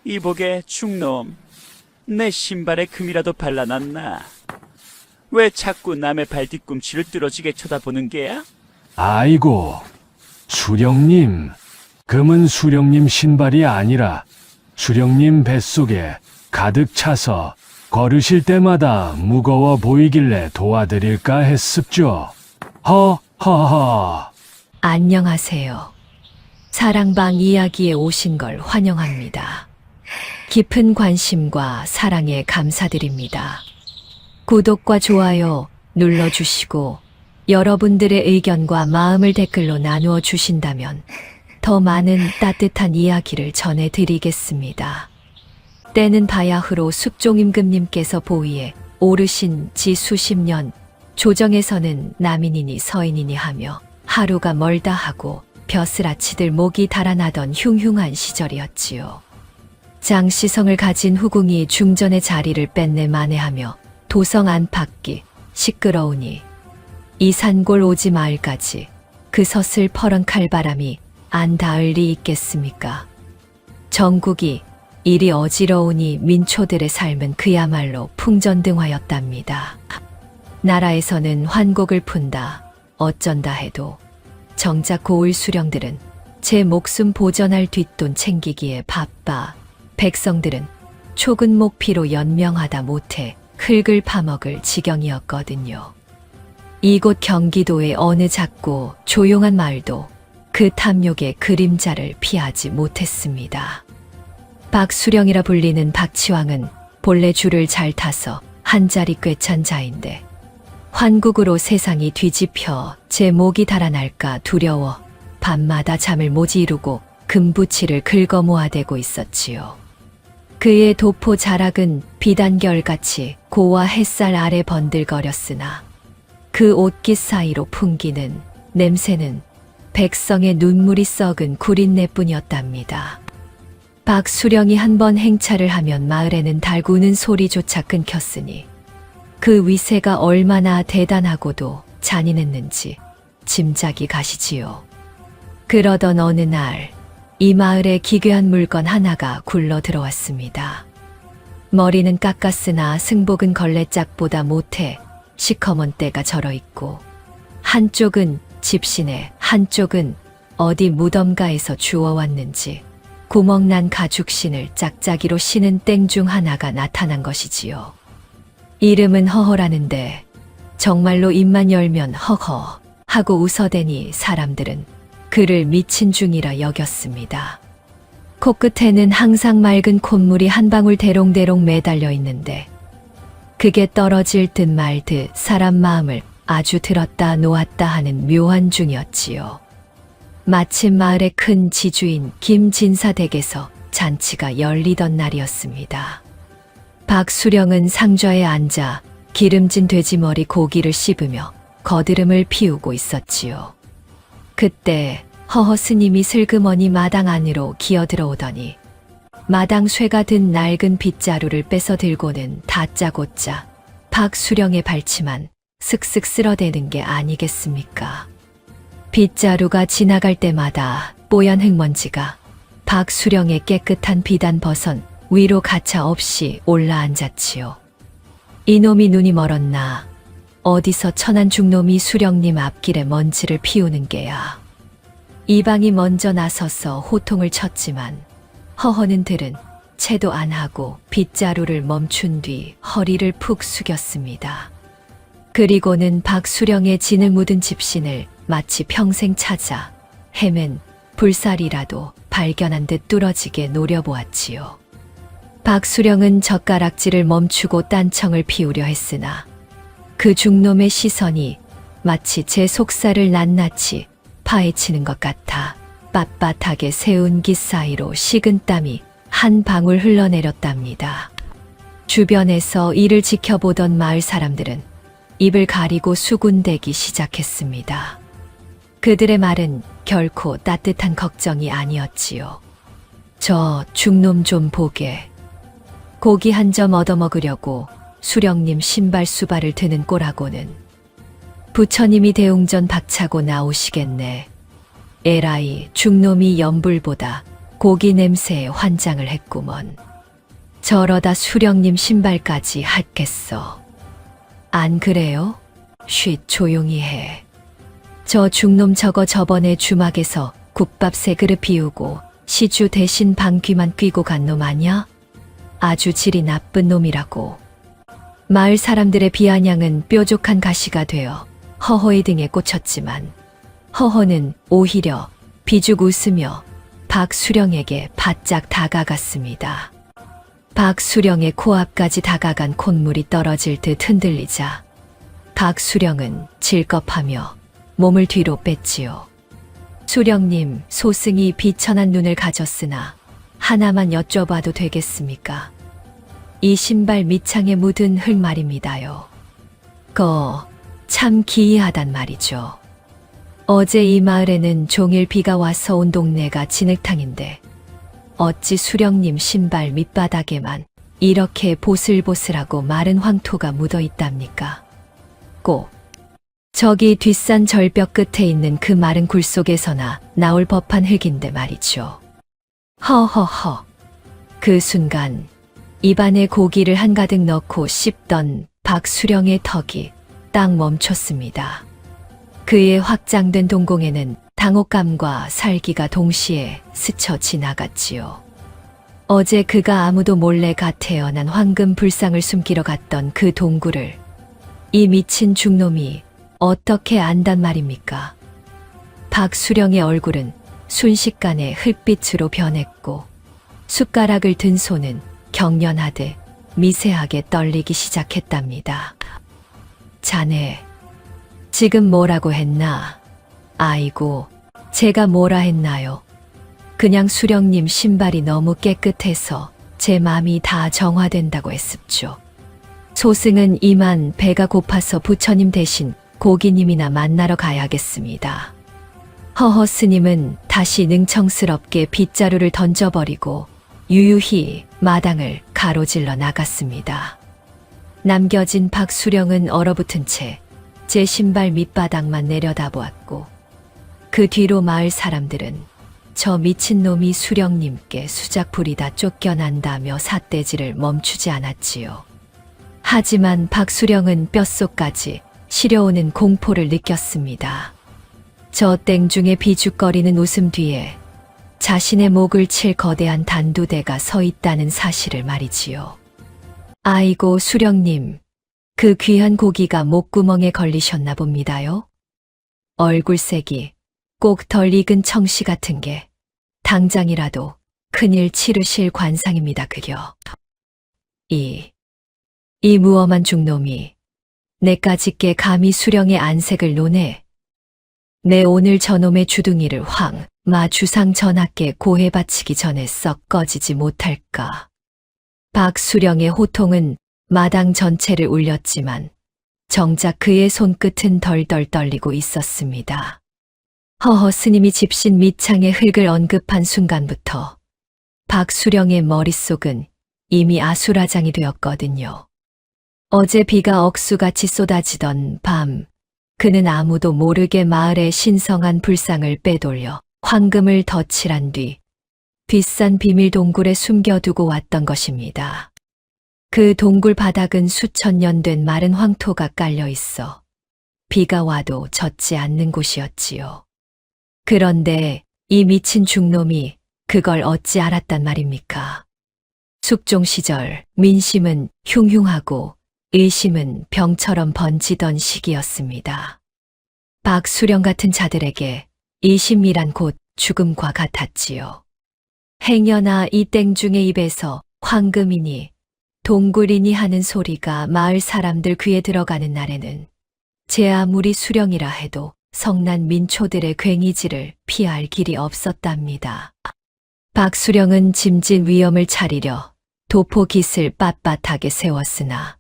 이복의 중놈, 내 신발에 금이라도 발라놨나? 왜 자꾸 남의 발뒤꿈치를 뚫어지게 쳐다보는 게야? 아이고, 수령님. 금은 수령님 신발이 아니라 수령님 뱃속에 가득 차서 걸으실 때마다 무거워 보이길래 도와드릴까 했습죠. 허허허. 안녕하세요. 사랑방 이야기에 오신 걸 환영합니다. 깊은 관심과 사랑에 감사드립니다. 구독과 좋아요 눌러주시고 여러분들의 의견과 마음을 댓글로 나누어 주신다면 더 많은 따뜻한 이야기를 전해드리겠습니다. 때는 바야흐로 숙종임금님께서 보위에 오르신 지 수십 년, 조정에서는 남인이니 서인이니 하며 하루가 멀다 하고 벼슬아치들 목이 달아나던 흉흉한 시절이었지요. 장시성을 가진 후궁이 중전의 자리를 뺏내 만회하며 도성 안팎이 시끄러우니 이 산골 오지 마을까지 그 서슬퍼런 칼바람이 안 닿을 리 있겠습니까? 전국이 일이 어지러우니 민초들의 삶은 그야말로 풍전등화였답니다. 나라에서는 환곡을 푼다, 어쩐다 해도 정작 고을 수령들은 제 목숨 보전할 뒷돈 챙기기에 바빠 백성들은 초근목 피로 연명하다 못해 흙을 파먹을 지경이었거든요. 이곳 경기도의 어느 작고 조용한 마을도 그 탐욕의 그림자를 피하지 못했습니다. 박수령이라 불리는 박치왕은 본래 줄을 잘 타서 한자리 꿰찬 자인데 환국으로 세상이 뒤집혀 제 목이 달아날까 두려워 밤마다 잠을 못 이루고 금부치를 긁어 모아대고 있었지요. 그의 도포 자락은 비단결같이 고와 햇살 아래 번들거렸으나 그 옷깃 사이로 풍기는 냄새는 백성의 눈물이 썩은 구린내뿐이었답니다. 박수령이 한번 행차를 하면 마을에는 달구는 소리조차 끊겼으니 그 위세가 얼마나 대단하고도 잔인했는지 짐작이 가시지요. 그러던 어느 날 이 마을에 기괴한 물건 하나가 굴러 들어왔습니다. 머리는 깎았으나 승복은 걸레짝보다 못해 시커먼 때가 절어있고 한쪽은 집신에 한쪽은 어디 무덤가에서 주워왔는지 구멍난 가죽신을 짝짝이로 신은 땡 중 하나가 나타난 것이지요. 이름은 허허라는데 정말로 입만 열면 허허 하고 웃어대니 사람들은 그를 미친 중이라 여겼습니다. 코끝에는 항상 맑은 콧물이 한 방울 대롱대롱 매달려 있는데 그게 떨어질 듯 말 듯 사람 마음을 아주 들었다 놓았다 하는 묘한 중이었지요. 마침 마을의 큰 지주인 김진사 댁에서 잔치가 열리던 날이었습니다. 박수령은 상좌에 앉아 기름진 돼지머리 고기를 씹으며 거드름을 피우고 있었지요. 그때 허허 스님이 슬그머니 마당 안으로 기어들어오더니 마당 쇠가 든 낡은 빗자루를 뺏어 들고는 다짜고짜 박수령의 발치만 슥슥 쓸어대는 게 아니겠습니까? 빗자루가 지나갈 때마다 뽀얀 흙먼지가 박수령의 깨끗한 비단 버선 위로 가차없이 올라앉았지요. 이놈이 눈이 멀었나? 어디서 천한 중놈이 수령님 앞길에 먼지를 피우는 게야. 이방이 먼저 나서서 호통을 쳤지만 허허는 들은 채도 안 하고 빗자루를 멈춘 뒤 허리를 푹 숙였습니다. 그리고는 박수령의 진을 묻은 집신을 마치 평생 찾아 헤맨 불살이라도 발견한 듯 뚫어지게 노려보았지요. 박수령은 젓가락질을 멈추고 딴청을 피우려 했으나 그 중놈의 시선이 마치 제 속살을 낱낱이 파헤치는 것 같아 빳빳하게 세운 깃 사이로 식은 땀이 한 방울 흘러내렸답니다. 주변에서 이를 지켜보던 마을 사람들은 입을 가리고 수군대기 시작했습니다. 그들의 말은 결코 따뜻한 걱정이 아니었지요. 저 중놈 좀 보게. 고기 한 점 얻어먹으려고 수령님 신발 수발을 드는 꼴하고는 부처님이 대웅전 박차고 나오시겠네. 에라이 중놈이 연불보다 고기 냄새에 환장을 했구먼. 저러다 수령님 신발까지 핥겠어. 안 그래요? 쉿, 조용히 해. 저 중놈 저거 저번에 주막에서 국밥 3그릇 비우고 시주 대신 방귀만 뀌고 간 놈 아냐? 아주 질이 나쁜 놈이라고. 마을 사람들의 비아냥은 뾰족한 가시가 되어 허허의 등에 꽂혔지만 허허는 오히려 비죽 웃으며 박수령에게 바짝 다가갔습니다. 박수령의 코앞까지 다가간 콧물이 떨어질 듯 흔들리자 박수령은 질겁하며 몸을 뒤로 뺐지요. 수령님, 소승이 비천한 눈을 가졌으나 하나만 여쭤봐도 되겠습니까? 이 신발 밑창에 묻은 흙 말입니다요. 참 기이하단 말이죠. 어제 이 마을에는 종일 비가 와서 온 동네가 진흙탕인데 어찌 수령님 신발 밑바닥에만 이렇게 보슬보슬하고 마른 황토가 묻어 있답니까? 꼭 저기 뒷산 절벽 끝에 있는 그 마른 굴 속에서나 나올 법한 흙인데 말이죠. 허허허. 그 순간 입안에 고기를 한가득 넣고 씹던 박수령의 턱이 딱 멈췄습니다. 그의 확장된 동공에는 당혹감과 살기가 동시에 스쳐 지나갔지요. 어제 그가 아무도 몰래 갓 태어난 황금 불상을 숨기러 갔던 그 동굴을 이 미친 중놈이 어떻게 안단 말입니까? 박수령의 얼굴은 순식간에 흙빛으로 변했고 숟가락을 든 손은 경련하듯 미세하게 떨리기 시작했답니다. 자네, 지금 뭐라고 했나? 아이고, 제가 뭐라 했나요? 그냥 수령님 신발이 너무 깨끗해서 제 마음이 다 정화된다고 했습죠. 소승은 이만 배가 고파서 부처님 대신 고기님이나 만나러 가야겠습니다. 허허 스님은 다시 능청스럽게 빗자루를 던져버리고 유유히 마당을 가로질러 나갔습니다. 남겨진 박수령은 얼어붙은 채 제 신발 밑바닥만 내려다보았고 그 뒤로 마을 사람들은 저 미친놈이 수령님께 수작 부리다 쫓겨난다며 삿대질을 멈추지 않았지요. 하지만 박수령은 뼛속까지 시려오는 공포를 느꼈습니다. 저 땡중의 비죽거리는 웃음 뒤에 자신의 목을 칠 거대한 단두대가 서 있다는 사실을 말이지요. 아이고 수령님, 그 귀한 고기가 목구멍에 걸리셨나 봅니다요. 얼굴색이 꼭 덜 익은 청시 같은 게 당장이라도 큰일 치르실 관상입니다 그려. 이 무엄한 중놈이 내까짓게 감히 수령의 안색을 논해 내 오늘 저놈의 주둥이를 마 주상 전하께 고해 바치기 전에 썩 꺼지지 못할까. 박수령의 호통은 마당 전체를 울렸지만 정작 그의 손끝은 덜덜 떨리고 있었습니다. 허허 스님이 집신 밑창의 흙을 언급한 순간부터 박수령의 머릿속은 이미 아수라장이 되었거든요. 어제 비가 억수같이 쏟아지던 밤, 그는 아무도 모르게 마을의 신성한 불상을 빼돌려 황금을 덧칠한 뒤 뒷산 비밀 동굴에 숨겨두고 왔던 것입니다. 그 동굴 바닥은 수천 년 된 마른 황토가 깔려 있어 비가 와도 젖지 않는 곳이었지요. 그런데 이 미친 중놈이 그걸 어찌 알았단 말입니까? 숙종 시절 민심은 흉흉하고 의심은 병처럼 번지던 시기였습니다. 박수령 같은 자들에게 이 신미란 곧 죽음과 같았지요. 행여나 이 땡중의 입에서 황금이니 동굴이니 하는 소리가 마을 사람들 귀에 들어가는 날에는 제 아무리 수령이라 해도 성난 민초들의 괭이질을 피할 길이 없었답니다. 박수령은 짐진 위험을 차리려 도포깃을 빳빳하게 세웠으나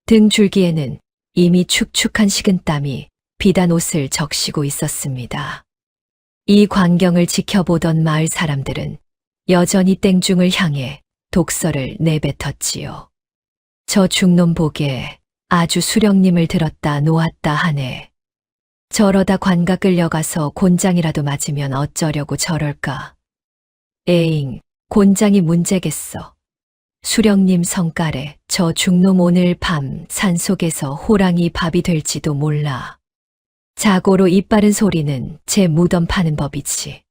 등 줄기에는 이미 축축한 식은땀이 비단 옷을 적시고 있었습니다. 이 광경을 지켜보던 마을 사람들은 여전히 땡중을 향해 독서를 내뱉었지요. 저 중놈 보게 아주 수령님을 들었다 놓았다 하네. 저러다 관가 끌려가서 곤장이라도 맞으면 어쩌려고 저럴까. 에잉, 곤장이 문제겠어. 수령님 성깔에 저 중놈 오늘 밤 산속에서 호랑이 밥이 될지도 몰라. 자고로 이빠른 소리는 제 무덤 파는 법이지.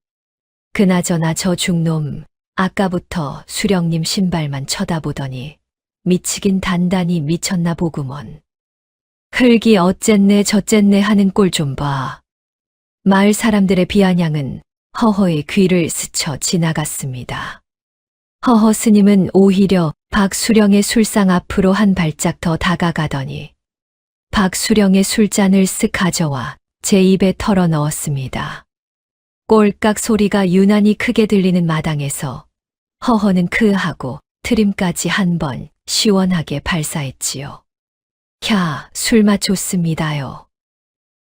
그나저나 저 중놈 아까부터 수령님 신발만 쳐다보더니 미치긴 단단히 미쳤나 보구먼. 흙이 어쨌네 저쨌네 하는 꼴 좀 봐. 마을 사람들의 비아냥은 허허의 귀를 스쳐 지나갔습니다. 허허 스님은 오히려 박수령의 술상 앞으로 한 발짝 더 다가가더니 박수령의 술잔을 쓱 가져와 제 입에 털어 넣었습니다. 꼴깍 소리가 유난히 크게 들리는 마당에서 허허는 크하고 트림까지 한 번 시원하게 발사했지요. 캬, 술맛 좋습니다요.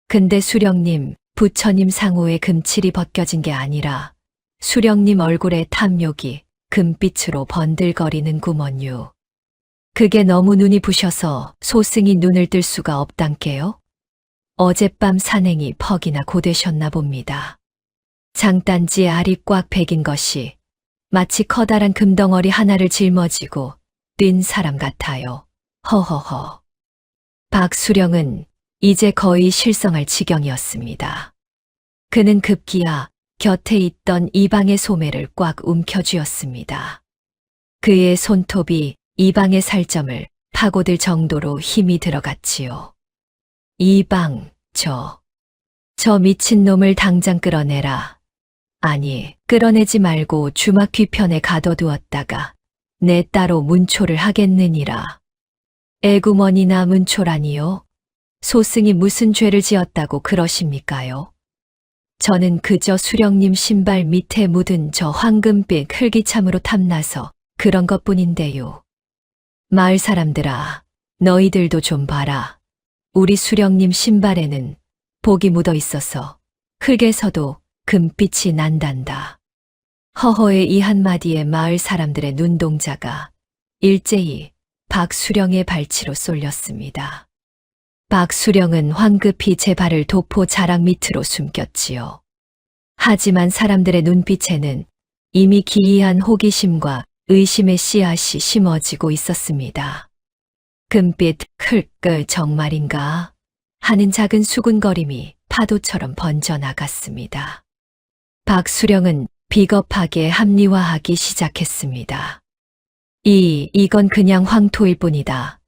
근데 수령님, 부처님 상호의 금칠이 벗겨진 게 아니라 수령님 얼굴에 탐욕이 금빛으로 번들거리는구먼요. 그게 너무 눈이 부셔서 소승이 눈을 뜰 수가 없단께요. 어젯밤 산행이 퍽이나 고되셨나 봅니다. 장단지에 알이 꽉 배긴 것이 마치 커다란 금덩어리 하나를 짊어지고 뛴 사람 같아요. 허허허. 박수령은 이제 거의 실성할 지경이었습니다. 그는 급기야 곁에 있던 이방의 소매를 꽉 움켜쥐었습니다. 그의 손톱이 이방의 살점을 파고들 정도로 힘이 들어갔지요. 이방, 저 미친놈을 당장 끌어내라. 아니, 끌어내지 말고 주막 뒤편에 가둬두었다가 내 따로 문초를 하겠느니라. 애구머니나 문초라니요? 소승이 무슨 죄를 지었다고 그러십니까요? 저는 그저 수령님 신발 밑에 묻은 저 황금빛 흙이참으로 탐나서 그런 것뿐인데요. 마을 사람들아, 너희들도 좀 봐라. 우리 수령님 신발에는 복이 묻어 있어서 흙에서도 금빛이 난단다. 허허의 이 한마디에 마을 사람들의 눈동자가 일제히 박수령의 발치로 쏠렸습니다. 박수령은 황급히 제 발을 도포 자락 밑으로 숨겼지요. 하지만 사람들의 눈빛에는 이미 기이한 호기심과 의심의 씨앗이 심어지고 있었습니다. 금빛 흙을 정말인가 하는 작은 수군거림이 파도처럼 번져나갔습니다. 박수령은 비겁하게 합리화하기 시작했습니다. 이건 그냥 황토일 뿐이다.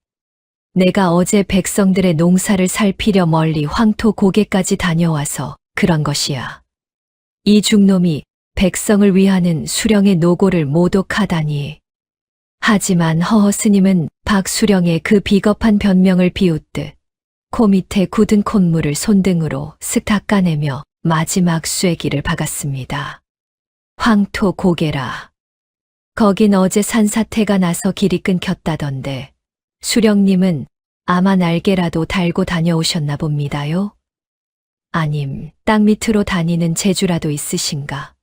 내가 어제 백성들의 농사를 살피려 멀리 황토 고개까지 다녀와서 그런 것이야. 이 중놈이 백성을 위하는 수령의 노고를 모독하다니. 하지만 허허 스님은 박수령의 그 비겁한 변명을 비웃듯 코 밑에 굳은 콧물을 손등으로 쓱 닦아내며 마지막 쐐기를 박았습니다. 황토 고개라. 거긴 어제 산사태가 나서 길이 끊겼다던데 수령님은 아마 날개라도 달고 다녀오셨나 봅니다요? 아님 땅 밑으로 다니는 재주라도 있으신가?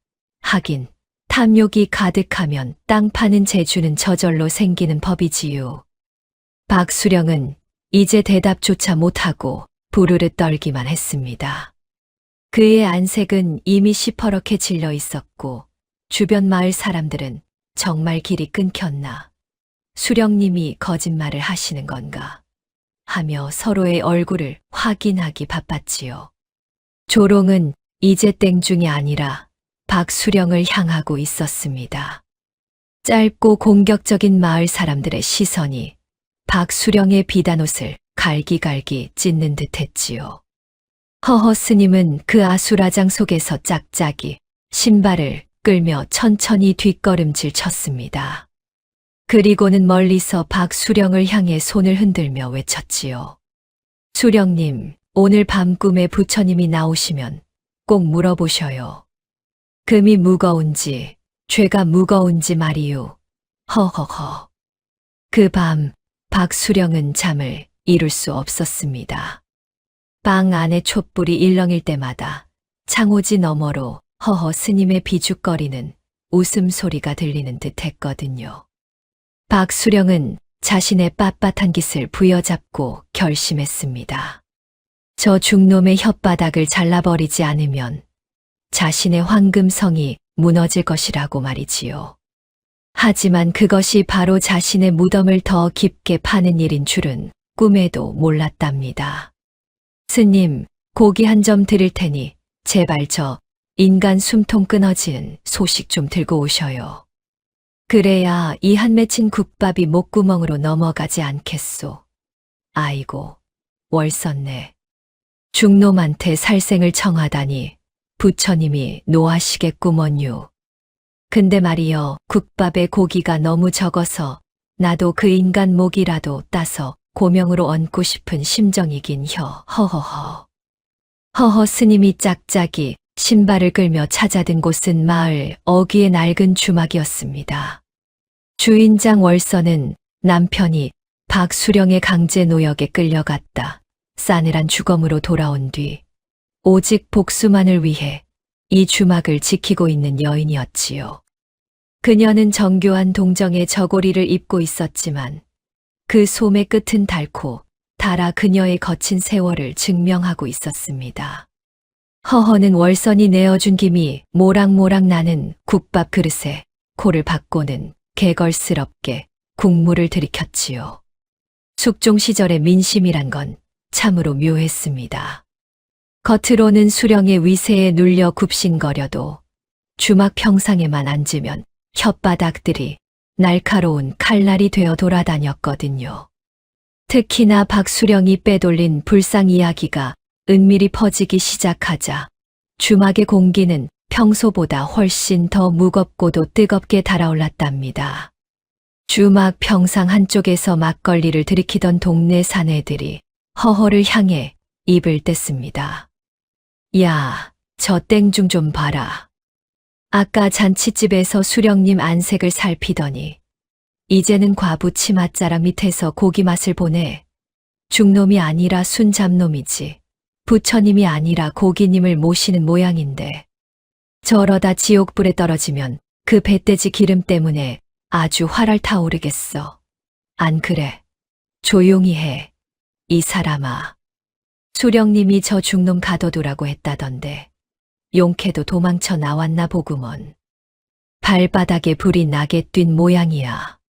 하긴 탐욕이 가득하면 땅 파는 재주는 저절로 생기는 법이지요. 박수령은 이제 대답조차 못하고 부르르 떨기만 했습니다. 그의 안색은 이미 시퍼렇게 질려 있었고 주변 마을 사람들은 정말 길이 끊겼나, 수령님이 거짓말을 하시는 건가 하며 서로의 얼굴을 확인하기 바빴지요. 조롱은 이제 땡중이 아니라 박수령을 향하고 있었습니다. 짧고 공격적인 마을 사람들의 시선이 박수령의 비단옷을 갈기갈기 찢는 듯했지요. 허허 스님은 그 아수라장 속에서 짝짝이 신발을 끌며 천천히 뒷걸음질 쳤습니다. 그리고는 멀리서 박수령을 향해 손을 흔들며 외쳤지요. 수령님, 오늘 밤 꿈에 부처님이 나오시면 꼭 물어보셔요. 금이 무거운지 죄가 무거운지 말이요. 허허허. 그 밤 박수령은 잠을 이룰 수 없었습니다. 방 안의 촛불이 일렁일 때마다 창호지 너머로 허허 스님의 비죽거리는 웃음소리가 들리는 듯 했거든요. 박수령은 자신의 빳빳한 깃을 부여잡고 결심했습니다. 저 중놈의 혓바닥을 잘라버리지 않으면 자신의 황금성이 무너질 것이라고 말이지요. 하지만 그것이 바로 자신의 무덤을 더 깊게 파는 일인 줄은 꿈에도 몰랐답니다. 스님, 고기 한 점 드릴 테니 제발 저 인간 숨통 끊어지는 소식 좀 들고 오셔요. 그래야 이 한 맺힌 국밥이 목구멍으로 넘어가지 않겠소. 아이고, 월섰네. 중놈한테 살생을 청하다니 부처님이 노하시겠구먼요. 근데 말이여, 국밥에 고기가 너무 적어서 나도 그 인간 목이라도 따서 고명으로 얹고 싶은 심정이긴 허허허. 허허. 스님이 짝짝이 신발을 끌며 찾아든 곳은 마을 어귀의 낡은 주막이었습니다. 주인장 월서는 남편이 박수령의 강제 노역에 끌려갔다 싸늘한 주검으로 돌아온 뒤 오직 복수만을 위해 이 주막을 지키고 있는 여인이었지요. 그녀는 정교한 동정의 저고리를 입고 있었지만 그 솜의 끝은 닳고 달아 그녀의 거친 세월을 증명하고 있었습니다. 허허는 월선이 내어준 김이 모락모락 나는 국밥 그릇에 코를 박고는 개걸스럽게 국물을 들이켰지요. 숙종 시절의 민심이란 건 참으로 묘했습니다. 겉으로는 수령의 위세에 눌려 굽신거려도 주막 평상에만 앉으면 혓바닥들이 날카로운 칼날이 되어 돌아다녔거든요. 특히나 박수령이 빼돌린 불상 이야기가 은밀히 퍼지기 시작하자 주막의 공기는 평소보다 훨씬 더 무겁고도 뜨겁게 달아올랐답니다. 주막 평상 한쪽에서 막걸리를 들이키던 동네 사내들이 허허를 향해 입을 뗐습니다. 야, 저 땡중 좀 봐라. 아까 잔치집에서 수령님 안색을 살피더니 이제는 과부 치맛자락 밑에서 고기 맛을 보네. 중놈이 아니라 순잡놈이지. 부처님이 아니라 고기님을 모시는 모양인데 저러다 지옥불에 떨어지면 그 배돼지 기름 때문에 아주 활활 타오르겠어. 안 그래? 조용히 해. 이 사람아. 수령님이 저 중놈 가둬두라고 했다던데 용케도 도망쳐 나왔나 보구먼. 발바닥에 불이 나게 뛴 모양이야.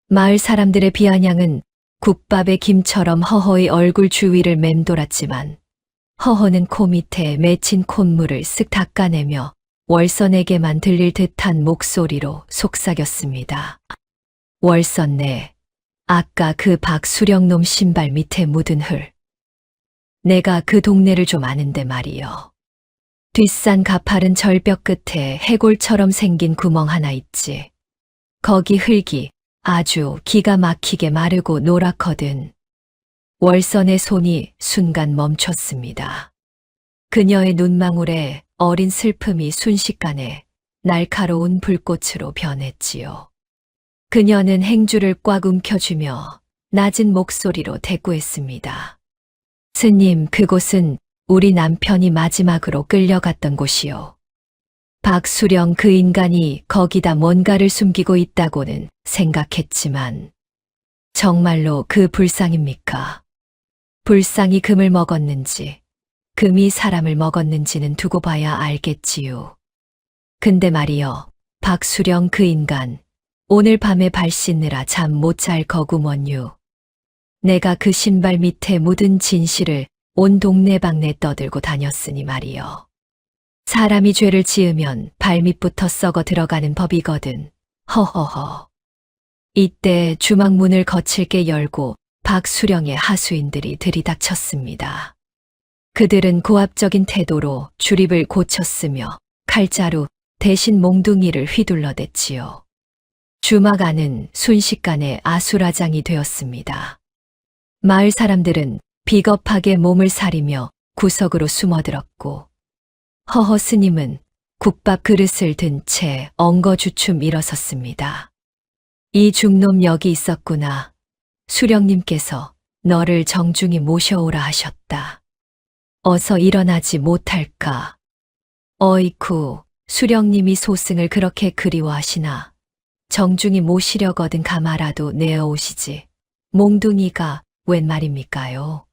마을 사람들의 비아냥은 국밥의 김처럼 허허의 얼굴 주위를 맴돌았지만 허허는 코 밑에 맺힌 콧물을 쓱 닦아내며 월선에게만 들릴 듯한 목소리로 속삭였습니다. 월선네, 아까 그 박수령놈 신발 밑에 묻은 흙. 내가 그 동네를 좀 아는데 말이여. 뒷산 가파른 절벽 끝에 해골처럼 생긴 구멍 하나 있지. 거기 흙이 아주 기가 막히게 마르고 노랗거든. 월선의 손이 순간 멈췄습니다. 그녀의 눈망울에 어린 슬픔이 순식간에 날카로운 불꽃으로 변했지요. 그녀는 행주를 꽉 움켜쥐며 낮은 목소리로 대꾸했습니다. 스님, 그곳은 우리 남편이 마지막으로 끌려갔던 곳이요. 박수령 그 인간이 거기다 뭔가를 숨기고 있다고는 생각했지만 정말로 그 불상입니까? 불상이 금을 먹었는지 금이 사람을 먹었는지는 두고 봐야 알겠지요. 근데 말이여, 박수령 그 인간 오늘 밤에 발 씻느라 잠 못 잘 거구먼요. 내가 그 신발 밑에 묻은 진실을 온 동네방네 떠들고 다녔으니 말이여. 사람이 죄를 지으면 발밑부터 썩어 들어가는 법이거든. 허허허. 이때 주막 문을 거칠게 열고 박수령의 하수인들이 들이닥쳤습니다. 그들은 고압적인 태도로 주립을 고쳤으며 칼자루 대신 몽둥이를 휘둘러댔지요. 주막 안은 순식간에 아수라장이 되었습니다. 마을 사람들은 비겁하게 몸을 사리며 구석으로 숨어들었고 허허 스님은 국밥 그릇을 든 채 엉거주춤 일어섰습니다. 이 중놈 여기 있었구나. 수령님께서 너를 정중히 모셔오라 하셨다. 어서 일어나지 못할까? 어이쿠, 수령님이 소승을 그렇게 그리워하시나? 정중히 모시려거든 가마라도 내어오시지. 몽둥이가 웬 말입니까요?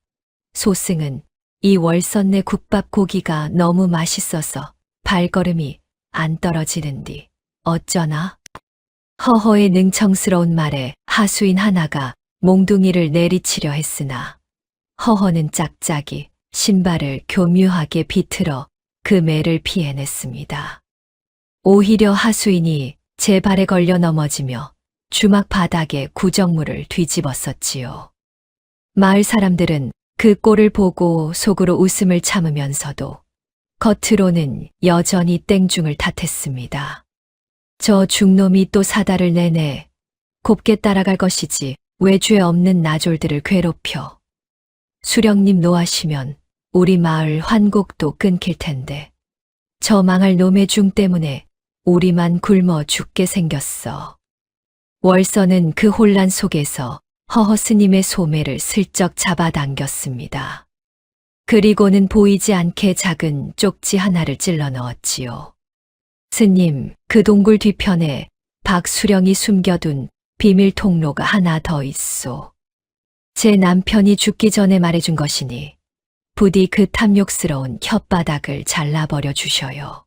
소승은 이 월선내 국밥 고기가 너무 맛있어서 발걸음이 안 떨어지는디 어쩌나? 허허의 능청스러운 말에 하수인 하나가 몽둥이를 내리치려 했으나 허허는 짝짝이 신발을 교묘하게 비틀어 그 매를 피해냈습니다. 오히려 하수인이 제 발에 걸려 넘어지며 주막 바닥에 구정물을 뒤집었었지요. 마을 사람들은 그 꼴을 보고 속으로 웃음을 참으면서도 겉으로는 여전히 땡중을 탓했습니다. 저 중놈이 또 사다를 내내 곱게 따라갈 것이지 왜 죄 없는 나졸들을 괴롭혀. 수령님 노하시면 우리 마을 환곡도 끊길 텐데 저 망할 놈의 중 때문에 우리만 굶어 죽게 생겼어. 월서는 그 혼란 속에서 허허 스님의 소매를 슬쩍 잡아당겼습니다. 그리고는 보이지 않게 작은 쪽지 하나를 찔러 넣었지요. 스님, 그 동굴 뒤편에 박수령이 숨겨둔 비밀 통로가 하나 더 있소. 제 남편이 죽기 전에 말해준 것이니 부디 그 탐욕스러운 혓바닥을 잘라버려 주셔요.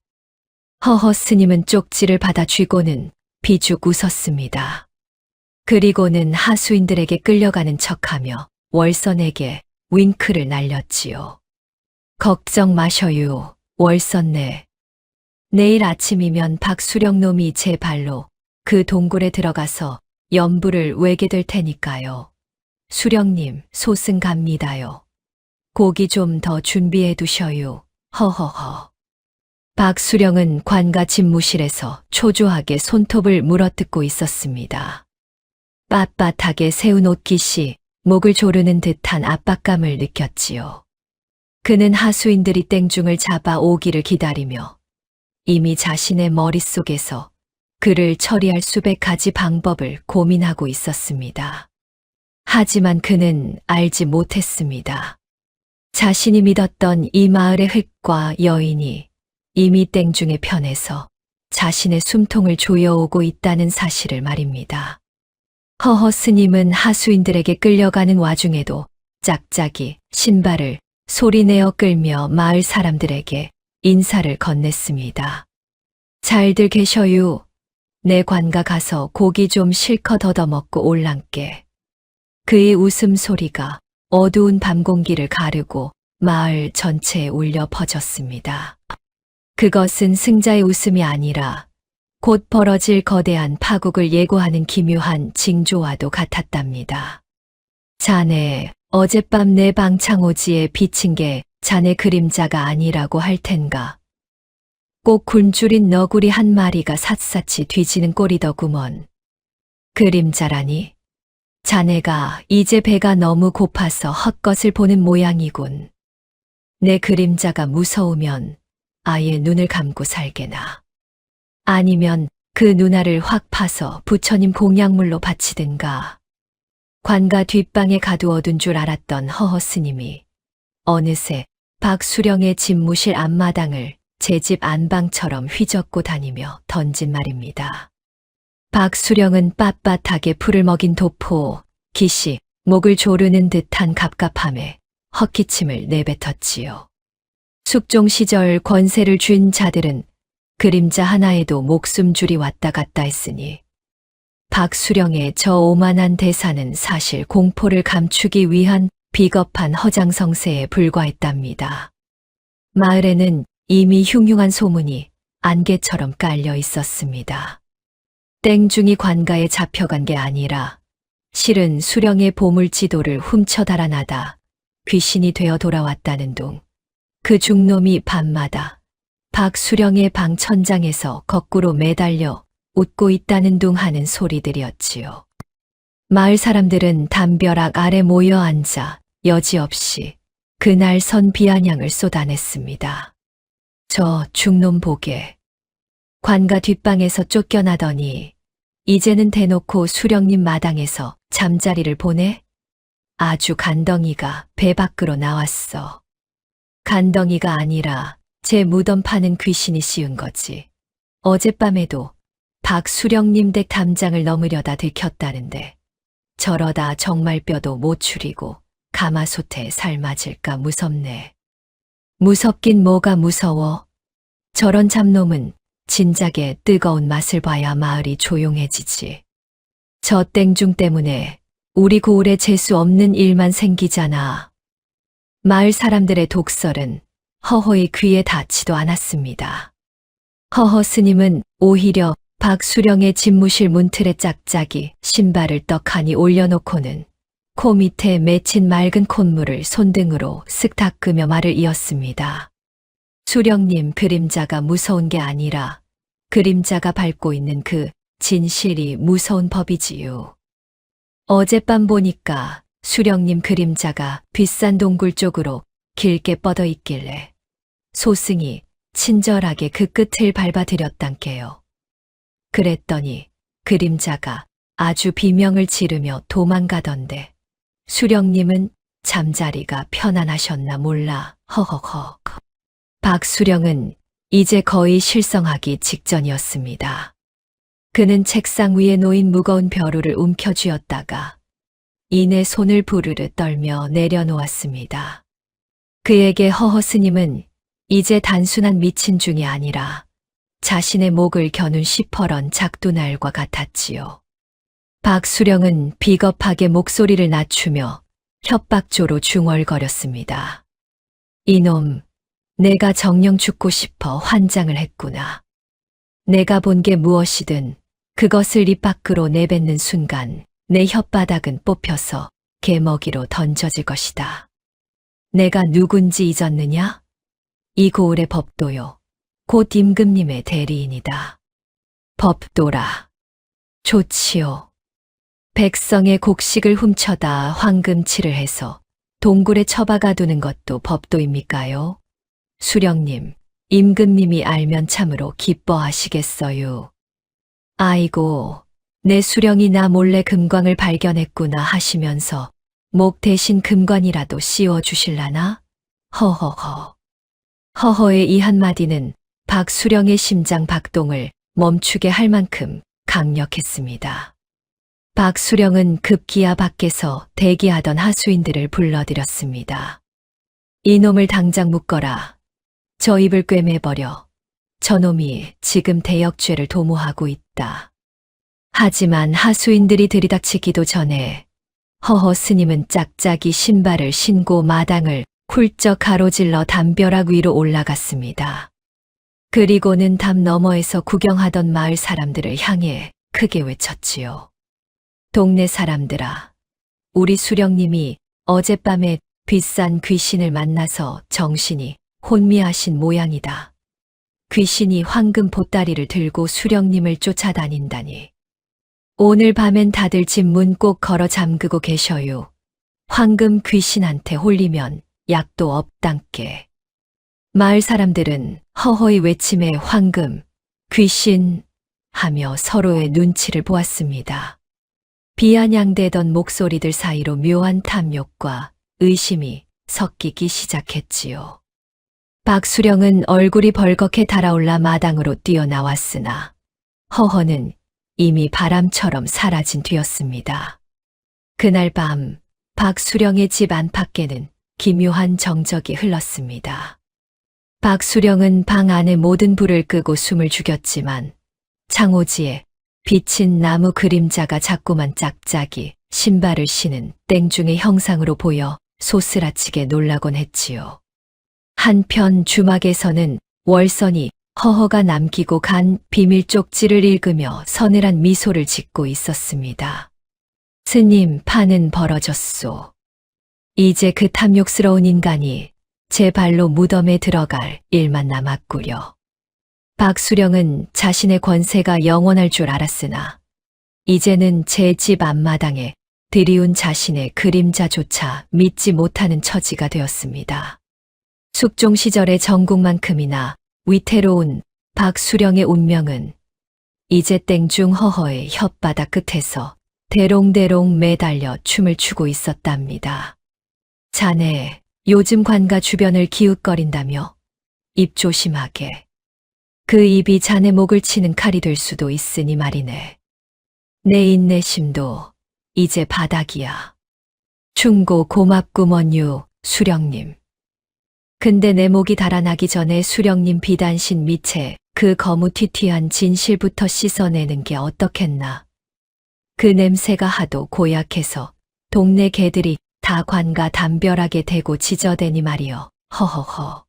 허허 스님은 쪽지를 받아 쥐고는 비죽 웃었습니다. 그리고는 하수인들에게 끌려가는 척하며 월선에게 윙크를 날렸지요. 걱정 마셔요, 월선네. 내일 아침이면 박수령 놈이 제 발로 그 동굴에 들어가서 연부를 외게 될 테니까요. 수령님, 소승 갑니다요. 고기 좀 더 준비해 두셔요. 허허허. 박수령은 관가 집무실에서 초조하게 손톱을 물어뜯고 있었습니다. 빳빳하게 세운 옷깃이 목을 조르는 듯한 압박감을 느꼈지요. 그는 하수인들이 땡중을 잡아 오기를 기다리며 이미 자신의 머릿속에서 그를 처리할 수백 가지 방법을 고민하고 있었습니다. 하지만 그는 알지 못했습니다. 자신이 믿었던 이 마을의 흙과 여인이 이미 땡중의 편에서 자신의 숨통을 조여오고 있다는 사실을 말입니다. 허허 스님은 하수인들에게 끌려가는 와중에도 짝짝이 신발을 소리내어 끌며 마을 사람들에게 인사를 건넸습니다. 잘들 계셔요. 내 관가 가서 고기 좀 실컷 얻어먹고 올란께. 그의 웃음소리가 어두운 밤 공기를 가르고 마을 전체에 울려 퍼졌습니다. 그것은 승자의 웃음이 아니라 곧 벌어질 거대한 파국을 예고하는 기묘한 징조와도 같았답니다. 자네, 어젯밤 내 방창오지에 비친 게 자네 그림자가 아니라고 할 텐가. 꼭 굶주린 너구리 한 마리가 샅샅이 뒤지는 꼴이더구먼. 그림자라니? 자네가 이제 배가 너무 고파서 헛것을 보는 모양이군. 내 그림자가 무서우면 아예 눈을 감고 살게나. 아니면 그 눈알을 확 파서 부처님 공약물로 바치든가. 관가 뒷방에 가두어둔 줄 알았던 허허 스님이 어느새 박수령의 집무실 앞마당을 제 집 안방처럼 휘젓고 다니며 던진 말입니다. 박수령은 빳빳하게 풀을 먹인 도포, 기시, 목을 조르는 듯한 갑갑함에 헛기침을 내뱉었지요. 숙종 시절 권세를 쥔 자들은 그림자 하나에도 목숨줄이 왔다 갔다 했으니 박수령의 저 오만한 대사는 사실 공포를 감추기 위한 비겁한 허장성세에 불과했답니다. 마을에는 이미 흉흉한 소문이 안개처럼 깔려 있었습니다. 땡중이 관가에 잡혀간 게 아니라 실은 수령의 보물지도를 훔쳐 달아나다 귀신이 되어 돌아왔다는 둥. 그 중놈이 밤마다 박수령의 방 천장에서 거꾸로 매달려 웃고 있다는 둥 하는 소리들이었지요. 마을 사람들은 담벼락 아래 모여 앉아 여지없이 그날 선 비아냥을 쏟아냈습니다. 저 중놈 보게. 관가 뒷방에서 쫓겨나더니 이제는 대놓고 수령님 마당에서 잠자리를 보내? 아주 간덩이가 배 밖으로 나왔어. 간덩이가 아니라 제 무덤 파는 귀신이 씌운 거지. 어젯밤에도 박수령님 댁 담장을 넘으려다 들켰다는데 저러다 정말 뼈도 못 추리고 가마솥에 삶아질까 무섭네. 무섭긴 뭐가 무서워. 저런 잡놈은 진작에 뜨거운 맛을 봐야 마을이 조용해지지. 저 땡중 때문에 우리 고을에 재수 없는 일만 생기잖아. 마을 사람들의 독설은 허허의 귀에 닿지도 않았습니다. 허허 스님은 오히려 박수령의 집무실 문틀에 짝짝이 신발을 떡하니 올려놓고는 코 밑에 맺힌 맑은 콧물을 손등으로 쓱 닦으며 말을 이었습니다. 수령님, 그림자가 무서운 게 아니라 그림자가 밟고 있는 그 진실이 무서운 법이지요. 어젯밤 보니까 수령님 그림자가 뒷산 동굴 쪽으로 길게 뻗어 있길래 소승이 친절하게 그 끝을 밟아드렸단께요. 그랬더니 그림자가 아주 비명을 지르며 도망가던데 수령님은 잠자리가 편안하셨나 몰라. 허허허. 박수령은 이제 거의 실성하기 직전이었습니다. 그는 책상 위에 놓인 무거운 벼루를 움켜쥐었다가 이내 손을 부르르 떨며 내려놓았습니다. 그에게 허허 스님은 이제 단순한 미친 중이 아니라 자신의 목을 겨눈 시퍼런 작두날과 같았지요. 박수령은 비겁하게 목소리를 낮추며 협박조로 중얼거렸습니다. 이놈, 내가 정녕 죽고 싶어 환장을 했구나. 내가 본 게 무엇이든 그것을 입 밖으로 내뱉는 순간 내 혓바닥은 뽑혀서 개먹이로 던져질 것이다. 내가 누군지 잊었느냐? 이 고을의 법도요. 곧 임금님의 대리인이다. 법도라. 좋지요. 백성의 곡식을 훔쳐다 황금치를 해서 동굴에 처박아 두는 것도 법도입니까요? 수령님, 임금님이 알면 참으로 기뻐하시겠어요. 아이고, 내 수령이 나 몰래 금광을 발견했구나 하시면서 목 대신 금관이라도 씌워 주실라나? 허허허. 허허의 이 한마디는 박수령의 심장 박동을 멈추게 할 만큼 강력했습니다. 박수령은 급기야 밖에서 대기하던 하수인들을 불러들였습니다. 이놈을 당장 묶어라. 저 입을 꿰매버려. 저놈이 지금 대역죄를 도모하고 있다. 하지만 하수인들이 들이닥치기도 전에 허허 스님은 짝짝이 신발을 신고 마당을 훌쩍 가로질러 담벼락 위로 올라갔습니다. 그리고는 담 너머에서 구경하던 마을 사람들을 향해 크게 외쳤지요. 동네 사람들아, 우리 수령님이 어젯밤에 뒷산 귀신을 만나서 정신이 혼미하신 모양이다. 귀신이 황금 보따리를 들고 수령님을 쫓아다닌다니. 오늘 밤엔 다들 집 문 꼭 걸어 잠그고 계셔요. 황금 귀신한테 홀리면 약도 없단께. 마을 사람들은 허허의 외침에 황금, 귀신 하며 서로의 눈치를 보았습니다. 비아냥대던 목소리들 사이로 묘한 탐욕과 의심이 섞이기 시작했지요. 박수령은 얼굴이 벌겋게 달아올라 마당으로 뛰어나왔으나 허허는 이미 바람처럼 사라진 뒤였습니다. 그날 밤 박수령의 집 안팎에는 기묘한 정적이 흘렀습니다. 박수령은 방 안의 모든 불을 끄고 숨을 죽였지만 창호지에 비친 나무 그림자가 자꾸만 짝짝이 신발을 신은 땡중의 형상으로 보여 소스라치게 놀라곤 했지요. 한편 주막에서는 월선이 허허가 남기고 간 비밀 쪽지를 읽으며 서늘한 미소를 짓고 있었습니다. 스님, 판은 벌어졌소. 이제 그 탐욕스러운 인간이 제 발로 무덤에 들어갈 일만 남았구려. 박수령은 자신의 권세가 영원할 줄 알았으나 이제는 제 집 앞마당에 들이운 자신의 그림자조차 믿지 못하는 처지가 되었습니다. 숙종 시절의 정국만큼이나 위태로운 박수령의 운명은 이제 땡중 허허의 혓바닥 끝에서 대롱대롱 매달려 춤을 추고 있었답니다. 자네, 요즘 관가 주변을 기웃거린다며? 입 조심하게. 그 입이 자네 목을 치는 칼이 될 수도 있으니 말이네. 내 인내심도 이제 바닥이야. 충고 고맙구먼유, 수령님. 근데 내 목이 달아나기 전에 수령님 비단신 밑에 그 거무튀튀한 진실부터 씻어내는 게 어떻겠나. 그 냄새가 하도 고약해서 동네 개들이 다 관가 담벼락에 대고 지저대니 말이여. 허허허.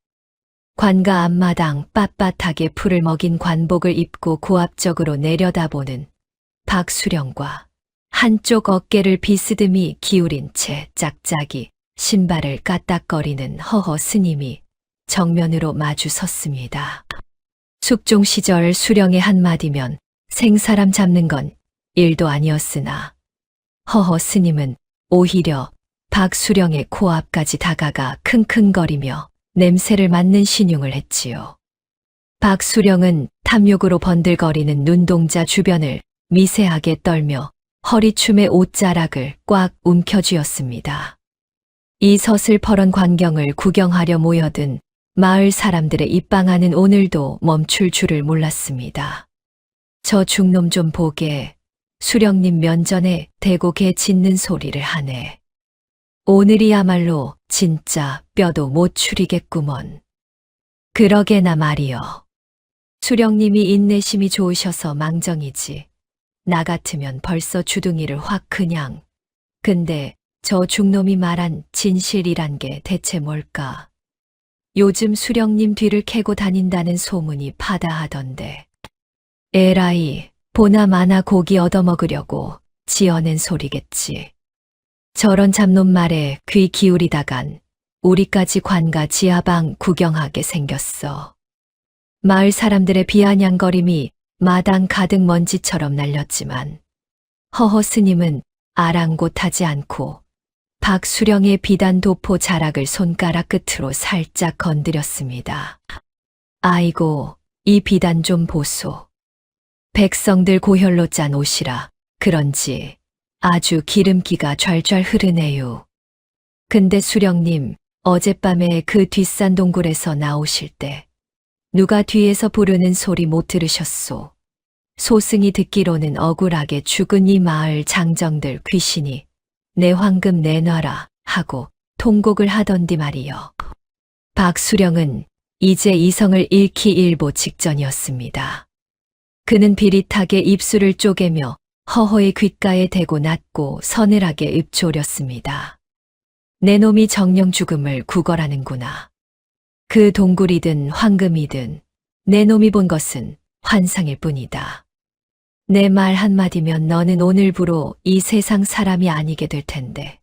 관가 앞마당 빳빳하게 풀을 먹인 관복을 입고 고압적으로 내려다보는 박수령과 한쪽 어깨를 비스듬히 기울인 채 짝짝이 신발을 까딱거리는 허허 스님이 정면으로 마주 섰습니다. 숙종 시절 수령의 한마디면 생사람 잡는 건 일도 아니었으나 허허 스님은 오히려 박수령의 코앞까지 다가가 킁킁거리며 냄새를 맡는 신용을 했지요. 박수령은 탐욕으로 번들거리는 눈동자 주변을 미세하게 떨며 허리춤의 옷자락을 꽉 움켜쥐었습니다. 이 서슬퍼런 광경을 구경하려 모여든 마을 사람들의 입방아는 오늘도 멈출 줄을 몰랐습니다. 저 중놈 좀 보게, 수령님 면전에 대고 개 짖는 소리를 하네. 오늘이야말로 진짜 뼈도 못 추리겠구먼. 그러게나 말이여. 수령님이 인내심이 좋으셔서 망정이지. 나 같으면 벌써 주둥이를 확 그냥. 근데 저 중놈이 말한 진실이란 게 대체 뭘까? 요즘 수령님 뒤를 캐고 다닌다는 소문이 파다하던데. 에라이, 보나 마나 고기 얻어먹으려고 지어낸 소리겠지. 저런 잡놈 말에 귀 기울이다간 우리까지 관가 지하방 구경하게 생겼어. 마을 사람들의 비아냥거림이 마당 가득 먼지처럼 날렸지만 허허 스님은 아랑곳하지 않고 박수령의 비단 도포 자락을 손가락 끝으로 살짝 건드렸습니다. 아이고, 이 비단 좀 보소. 백성들 고혈로 짠 옷이라 그런지 아주 기름기가 좔좔 흐르네요. 근데 수령님, 어젯밤에 그 뒷산 동굴에서 나오실 때 누가 뒤에서 부르는 소리 못 들으셨소? 소승이 듣기로는 억울하게 죽은 이 마을 장정들 귀신이 내 황금 내놔라 하고 통곡을 하던디 말이여. 박수령은 이제 이성을 잃기 일보 직전이었습니다. 그는 비릿하게 입술을 쪼개며 허허의 귓가에 대고 낮고 서늘하게 읊조렸습니다. 내 놈이 정령 죽음을 구걸하는구나. 그 동굴이든 황금이든 내 놈이 본 것은 환상일 뿐이다. 내 말 한마디면 너는 오늘부로 이 세상 사람이 아니게 될 텐데.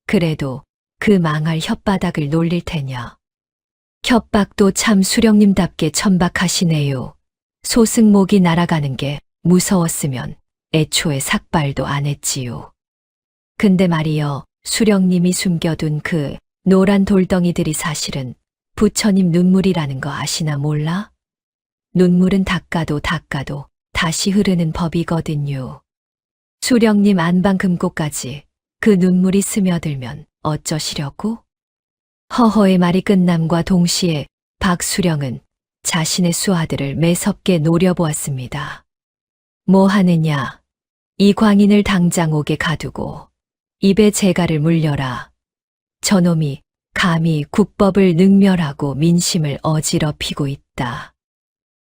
그래도 그 망할 혓바닥을 놀릴 테냐. 협박도 참 수령님답게 천박하시네요. 소승목이 날아가는 게 무서웠으면 애초에 삭발도 안 했지요. 근데 말이여, 수령님이 숨겨둔 그 노란 돌덩이들이 사실은 부처님 눈물이라는 거 아시나 몰라? 눈물은 닦아도 닦아도 다시 흐르는 법이거든요. 수령님 안방 금고까지 그 눈물이 스며들면 어쩌시려고? 허허의 말이 끝남과 동시에 박수령은 자신의 수하들을 매섭게 노려보았습니다. 뭐 하느냐? 이 광인을 당장 옥에 가두고 입에 재갈을 물려라. 저놈이 감히 국법을 능멸하고 민심을 어지럽히고 있다.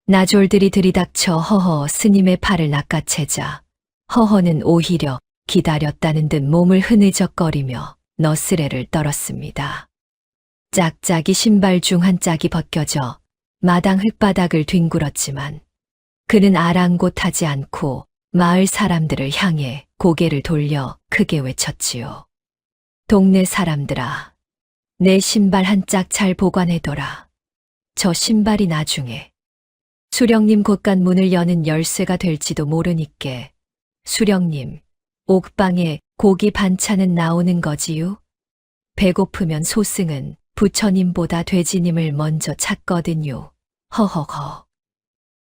나졸들이 들이닥쳐 허허 스님의 팔을 낚아채자 허허는 오히려 기다렸다는 듯 몸을 흐느적거리며 너스레를 떨었습니다. 짝짝이 신발 중 한 짝이 벗겨져 마당 흙바닥을 뒹굴었지만 그는 아랑곳하지 않고 마을 사람들을 향해 고개를 돌려 크게 외쳤지요. 동네 사람들아, 내 신발 한 짝 잘 보관해둬라. 저 신발이 나중에 수령님 곳간 문을 여는 열쇠가 될지도 모르니께. 수령님, 옥방에 고기 반찬은 나오는 거지요? 배고프면 소승은 부처님보다 돼지님을 먼저 찾거든요. 허허허.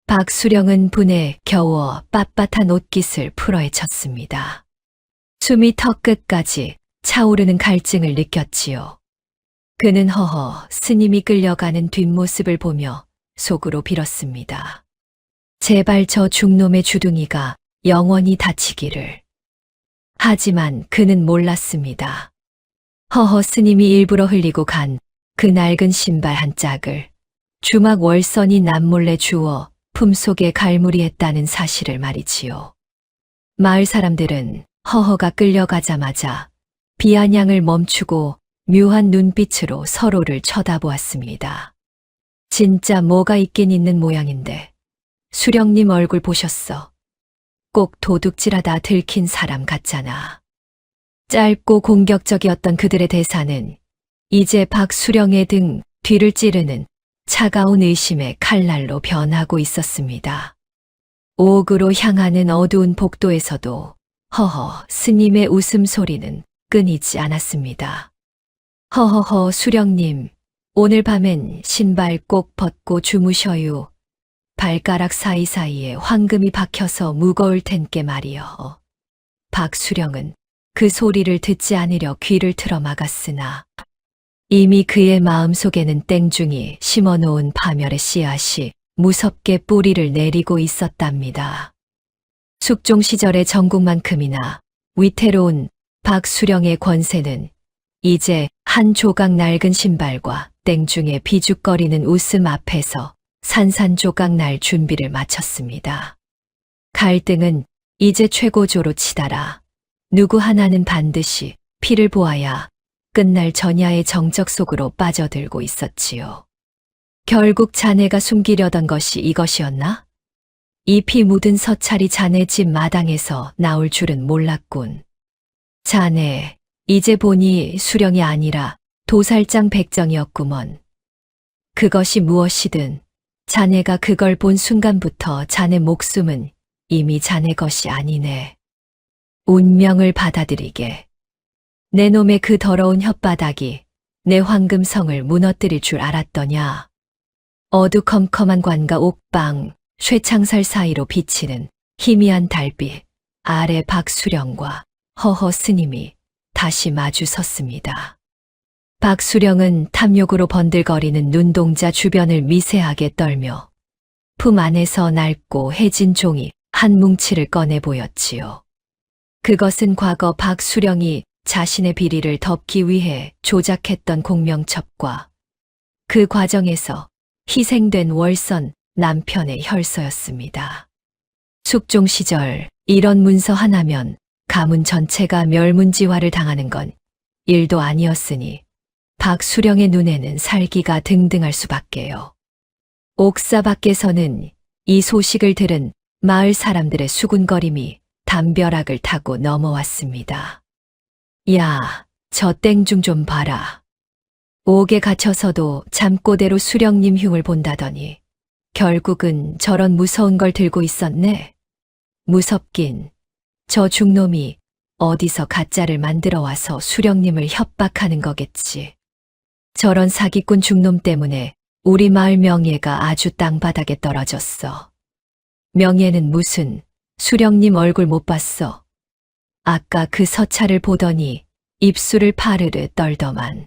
박수령은 분에 겨워 빳빳한 옷깃을 풀어헤쳤습니다. 숨이 턱 끝까지 차오르는 갈증을 느꼈지요. 그는 허허 스님이 끌려가는 뒷모습을 보며 속으로 빌었습니다. 제발 저 중놈의 주둥이가 영원히 다치기를. 하지만 그는 몰랐습니다. 허허 스님이 일부러 흘리고 간 그 낡은 신발 한 짝을 주막 월선이 남몰래 주워 품속에 갈무리했다는 사실을 말이지요. 마을 사람들은 허허가 끌려가자마자 비아냥을 멈추고 묘한 눈빛으로 서로를 쳐다보았습니다. 진짜 뭐가 있긴 있는 모양인데 수령님 얼굴 보셨어. 꼭 도둑질하다 들킨 사람 같잖아. 짧고 공격적이었던 그들의 대사는 이제 박수령의 등 뒤를 찌르는 차가운 의심의 칼날로 변하고 있었습니다. 옥으로 향하는 어두운 복도에서도 허허 스님의 웃음소리는 끊이지 않았습니다. 허허허 수령님, 오늘 밤엔 신발 꼭 벗고 주무셔요. 발가락 사이사이에 황금이 박혀서 무거울 텐께 말이여. 박수령은 그 소리를 듣지 않으려 귀를 틀어 막았으나 이미 그의 마음속에는 땡중이 심어놓은 파멸의 씨앗이 무섭게 뿌리를 내리고 있었답니다. 숙종 시절의 전국만큼이나 위태로운 박수령의 권세는 이제 한 조각 낡은 신발과 땡중의 비죽거리는 웃음 앞에서 산산조각 날 준비를 마쳤습니다. 갈등은 이제 최고조로 치달아 누구 하나는 반드시 피를 보아야 끝날 전야의 정적 속으로 빠져들고 있었지요. 결국 자네가 숨기려던 것이 이것이었나? 이 피 묻은 서찰이 자네 집 마당에서 나올 줄은 몰랐군. 자네, 이제 보니 수령이 아니라 도살장 백정이었구먼. 그것이 무엇이든 자네가 그걸 본 순간부터 자네 목숨은 이미 자네 것이 아니네. 운명을 받아들이게. 내 놈의 그 더러운 혓바닥이 내 황금성을 무너뜨릴 줄 알았더냐. 어두컴컴한 관과 옥방, 쇠창살 사이로 비치는 희미한 달빛 아래 박수령과 허허 스님이 다시 마주 섰습니다. 박수령은 탐욕으로 번들거리는 눈동자 주변을 미세하게 떨며 품 안에서 낡고 해진 종이 한 뭉치를 꺼내 보였지요. 그것은 과거 박수령이 자신의 비리를 덮기 위해 조작했던 공명첩과 그 과정에서 희생된 월선 남편의 혈서였습니다. 숙종 시절 이런 문서 하나면 가문 전체가 멸문지화를 당하는 건 일도 아니었으니 박수령의 눈에는 살기가 등등할 수밖에요. 옥사 밖에서는 이 소식을 들은 마을 사람들의 수군거림이 담벼락을 타고 넘어왔습니다. 야, 저 땡중 좀 봐라. 옥에 갇혀서도 잠꼬대로 수령님 흉을 본다더니 결국은 저런 무서운 걸 들고 있었네. 무섭긴 저 중놈이 어디서 가짜를 만들어 와서 수령님을 협박하는 거겠지. 저런 사기꾼 중놈 때문에 우리 마을 명예가 아주 땅바닥에 떨어졌어. 명예는 무슨, 수령님 얼굴 못 봤어. 아까 그 서찰을 보더니 입술을 파르르 떨더만.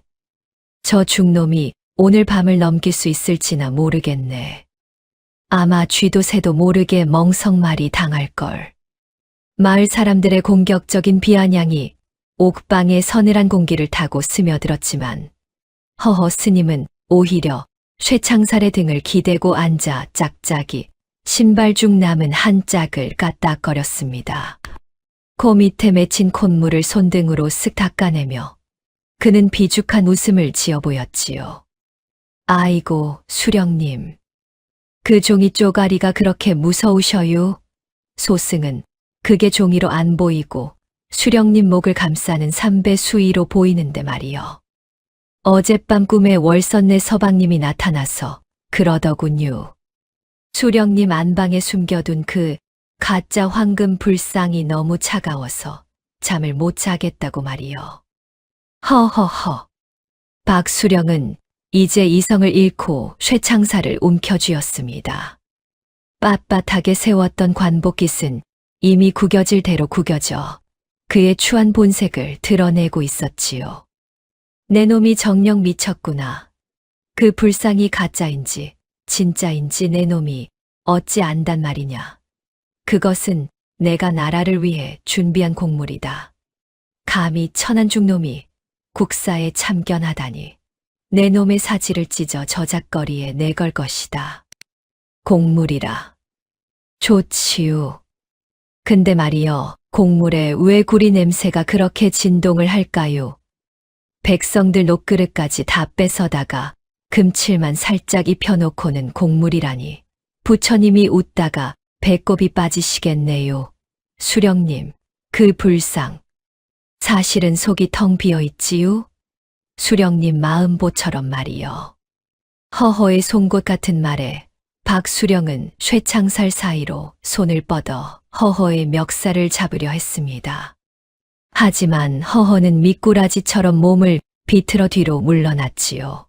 저 중놈이 오늘 밤을 넘길 수 있을지나 모르겠네. 아마 쥐도 새도 모르게 멍석말이 당할걸. 마을 사람들의 공격적인 비아냥이 옥방의 서늘한 공기를 타고 스며들었지만 허허 스님은 오히려 쇠창살의 등을 기대고 앉아 짝짝이 신발 중 남은 한 짝을 까딱거렸습니다. 코 밑에 맺힌 콧물을 손등으로 쓱 닦아내며 그는 비죽한 웃음을 지어 보였지요. 아이고, 수령님. 그 종이 쪼가리가 그렇게 무서우셔요? 소승은 그게 종이로 안 보이고 수령님 목을 감싸는 삼배 수위로 보이는데 말이요. 어젯밤 꿈에 월선내 서방님이 나타나서 그러더군요. 수령님 안방에 숨겨둔 그 가짜 황금 불상이 너무 차가워서 잠을 못 자겠다고 말이요. 허허허. 박수령은 이제 이성을 잃고 쇠창살을 움켜쥐었습니다. 빳빳하게 세웠던 관복깃은 이미 구겨질 대로 구겨져 그의 추한 본색을 드러내고 있었지요. 내 놈이 정녕 미쳤구나. 그 불상이 가짜인지 진짜인지 내 놈이 어찌 안단 말이냐. 그것은 내가 나라를 위해 준비한 곡물이다. 감히 천한 중놈이 국사에 참견하다니. 내 놈의 사지를 찢어 저작거리에 내걸 것이다. 곡물이라. 좋지요. 근데 말이여, 곡물에 왜 구리 냄새가 그렇게 진동을 할까요? 백성들 녹그릇까지 다 뺏어다가 금칠만 살짝 입혀놓고는 곡물이라니. 부처님이 웃다가 배꼽이 빠지시겠네요. 수령님, 그 불상. 사실은 속이 텅 비어 있지요? 수령님 마음보처럼 말이여. 허허의 송곳 같은 말에 박수령은 쇠창살 사이로 손을 뻗어 허허의 멱살을 잡으려 했습니다. 하지만 허허는 미꾸라지처럼 몸을 비틀어 뒤로 물러났지요.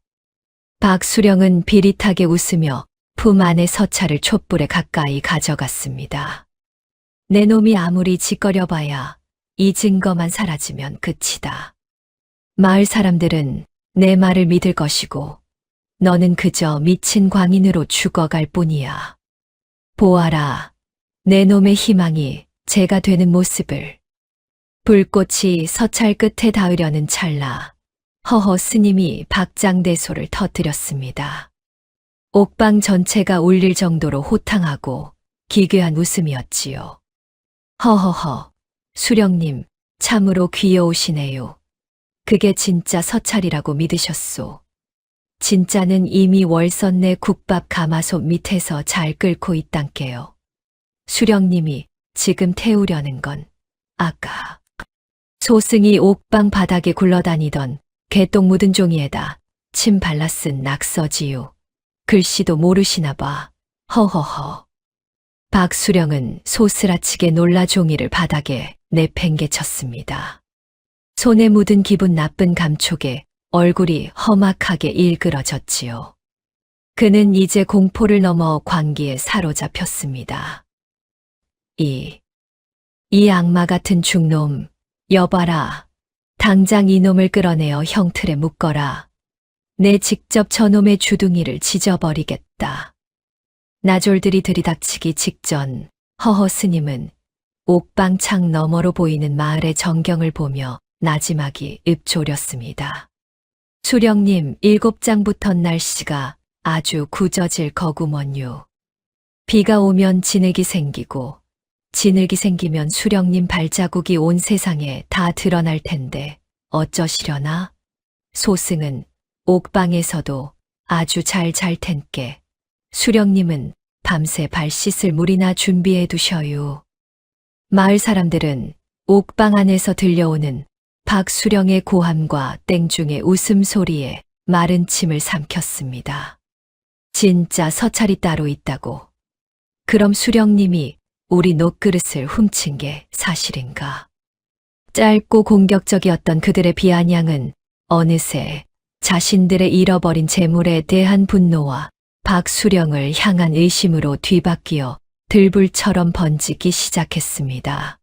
박수령은 비릿하게 웃으며 품 안의 서찰을 촛불에 가까이 가져갔습니다. 내 놈이 아무리 짓거려봐야 이 증거만 사라지면 끝이다. 마을 사람들은 내 말을 믿을 것이고 너는 그저 미친 광인으로 죽어갈 뿐이야. 보아라, 내 놈의 희망이 제가 되는 모습을. 불꽃이 서찰 끝에 닿으려는 찰나 허허 스님이 박장대소를 터뜨렸습니다. 옥방 전체가 울릴 정도로 호탕하고 기괴한 웃음이었지요. 허허허, 수령님 참으로 귀여우시네요. 그게 진짜 서찰이라고 믿으셨소. 진짜는 이미 월선 내 국밥 가마솥 밑에서 잘 끓고 있단께요. 수령님이 지금 태우려는 건 아까 소승이 옥방 바닥에 굴러다니던 개똥 묻은 종이에다 침 발라 쓴 낙서지요. 글씨도 모르시나 봐. 허허허. 박수령은 소스라치게 놀라 종이를 바닥에 내팽개쳤습니다. 손에 묻은 기분 나쁜 감촉에 얼굴이 험악하게 일그러졌지요. 그는 이제 공포를 넘어 광기에 사로잡혔습니다. 이 악마 같은 중놈, 여봐라. 당장 이놈을 끌어내어 형틀에 묶어라. 내 직접 저놈의 주둥이를 찢어버리겠다. 나졸들이 들이닥치기 직전 허허 스님은 옥방 창 너머로 보이는 마을의 전경을 보며 나지막이 읊조렸습니다. 수령님, 7장부터 날씨가 아주 굳어질 거구먼요. 비가 오면 진흙이 생기고 진흙이 생기면 수령님 발자국이 온 세상에 다 드러날 텐데 어쩌시려나? 소승은 옥방에서도 아주 잘 텐께 수령님은 밤새 발 씻을 물이나 준비해 두셔요. 마을 사람들은 옥방 안에서 들려오는 박수령의 고함과 땡중의 웃음소리에 마른 침을 삼켰습니다. 진짜 서찰이 따로 있다고. 그럼 수령님이 우리 녹그릇을 훔친 게 사실인가? 짧고 공격적이었던 그들의 비아냥은 어느새 자신들의 잃어버린 재물에 대한 분노와 박수령을 향한 의심으로 뒤바뀌어 들불처럼 번지기 시작했습니다.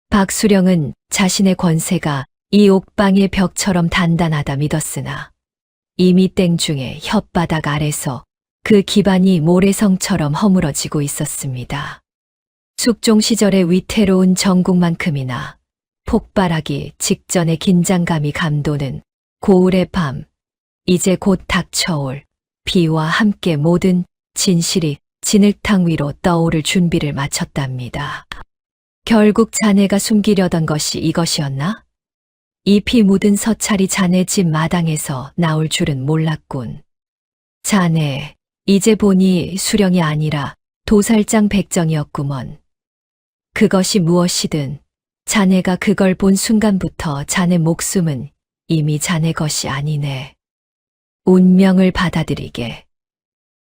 박수령은 자신의 권세가 이 옥방의 벽처럼 단단하다 믿었으나 이미 땡중의 혓바닥 아래서 그 기반이 모래성처럼 허물어지고 있었습니다. 숙종 시절의 위태로운 정국만큼이나 폭발하기 직전의 긴장감이 감도는 고울의 밤, 이제 곧 닥쳐올 비와 함께 모든 진실이 진흙탕 위로 떠오를 준비를 마쳤답니다. 결국 자네가 숨기려던 것이 이것이었나? 잎이 묻은 서찰이 자네 집 마당에서 나올 줄은 몰랐군. 자네, 이제 보니 수령이 아니라 도살장 백정이었구먼. 그것이 무엇이든 자네가 그걸 본 순간부터 자네 목숨은 이미 자네 것이 아니네. 운명을 받아들이게.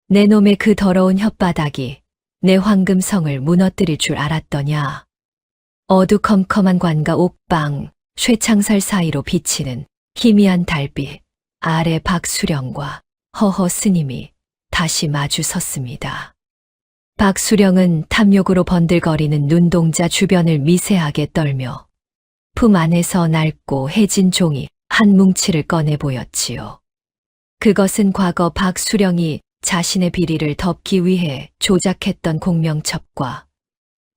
내 놈의 그 더러운 혓바닥이 내 황금성을 무너뜨릴 줄 알았더냐. 어두컴컴한 관과 옥방, 쇠창살 사이로 비치는 희미한 달빛 아래 박수령과 허허 스님이 다시 마주 섰습니다. 박수령은 탐욕으로 번들거리는 눈동자 주변을 미세하게 떨며 품 안에서 낡고 해진 종이 한 뭉치를 꺼내 보였지요. 그것은 과거 박수령이 자신의 비리를 덮기 위해 조작했던 공명첩과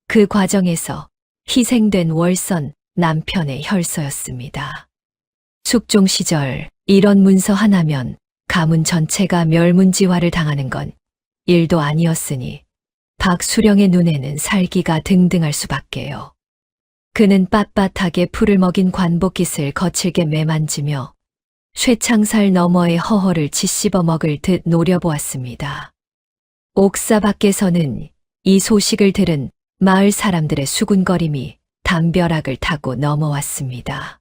그 과정에서 희생된 월선 남편의 혈서였습니다. 숙종 시절 이런 문서 하나면 가문 전체가 멸문지화를 당하는 건 일도 아니었으니 박수령의 눈에는 살기가 등등할 수밖에요. 그는 빳빳하게 풀을 먹인 관복깃을 거칠게 매만지며 쇠창살 너머의 허허를 짓씹어 먹을 듯 노려보았습니다. 옥사 밖에서는 이 소식을 들은 마을 사람들의 수군거림이 담벼락을 타고 넘어왔습니다.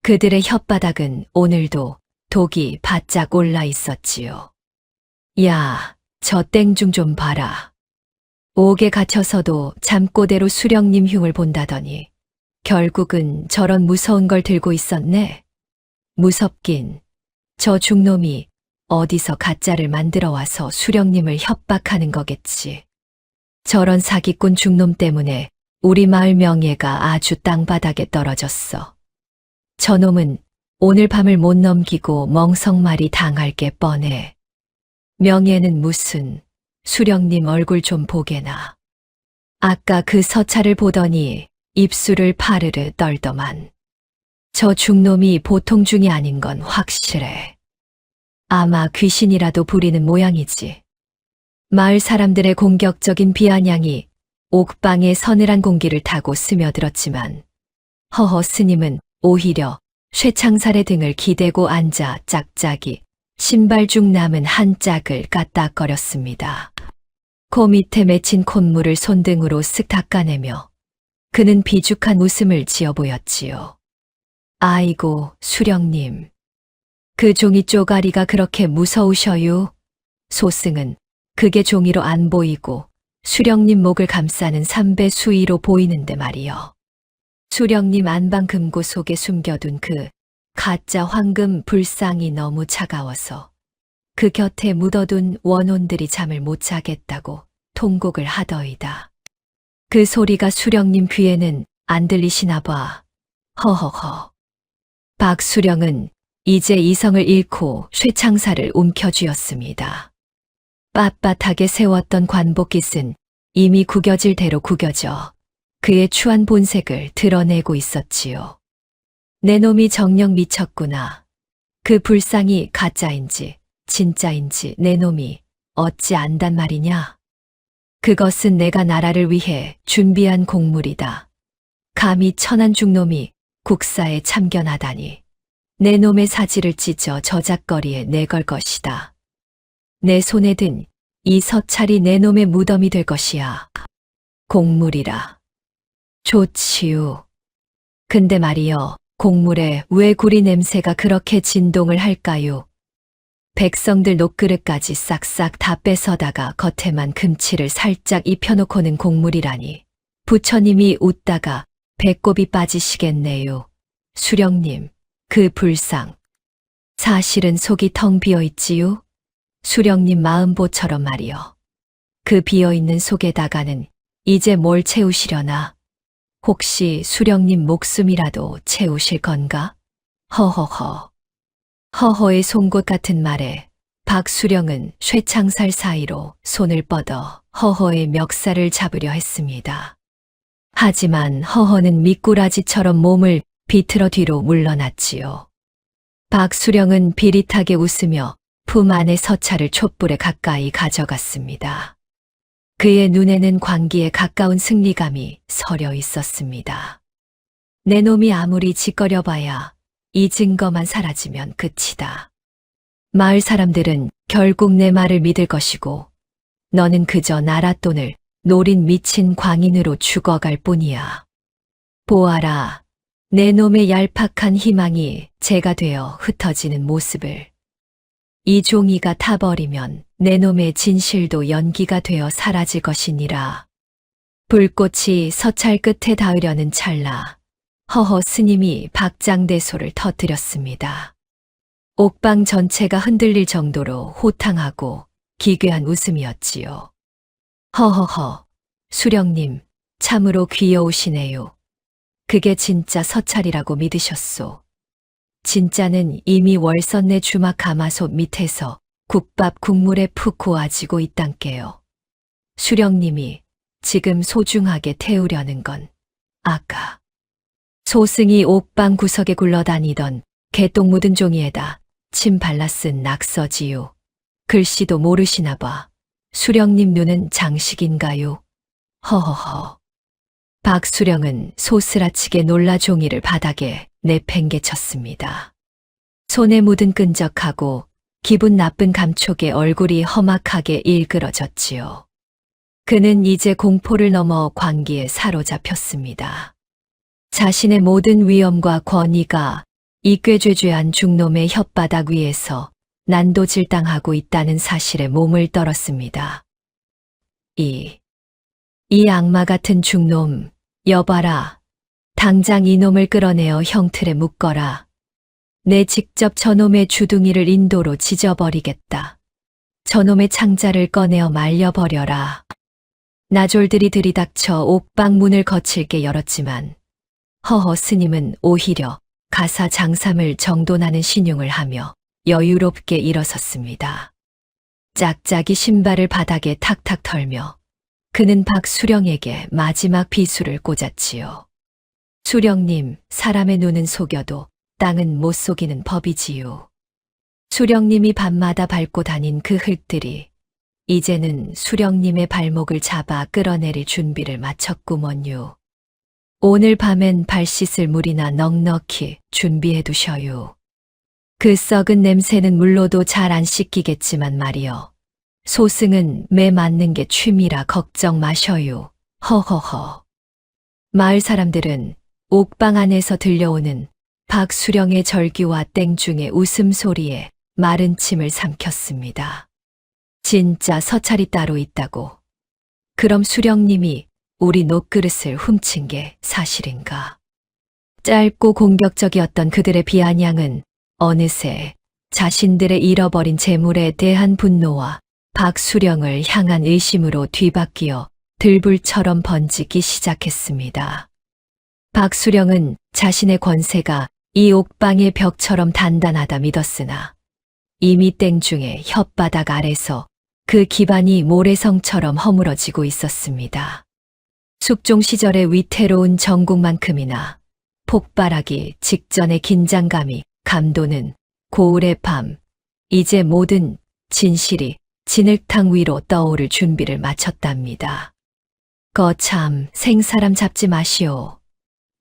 그들의 혓바닥은 오늘도 독이 바짝 올라 있었지요. 야, 저 땡중 좀 봐라. 옥에 갇혀서도 잠꼬대로 수령님 흉을 본다더니 결국은 저런 무서운 걸 들고 있었네. 무섭긴 저 중놈이 어디서 가짜를 만들어 와서 수령님을 협박하는 거겠지. 저런 사기꾼 중놈 때문에 우리 마을 명예가 아주 땅바닥에 떨어졌어. 저놈은 오늘 밤을 못 넘기고 멍석말이 당할 게 뻔해. 명예는 무슨, 수령님 얼굴 좀 보게나. 아까 그 서찰을 보더니 입술을 파르르 떨더만. 저 중놈이 보통 중이 아닌 건 확실해. 아마 귀신이라도 부리는 모양이지. 마을 사람들의 공격적인 비아냥이 옥방의 서늘한 공기를 타고 스며들었지만 허허 스님은 오히려 쇠창살의 등을 기대고 앉아 짝짝이 신발 중 남은 한 짝을 까딱거렸습니다. 코 밑에 맺힌 콧물을 손등으로 쓱 닦아내며 그는 비죽한 웃음을 지어 보였지요. 아이고, 수령님. 그 종이 쪼가리가 그렇게 무서우셔요? 소승은 그게 종이로 안 보이고 수령님 목을 감싸는 삼배 수위로 보이는데 말이요. 수령님 안방 금고 속에 숨겨둔 그 가짜 황금 불상이 너무 차가워서 그 곁에 묻어둔 원혼들이 잠을 못 자겠다고 통곡을 하더이다. 그 소리가 수령님 귀에는 안 들리시나 봐. 허허허. 박수령은 이제 이성을 잃고 쇠창살을 움켜쥐었습니다. 빳빳하게 세웠던 관복깃은 이미 구겨질 대로 구겨져 그의 추한 본색을 드러내고 있었지요. 내 놈이 정녕 미쳤구나. 그 불상이 가짜인지 진짜인지 내 놈이 어찌 안단 말이냐. 그것은 내가 나라를 위해 준비한 곡물이다. 감히 천한 중놈이 국사에 참견하다니. 내 놈의 사지를 찢어 저작거리에 내걸 것이다. 내 손에 든 이 서찰이 내 놈의 무덤이 될 것이야. 곡물이라. 좋지요. 근데 말이여, 곡물에 왜 구리 냄새가 그렇게 진동을 할까요? 백성들 녹그릇까지 싹싹 다 뺏어다가 겉에만 금치를 살짝 입혀놓고는 곡물이라니. 부처님이 웃다가 배꼽이 빠지시겠네요. 수령님, 그 불상. 사실은 속이 텅 비어있지요? 수령님 마음보처럼 말이여. 그 비어있는 속에다가는 이제 뭘 채우시려나? 혹시 수령님 목숨이라도 채우실 건가? 허허허. 허허의 송곳 같은 말에 박수령은 쇠창살 사이로 손을 뻗어 허허의 멱살을 잡으려 했습니다. 하지만 허허는 미꾸라지처럼 몸을 비틀어 뒤로 물러났지요. 박수령은 비릿하게 웃으며 품 안의 서찰을 촛불에 가까이 가져갔습니다. 그의 눈에는 광기에 가까운 승리감이 서려 있었습니다. 내 놈이 아무리 짓거려봐야 이 증거만 사라지면 끝이다. 마을 사람들은 결국 내 말을 믿을 것이고 너는 그저 나랏돈을 노린 미친 광인으로 죽어갈 뿐이야. 보아라, 내 놈의 얄팍한 희망이 재가 되어 흩어지는 모습을. 이 종이가 타버리면 내 놈의 진실도 연기가 되어 사라질 것이니라. 불꽃이 서찰 끝에 닿으려는 찰나 허허 스님이 박장대소를 터뜨렸습니다. 옥방 전체가 흔들릴 정도로 호탕하고 기괴한 웃음이었지요. 허허허, 수령님, 참으로 귀여우시네요. 그게 진짜 서찰이라고 믿으셨소. 진짜는 이미 월선내 주막 가마솥 밑에서 국밥 국물에 푹 고아지고 있단께요. 수령님이 지금 소중하게 태우려는 건 아까 소승이 옥방 구석에 굴러다니던 개똥 묻은 종이에다 침 발라 쓴 낙서지요. 글씨도 모르시나 봐. 수령님 눈은 장식인가요? 허허허. 박수령은 소스라치게 놀라 종이를 바닥에 내팽개쳤습니다. 손에 묻은 끈적하고 기분 나쁜 감촉에 얼굴이 험악하게 일그러졌지요. 그는 이제 공포를 넘어 광기에 사로잡혔습니다. 자신의 모든 위엄과 권위가 이 꾀죄죄한 중놈의 혓바닥 위에서 난도질당하고 있다는 사실에 몸을 떨었습니다. 이 악마 같은 중놈, 여봐라. 당장 이놈을 끌어내어 형틀에 묶어라. 내 직접 저놈의 주둥이를 인도로 찢어버리겠다. 저놈의 창자를 꺼내어 말려버려라. 나졸들이 들이닥쳐 옥방 문을 거칠게 열었지만 허허 스님은 오히려 가사 장삼을 정돈하는 신용을 하며 여유롭게 일어섰습니다. 짝짝이 신발을 바닥에 탁탁 털며 그는 박수령에게 마지막 비수를 꽂았지요. 수령님, 사람의 눈은 속여도 땅은 못 속이는 법이지요. 수령님이 밤마다 밟고 다닌 그 흙들이 이제는 수령님의 발목을 잡아 끌어내릴 준비를 마쳤구먼요. 오늘 밤엔 발 씻을 물이나 넉넉히 준비해 두셔요. 그 썩은 냄새는 물로도 잘 안 씻기겠지만 말이요. 소승은 매 맞는 게 취미라 걱정 마셔요. 허허허. 마을 사람들은 옥방 안에서 들려오는 박수령의 절규와 땡중의 웃음소리에 마른 침을 삼켰습니다. 진짜 서찰이 따로 있다고. 그럼 수령님이 우리 녹그릇을 훔친 게 사실인가? 짧고 공격적이었던 그들의 비아냥은 어느새 자신들의 잃어버린 재물에 대한 분노와 박수령을 향한 의심으로 뒤바뀌어 들불처럼 번지기 시작했습니다. 박수령은 자신의 권세가 이 옥방의 벽처럼 단단하다 믿었으나 이미 땡중의 혓바닥 아래서 그 기반이 모래성처럼 허물어지고 있었습니다. 숙종 시절의 위태로운 전국만큼이나 폭발하기 직전의 긴장감이 감도는 고울의 밤, 이제 모든 진실이 진흙탕 위로 떠오를 준비를 마쳤답니다. 거참 생사람 잡지 마시오.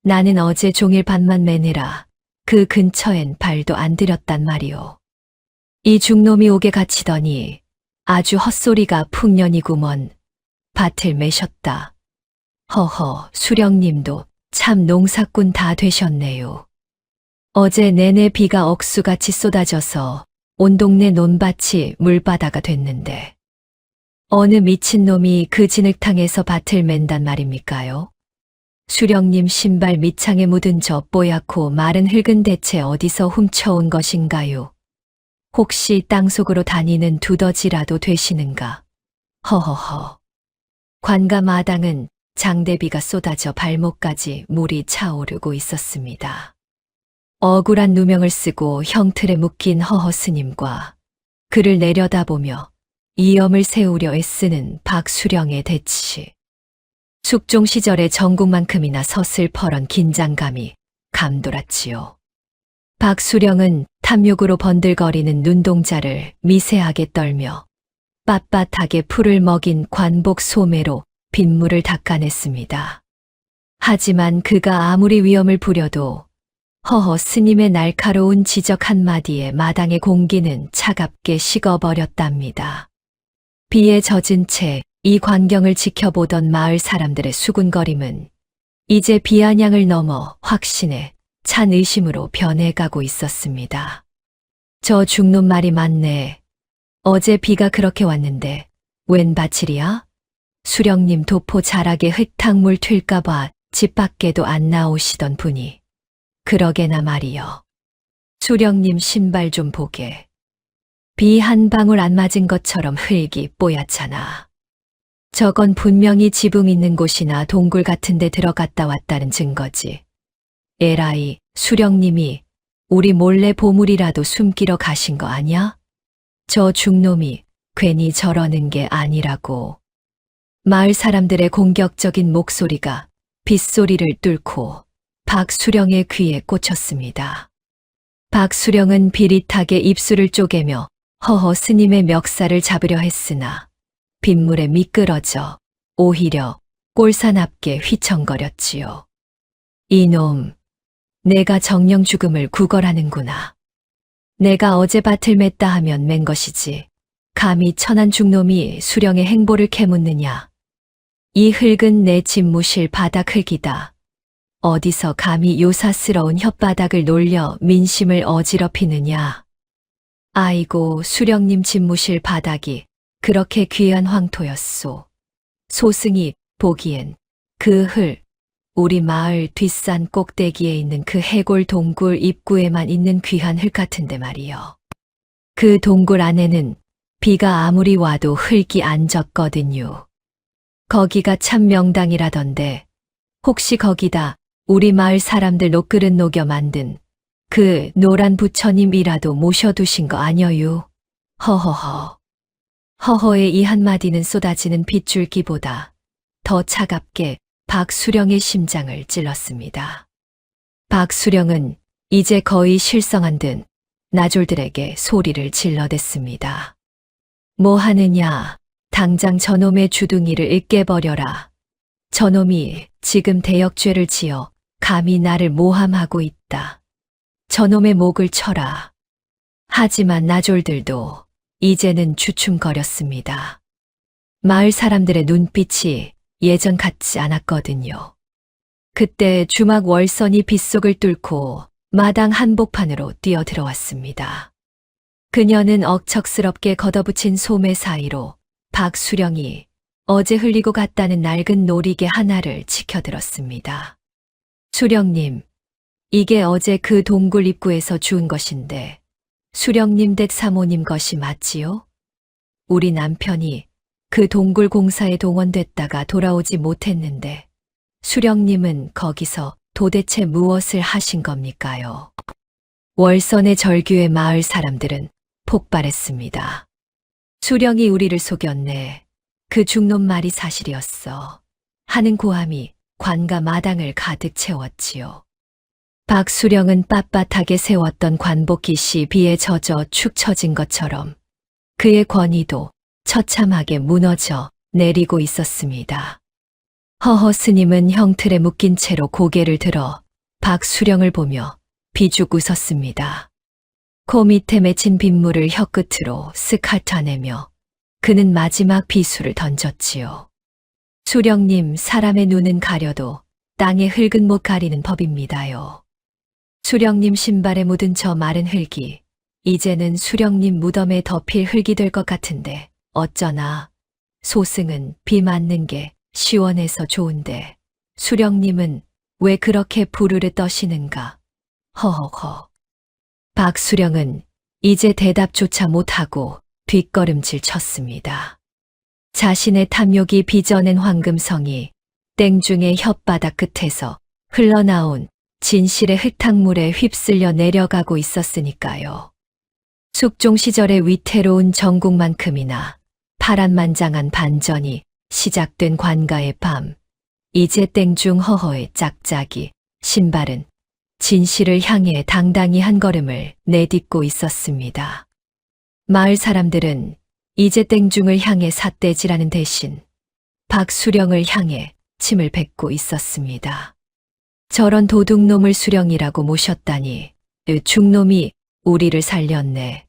나는 어제 종일 밤만 매느라 그 근처엔 발도 안 들였단 말이오. 이 중놈이 옥에 갇히더니 아주 헛소리가 풍년이구먼. 밭을 매셨다. 허허, 수령님도 참 농사꾼 다 되셨네요. 어제 내내 비가 억수같이 쏟아져서 온 동네 논밭이 물바다가 됐는데 어느 미친놈이 그 진흙탕에서 밭을 맨단 말입니까요? 수령님 신발 밑창에 묻은 저 뽀얗고 마른 흙은 대체 어디서 훔쳐온 것인가요? 혹시 땅속으로 다니는 두더지라도 되시는가? 허허허. 관가 마당은 장대비가 쏟아져 발목까지 물이 차오르고 있었습니다. 억울한 누명을 쓰고 형틀에 묶인 허허 스님과 그를 내려다보며 이엄을 세우려 애쓰는 박수령의 대치. 숙종 시절의 전국만큼이나 서슬퍼런 긴장감이 감돌았지요. 박수령은 탐욕으로 번들거리는 눈동자를 미세하게 떨며 빳빳하게 풀을 먹인 관복 소매로 빗물을 닦아냈습니다. 하지만 그가 아무리 위험을 부려도 허허 스님의 날카로운 지적 한마디에 마당의 공기는 차갑게 식어버렸답니다. 비에 젖은 채 이 광경을 지켜보던 마을 사람들의 수군거림은 이제 비아냥을 넘어 확신에 찬 의심으로 변해가고 있었습니다. 저 중놈 말이 맞네. 어제 비가 그렇게 왔는데 웬 바칠이야? 수령님 도포 자락에 흙탕물 튈까봐 집 밖에도 안 나오시던 분이. 그러게나 말이여. 수령님 신발 좀 보게. 비 한 방울 안 맞은 것처럼 흙이 뽀얗잖아. 저건 분명히 지붕 있는 곳이나 동굴 같은 데 들어갔다 왔다는 증거지. 에라이, 수령님이 우리 몰래 보물이라도 숨기러 가신 거 아냐? 저 중놈이 괜히 저러는 게 아니라고. 마을 사람들의 공격적인 목소리가 빗소리를 뚫고 박수령의 귀에 꽂혔습니다. 박수령은 비릿하게 입술을 쪼개며 허허 스님의 멱살을 잡으려 했으나 빗물에 미끄러져 오히려 꼴사납게 휘청거렸지요. 이놈, 내가 정령 죽음을 구걸하는구나. 내가 어제 밭을 맸다 하면 맨 것이지. 감히 천한 중놈이 수령의 행보를 캐묻느냐. 이 흙은 내 집무실 바닥 흙이다. 어디서 감히 요사스러운 혓바닥을 놀려 민심을 어지럽히느냐. 아이고 수령님 집무실 바닥이 그렇게 귀한 황토였소. 소승이 보기엔 그 흙, 우리 마을 뒷산 꼭대기에 있는 그 해골 동굴 입구에만 있는 귀한 흙 같은데 말이요. 그 동굴 안에는 비가 아무리 와도 흙이 안 젖거든요. 거기가 참 명당이라던데 혹시 거기다 우리 마을 사람들 녹그릇 녹여 만든 그 노란 부처님이라도 모셔두신 거 아녀유? 허허허. 허허의 이 한마디는 쏟아지는 빗줄기보다 더 차갑게 박수령의 심장을 찔렀습니다. 박수령은 이제 거의 실성한 듯 나졸들에게 소리를 질러댔습니다. 뭐 하느냐, 당장 저놈의 주둥이를 으깨버려라. 저놈이 지금 대역죄를 지어 감히 나를 모함하고 있다. 저놈의 목을 쳐라. 하지만 나졸들도 이제는 주춤거렸습니다. 마을 사람들의 눈빛이 예전 같지 않았거든요. 그때 주막 월선이 빗속을 뚫고 마당 한복판으로 뛰어들어왔습니다. 그녀는 억척스럽게 걷어붙인 소매 사이로 박수령이 어제 흘리고 갔다는 낡은 놀이개 하나를 치켜들었습니다. 수령님, 이게 어제 그 동굴 입구에서 주운 것인데 수령님 댁 사모님 것이 맞지요? 우리 남편이 그 동굴 공사에 동원됐다가 돌아오지 못했는데 수령님은 거기서 도대체 무엇을 하신 겁니까요? 월선의 절규에 마을 사람들은 폭발했습니다. 수령이 우리를 속였네. 그 중놈 말이 사실이었어. 하는 고함이 관가 마당을 가득 채웠지요. 박수령은 빳빳하게 세웠던 관복깃이 비에 젖어 축 처진 것처럼 그의 권위도 처참하게 무너져 내리고 있었습니다. 허허 스님은 형틀에 묶인 채로 고개를 들어 박수령을 보며 비죽 웃었습니다. 코 밑에 맺힌 빗물을 혀끝으로 쓱 핥아내며 그는 마지막 비수를 던졌지요. 수령님, 사람의 눈은 가려도 땅의 흙은 못 가리는 법입니다요. 수령님 신발에 묻은 저 마른 흙이 이제는 수령님 무덤에 덮일 흙이 될 것 같은데 어쩌나. 소승은 비 맞는 게 시원해서 좋은데 수령님은 왜 그렇게 부르르 떠시는가. 허허허. 박수령은 이제 대답조차 못하고 뒷걸음질 쳤습니다. 자신의 탐욕이 빚어낸 황금성이 땡중의 혓바닥 끝에서 흘러나온 진실의 흙탕물에 휩쓸려 내려가고 있었으니까요. 숙종 시절의 위태로운 정국만큼이나 파란만장한 반전이 시작된 관가의 밤, 이제 땡중 허허의 짝짝이 신발은 진실을 향해 당당히 한 걸음을 내딛고 있었습니다. 마을 사람들은 이제 땡중을 향해 삿대질하는 대신 박수령을 향해 침을 뱉고 있었습니다. 저런 도둑놈을 수령이라고 모셨다니, 중놈이 우리를 살렸네.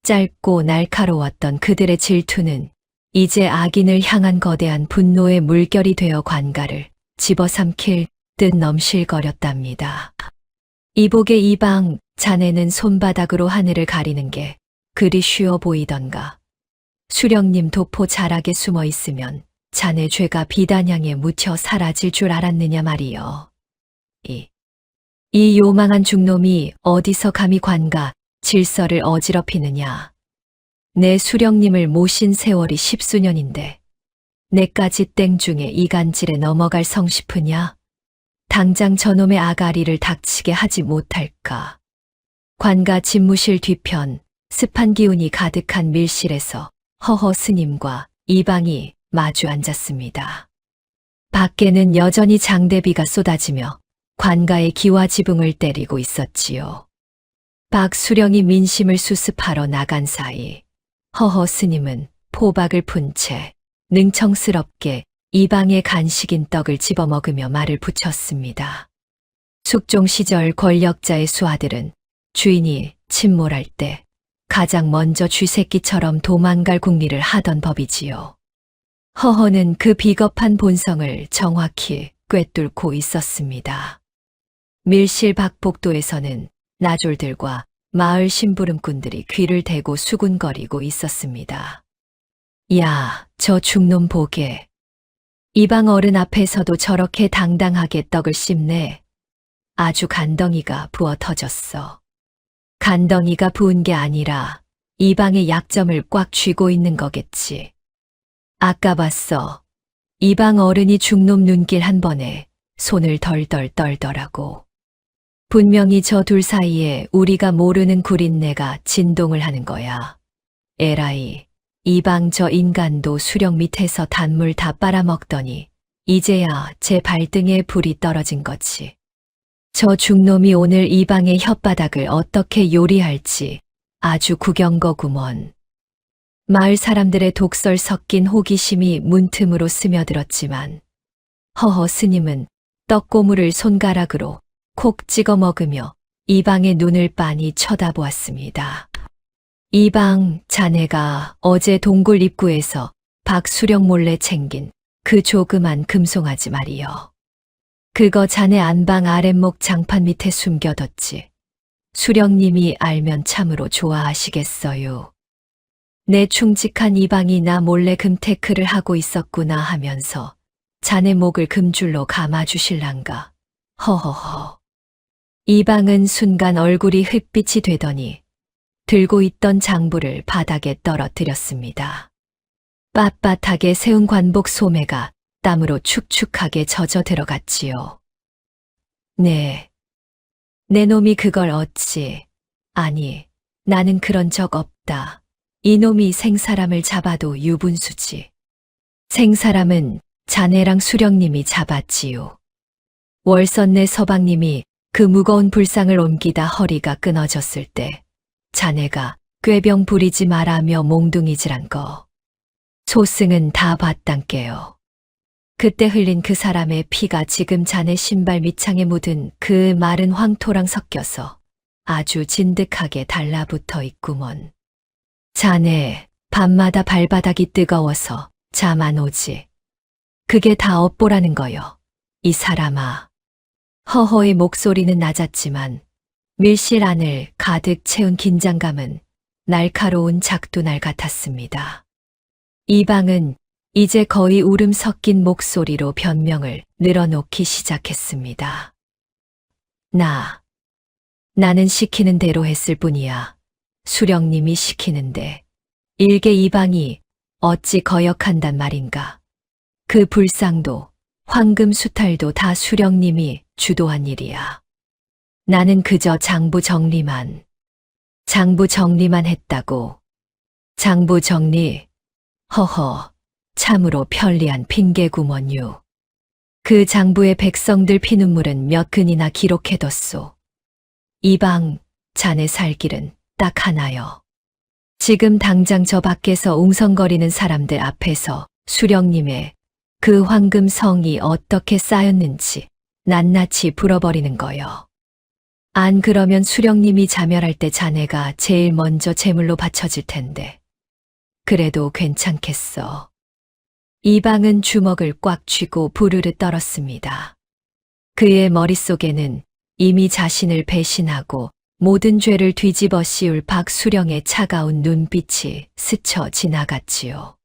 짧고 날카로웠던 그들의 질투는 이제 악인을 향한 거대한 분노의 물결이 되어 관가를 집어삼킬 듯 넘실거렸답니다. 이복의 이방, 자네는 손바닥으로 하늘을 가리는 게 그리 쉬워 보이던가. 수령님 도포 자락에 숨어 있으면 자네 죄가 비단향에 묻혀 사라질 줄 알았느냐 말이여. 이 요망한 중놈이 어디서 감히 관가 질서를 어지럽히느냐. 내 수령님을 모신 세월이 10수년인데 내까지 땡중에 이간질에 넘어갈 성싶으냐? 당장 저놈의 아가리를 닥치게 하지 못할까. 관가 집무실 뒤편 습한 기운이 가득한 밀실에서 허허 스님과 이방이 마주 앉았습니다. 밖에는 여전히 장대비가 쏟아지며 관가의 기와 지붕을 때리고 있었지요. 박수령이 민심을 수습하러 나간 사이 허허 스님은 포박을 푼 채 능청스럽게 이방의 간식인 떡을 집어먹으며 말을 붙였습니다. 숙종 시절 권력자의 수하들은 주인이 침몰할 때 가장 먼저 쥐새끼처럼 도망갈 궁리를 하던 법이지요. 허허는 그 비겁한 본성을 정확히 꿰뚫고 있었습니다. 밀실 박복도에서는 나졸들과 마을 심부름꾼들이 귀를 대고 수군거리고 있었습니다. 야, 저 중놈 보게. 이방 어른 앞에서도 저렇게 당당하게 떡을 씹네. 아주 간덩이가 부어 터졌어. 간덩이가 부은 게 아니라 이방의 약점을 꽉 쥐고 있는 거겠지. 아까 봤어. 이방 어른이 중놈 눈길 한 번에 손을 덜덜 떨더라고. 분명히 저 둘 사이에 우리가 모르는 구린내가 진동을 하는 거야. 에라이, 이방 저 인간도 수령 밑에서 단물 다 빨아먹더니 이제야 제 발등에 불이 떨어진 거지. 저 중놈이 오늘 이방의 혓바닥을 어떻게 요리할지 아주 구경거구먼. 마을 사람들의 독설 섞인 호기심이 문틈으로 스며들었지만 허허 스님은 떡고물을 손가락으로 콕 찍어 먹으며 이방의 눈을 빤히 쳐다보았습니다. 이방, 자네가 어제 동굴 입구에서 박수령 몰래 챙긴 그 조그만 금송아지 말이여. 그거 자네 안방 아랫목 장판 밑에 숨겨뒀지. 수령님이 알면 참으로 좋아하시겠어요. 내 충직한 이방이 나 몰래 금테크를 하고 있었구나 하면서 자네 목을 금줄로 감아주실란가. 허허허. 이방은 순간 얼굴이 흙빛이 되더니 들고 있던 장부를 바닥에 떨어뜨렸습니다. 빳빳하게 세운 관복 소매가 땀으로 축축하게 젖어 들어갔지요. 네. 내 놈이 그걸 어찌. 아니, 나는 그런 적 없다. 이놈이 생사람을 잡아도 유분수지. 생사람은 자네랑 수령님이 잡았지요. 월선내 서방님이 그 무거운 불상을 옮기다 허리가 끊어졌을 때 자네가 꾀병 부리지 마라며 몽둥이질한 거. 소승은 다 봤단께요. 그때 흘린 그 사람의 피가 지금 자네 신발 밑창에 묻은 그 마른 황토랑 섞여서 아주 진득하게 달라붙어 있구먼. 자네, 밤마다 발바닥이 뜨거워서 잠 안 오지. 그게 다 업보라는 거요. 이 사람아. 허허의 목소리는 낮았지만 밀실 안을 가득 채운 긴장감은 날카로운 작두날 같았습니다. 이방은 이제 거의 울음 섞인 목소리로 변명을 늘어놓기 시작했습니다. 나는 시키는 대로 했을 뿐이야. 수령님이 시키는데 일개 이방이 어찌 거역한단 말인가. 그 불상도 황금 수탈도 다 수령님이 주도한 일이야. 나는 그저 장부 정리만 했다고. 장부 정리? 허허, 참으로 편리한 핑계구먼요. 그 장부의 백성들 피눈물은 몇 근이나 기록해뒀소. 이방, 자네 살 길은 딱 하나요. 지금 당장 저 밖에서 웅성거리는 사람들 앞에서 수령님의 그 황금 성이 어떻게 쌓였는지 낱낱이 불어버리는 거요. 안 그러면 수령님이 자멸할 때 자네가 제일 먼저 제물로 바쳐질 텐데. 그래도 괜찮겠어. 이방은 주먹을 꽉 쥐고 부르르 떨었습니다. 그의 머릿속에는 이미 자신을 배신하고 모든 죄를 뒤집어 씌울 박수령의 차가운 눈빛이 스쳐 지나갔지요.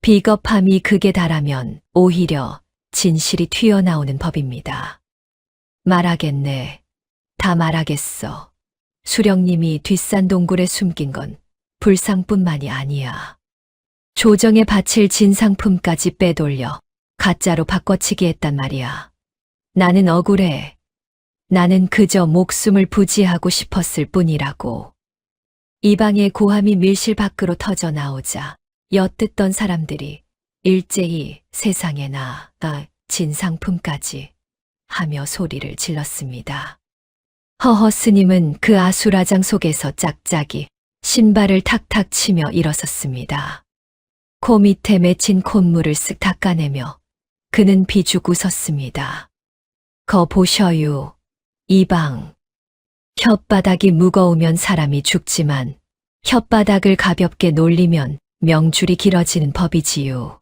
비겁함이 극에 달하면 오히려 진실이 튀어나오는 법입니다. 말하겠네. 다 말하겠어. 수령님이 뒷산 동굴에 숨긴 건 불상뿐만이 아니야. 조정에 바칠 진상품까지 빼돌려 가짜로 바꿔치기 했단 말이야. 나는 억울해. 나는 그저 목숨을 부지하고 싶었을 뿐이라고. 이방의 고함이 밀실 밖으로 터져 나오자 엿듣던 사람들이 일제히 세상에나 진상품까지 하며 소리를 질렀습니다. 허허 스님은 그 아수라장 속에서 짝짝이 신발을 탁탁 치며 일어섰습니다. 코 밑에 맺힌 콧물을 쓱 닦아내며 그는 비죽 웃었습니다. 거 보셔요. 이방. 혓바닥이 무거우면 사람이 죽지만 혓바닥을 가볍게 놀리면 명줄이 길어지는 법이지요.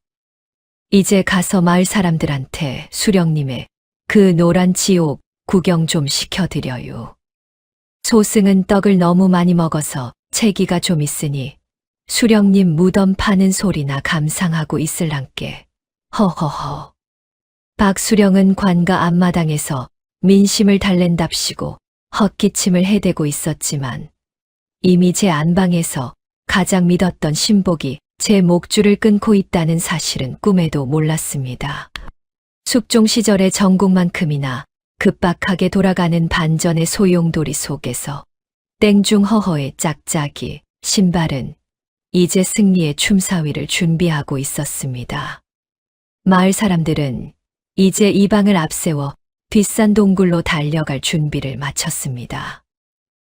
이제 가서 마을 사람들한테 수령님의 그 노란 지옥 구경 좀 시켜드려요. 소승은 떡을 너무 많이 먹어서 체기가 좀 있으니 수령님 무덤 파는 소리나 감상하고 있을랑께. 허허허. 박수령은 관가 앞마당에서 민심을 달랜답시고 헛기침을 해대고 있었지만 이미 제 안방에서 가장 믿었던 신복이 제 목줄을 끊고 있다는 사실은 꿈에도 몰랐습니다. 숙종 시절의 전국만큼이나 급박하게 돌아가는 반전의 소용돌이 속에서 땡중 허허의 짝짝이 신발은 이제 승리의 춤사위를 준비하고 있었습니다. 마을 사람들은 이제 이방을 앞세워 뒷산 동굴로 달려갈 준비를 마쳤습니다.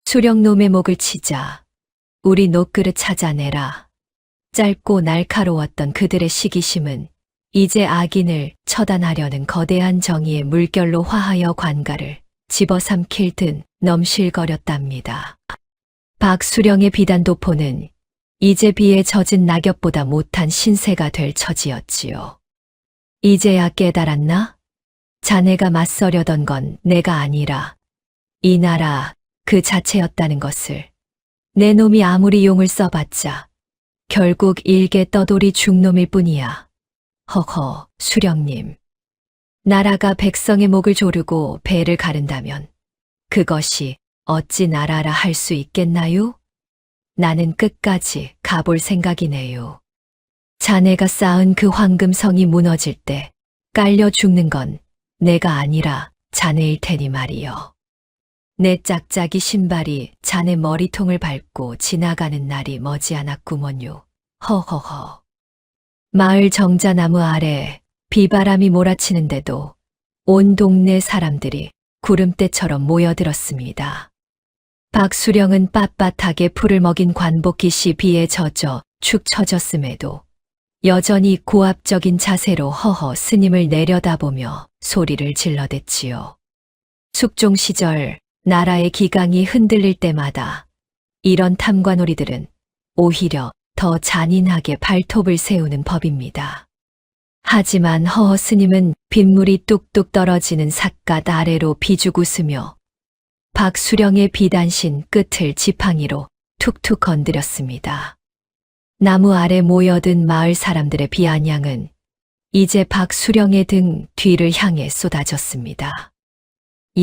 수령놈의 목을 치자 우리 노그릇 찾아내라. 짧고 날카로웠던 그들의 시기심은 이제 악인을 처단하려는 거대한 정의의 물결로 화하여 관가를 집어삼킬 듯 넘실거렸답니다. 박수령의 비단도포는 이제 비에 젖은 낙엽보다 못한 신세가 될 처지였지요. 이제야 깨달았나? 자네가 맞서려던 건 내가 아니라 이 나라 그 자체였다는 것을. 내 놈이 아무리 용을 써봤자 결국 일개 떠돌이 중놈일 뿐이야. 허허, 수령님. 나라가 백성의 목을 조르고 배를 가른다면 그것이 어찌 나라라 할 수 있겠나요? 나는 끝까지 가볼 생각이네요. 자네가 쌓은 그 황금성이 무너질 때 깔려 죽는 건 내가 아니라 자네일 테니 말이여. 내 짝짝이 신발이 자네 머리통을 밟고 지나가는 날이 머지않았구먼요. 허허허. 마을 정자나무 아래 비바람이 몰아치는데도 온 동네 사람들이 구름대처럼 모여들었습니다. 박수령은 빳빳하게 풀을 먹인 관복깃이 비에 젖어 축 처졌음에도 여전히 고압적인 자세로 허허 스님을 내려다보며 소리를 질러댔지요. 숙종 시절 나라의 기강이 흔들릴 때마다 이런 탐관오리들은 오히려 더 잔인하게 발톱을 세우는 법입니다. 하지만 허허 스님은 빗물이 뚝뚝 떨어지는 삿갓 아래로 비죽 웃으며 박수령의 비단신 끝을 지팡이로 툭툭 건드렸습니다. 나무 아래 모여든 마을 사람들의 비아냥은 이제 박수령의 등 뒤를 향해 쏟아졌습니다.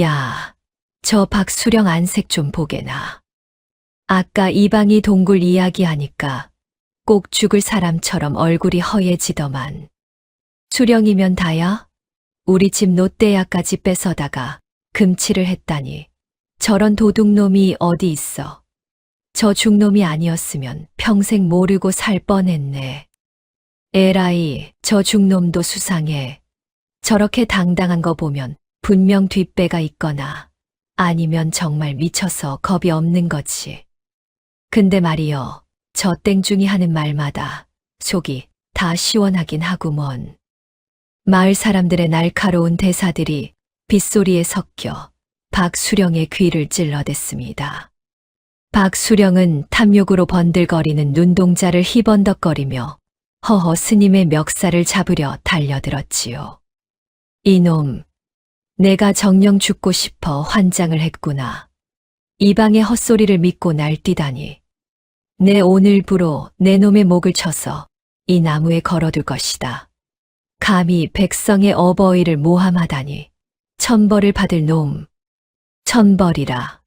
야, 저 박수령 안색 좀 보게나. 아까 이방이 동굴 이야기하니까 꼭 죽을 사람처럼 얼굴이 허해지더만. 수령이면 다야? 우리 집 노떼야까지 뺏어다가 금치를 했다니. 저런 도둑놈이 어디 있어. 저 중놈이 아니었으면 평생 모르고 살 뻔했네. 에라이, 저 중놈도 수상해. 저렇게 당당한 거 보면 분명 뒷배가 있거나 아니면 정말 미쳐서 겁이 없는 거지. 근데 말이여, 저 땡중이 하는 말마다 속이 다 시원하긴 하구먼. 마을 사람들의 날카로운 대사들이 빗소리에 섞여 박수령의 귀를 찔러댔습니다. 박수령은 탐욕으로 번들거리는 눈동자를 희번덕거리며 허허 스님의 멱살을 잡으려 달려들었지요. 이놈, 내가 정녕 죽고 싶어 환장을 했구나. 이방의 헛소리를 믿고 날뛰다니. 내 오늘부로 내 놈의 목을 쳐서 이 나무에 걸어둘 것이다. 감히 백성의 어버이를 모함하다니. 천벌을 받을 놈. 천벌이라.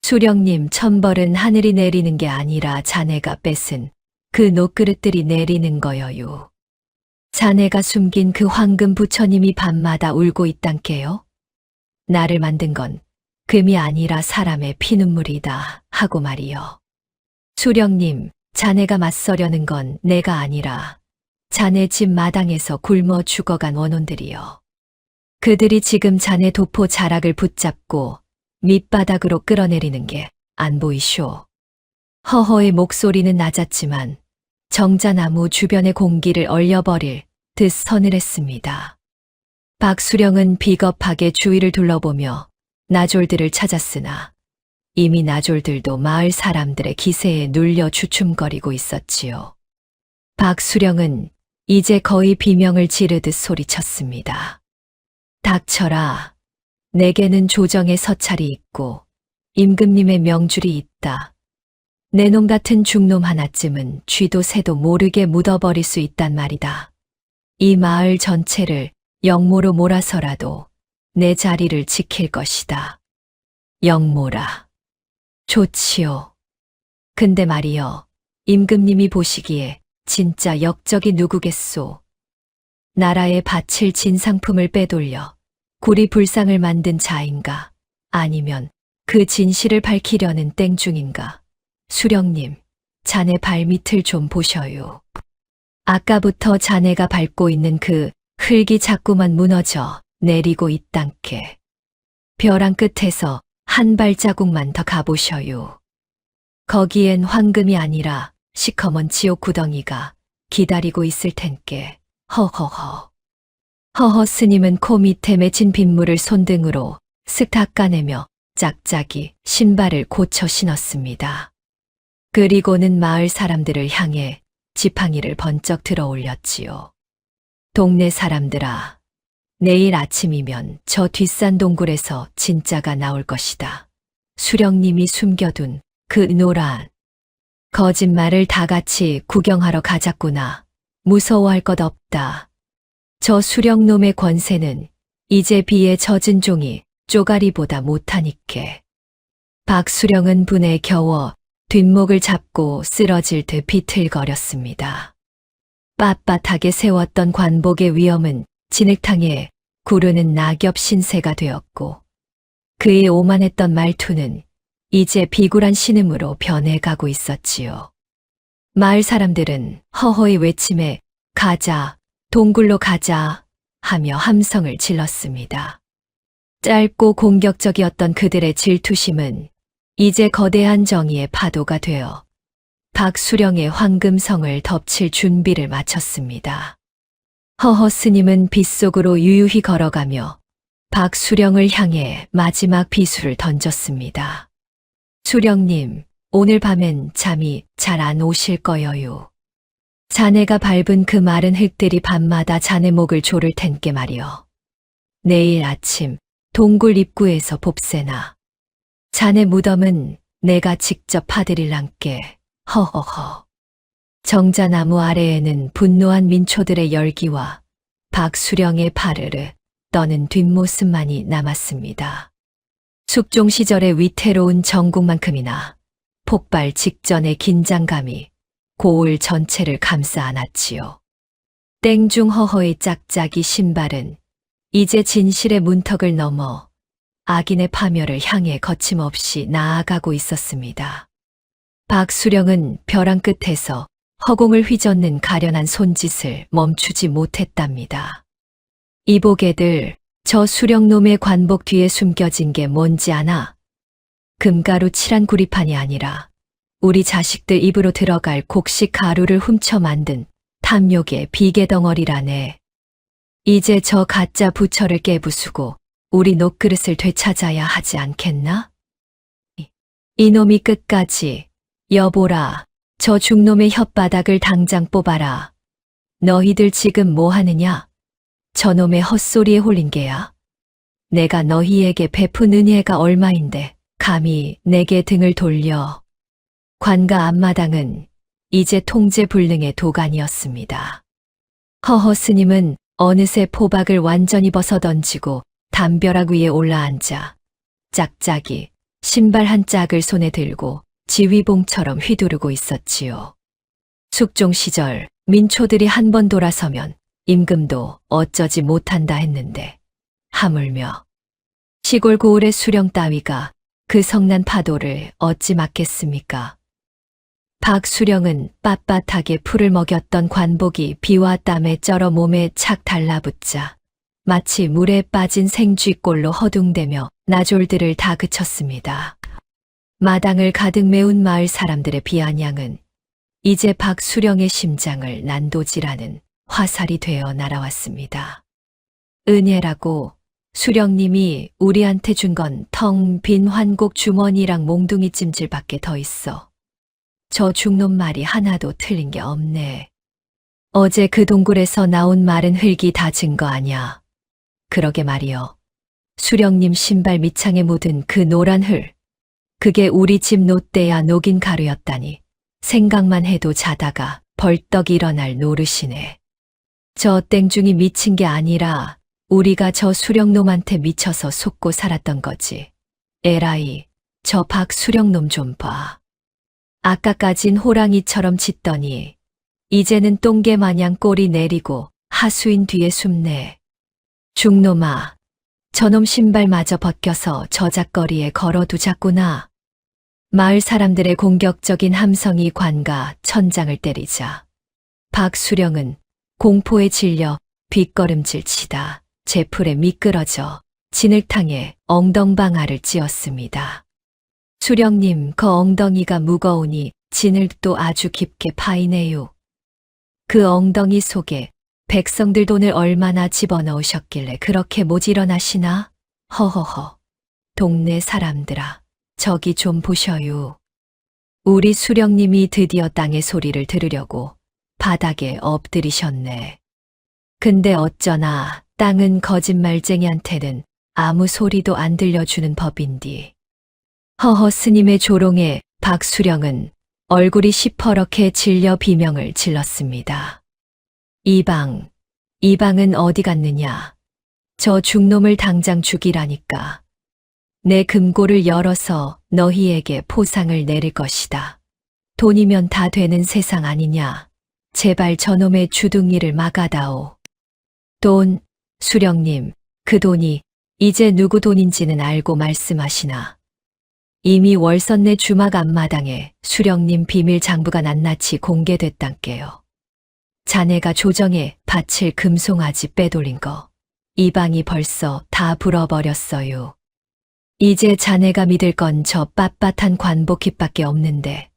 수령님, 천벌은 하늘이 내리는 게 아니라 자네가 뺏은 그 녹그릇들이 내리는 거여요. 자네가 숨긴 그 황금 부처님이 밤마다 울고 있단께요. 나를 만든 건 금이 아니라 사람의 피눈물이다 하고 말이여. 수령님, 자네가 맞서려는 건 내가 아니라 자네 집 마당에서 굶어 죽어간 원혼들이여. 그들이 지금 자네 도포 자락을 붙잡고 밑바닥으로 끌어내리는 게 안 보이쇼. 허허의 목소리는 낮았지만 정자나무 주변의 공기를 얼려버릴 듯 서늘했습니다. 박수령은 비겁하게 주위를 둘러보며 나졸들을 찾았으나 이미 나졸들도 마을 사람들의 기세에 눌려 주춤거리고 있었지요. 박수령은 이제 거의 비명을 지르듯 소리쳤습니다. 닥쳐라. 내게는 조정의 서찰이 있고 임금님의 명줄이 있다. 내 놈 같은 중놈 하나쯤은 쥐도 새도 모르게 묻어버릴 수 있단 말이다. 이 마을 전체를 영모로 몰아서라도 내 자리를 지킬 것이다. 영모라. 좋지요. 근데 말이여, 임금님이 보시기에 진짜 역적이 누구겠소? 나라에 바칠 진상품을 빼돌려 구리불상을 만든 자인가? 아니면 그 진실을 밝히려는 땡중인가? 수령님, 자네 발밑을 좀 보셔요. 아까부터 자네가 밟고 있는 그 흙이 자꾸만 무너져 내리고 있단께. 벼랑 끝에서 한 발자국만 더 가보셔요. 거기엔 황금이 아니라 시커먼 지옥 구덩이가 기다리고 있을 텐께. 허허허. 허허 스님은 코 밑에 맺힌 빗물을 손등으로 쓱 닦아내며 짝짝이 신발을 고쳐 신었습니다. 그리고는 마을 사람들을 향해 지팡이를 번쩍 들어 올렸지요. 동네 사람들아, 내일 아침이면 저 뒷산 동굴에서 진짜가 나올 것이다. 수령님이 숨겨둔 그 노란 거짓말을 다 같이 구경하러 가자꾸나. 무서워할 것 없다. 저 수령놈의 권세는 이제 비에 젖은 종이 쪼가리보다 못하니께. 박수령은 분에 겨워 뒷목을 잡고 쓰러질 듯 비틀거렸습니다. 빳빳하게 세웠던 관복의 위엄은 진흙탕에 구르는 낙엽 신세가 되었고 그의 오만했던 말투는 이제 비굴한 신음으로 변해가고 있었지요. 마을 사람들은 허허의 외침에 가자, 동굴로 가자 하며 함성을 질렀습니다. 짧고 공격적이었던 그들의 질투심은 이제 거대한 정의의 파도가 되어 박수령의 황금성을 덮칠 준비를 마쳤습니다. 허허 스님은 빗속으로 유유히 걸어가며 박수령을 향해 마지막 비수를 던졌습니다. 수령님, 오늘 밤엔 잠이 잘 안 오실 거여요. 자네가 밟은 그 마른 흙들이 밤마다 자네 목을 조를 텐께 말이여. 내일 아침 동굴 입구에서 봅세나. 자네 무덤은 내가 직접 파드릴랑께. 허허허. 정자나무 아래에는 분노한 민초들의 열기와 박수령의 파르르 떠는 뒷모습만이 남았습니다. 숙종 시절의 위태로운 정국만큼이나 폭발 직전의 긴장감이 고을 전체를 감싸 안았지요. 땡중 허허의 짝짝이 신발은 이제 진실의 문턱을 넘어 악인의 파멸을 향해 거침없이 나아가고 있었습니다. 박수령은 벼랑 끝에서 허공을 휘젓는 가련한 손짓을 멈추지 못했답니다. 이보게들, 저 수령놈의 관복 뒤에 숨겨진 게 뭔지 아나? 금가루 칠한 구리판이 아니라 우리 자식들 입으로 들어갈 곡식 가루를 훔쳐 만든 탐욕의 비계덩어리라네. 이제 저 가짜 부처를 깨부수고 우리 녹그릇을 되찾아야 하지 않겠나? 이놈이 끝까지 여보라, 저 중놈의 혓바닥을 당장 뽑아라. 너희들 지금 뭐 하느냐? 저놈의 헛소리에 홀린 게야. 내가 너희에게 베푼 은혜가 얼마인데 감히 내게 등을 돌려. 관가 앞마당은 이제 통제불능의 도가니였습니다. 허허 스님은 어느새 포박을 완전히 벗어던지고 담벼락 위에 올라앉아 짝짝이 신발 한 짝을 손에 들고 지휘봉처럼 휘두르고 있었지요. 숙종 시절 민초들이 한 번 돌아서면 임금도 어쩌지 못한다 했는데 하물며 시골 고을의 수령 따위가 그 성난 파도를 어찌 막겠습니까? 박수령은 빳빳하게 풀을 먹였던 관복이 비와 땀에 쩔어 몸에 착 달라붙자 마치 물에 빠진 생쥐꼴로 허둥대며 나졸들을 다그쳤습니다. 마당을 가득 메운 마을 사람들의 비아냥은 이제 박수령의 심장을 난도질하는 화살이 되어 날아왔습니다. 은혜라고 수령님이 우리한테 준 건 텅 빈 환곡 주머니랑 몽둥이 찜질밖에 더 있어. 저 죽놈 말이 하나도 틀린 게 없네. 어제 그 동굴에서 나온 마른 흙이 다 증거 아냐. 그러게 말이여. 수령님 신발 밑창에 묻은 그 노란 흙. 그게 우리 집 노떼야 녹인 가루였다니. 생각만 해도 자다가 벌떡 일어날 노릇이네. 저 땡중이 미친 게 아니라 우리가 저 수령놈한테 미쳐서 속고 살았던 거지. 에라이, 저 박수령놈 좀 봐. 아까까진 호랑이처럼 짖더니 이제는 똥개 마냥 꼬리 내리고 하수인 뒤에 숨네. 죽놈아, 저놈 신발마저 벗겨서 저작거리에 걸어두자꾸나. 마을 사람들의 공격적인 함성이 관가 천장을 때리자 박수령은 공포에 질려 빗걸음질 치다 제풀에 미끄러져 진흙탕에 엉덩방아를 찧었습니다. 수령님, 그 엉덩이가 무거우니 진흙도 아주 깊게 파이네요. 그 엉덩이 속에 백성들 돈을 얼마나 집어넣으셨길래 그렇게 모지런하시나? 허허허. 동네 사람들아, 저기 좀 보셔요. 우리 수령님이 드디어 땅의 소리를 들으려고 바닥에 엎드리셨네. 근데 어쩌나 땅은 거짓말쟁이한테는 아무 소리도 안 들려주는 법인디. 허허. 스님의 조롱에 박수령은 얼굴이 시퍼렇게 질려 비명을 질렀습니다. 이방은 어디 갔느냐? 저 죽놈을 당장 죽이라니까. 내 금고를 열어서 너희에게 포상을 내릴 것이다. 돈이면 다 되는 세상 아니냐? 제발 저놈의 주둥이를 막아다오. 돈, 수령님, 그 돈이 이제 누구 돈인지는 알고 말씀하시나. 이미 월선내 주막 앞마당에 수령님 비밀 장부가 낱낱이 공개됐단께요. 자네가 조정에 바칠 금송아지 빼돌린 거, 이방이 벌써 다 불어버렸어요. 이제 자네가 믿을 건 저 빳빳한 관복깃밖에 없는데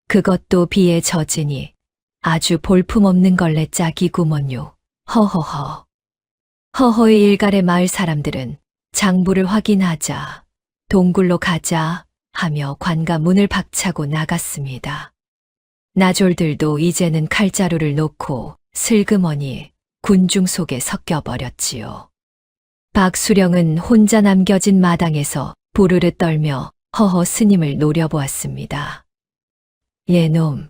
그것도 비에 젖으니 아주 볼품없는 걸레 짝이구먼요. 허허허. 허허의 일갈의 마을 사람들은 장부를 확인하자 동굴로 가자 하며 관가 문을 박차고 나갔습니다. 나졸들도 이제는 칼자루를 놓고 슬그머니 군중 속에 섞여버렸지요. 박수령은 혼자 남겨진 마당에서 부르르 떨며 허허 스님을 노려보았습니다. 얘놈,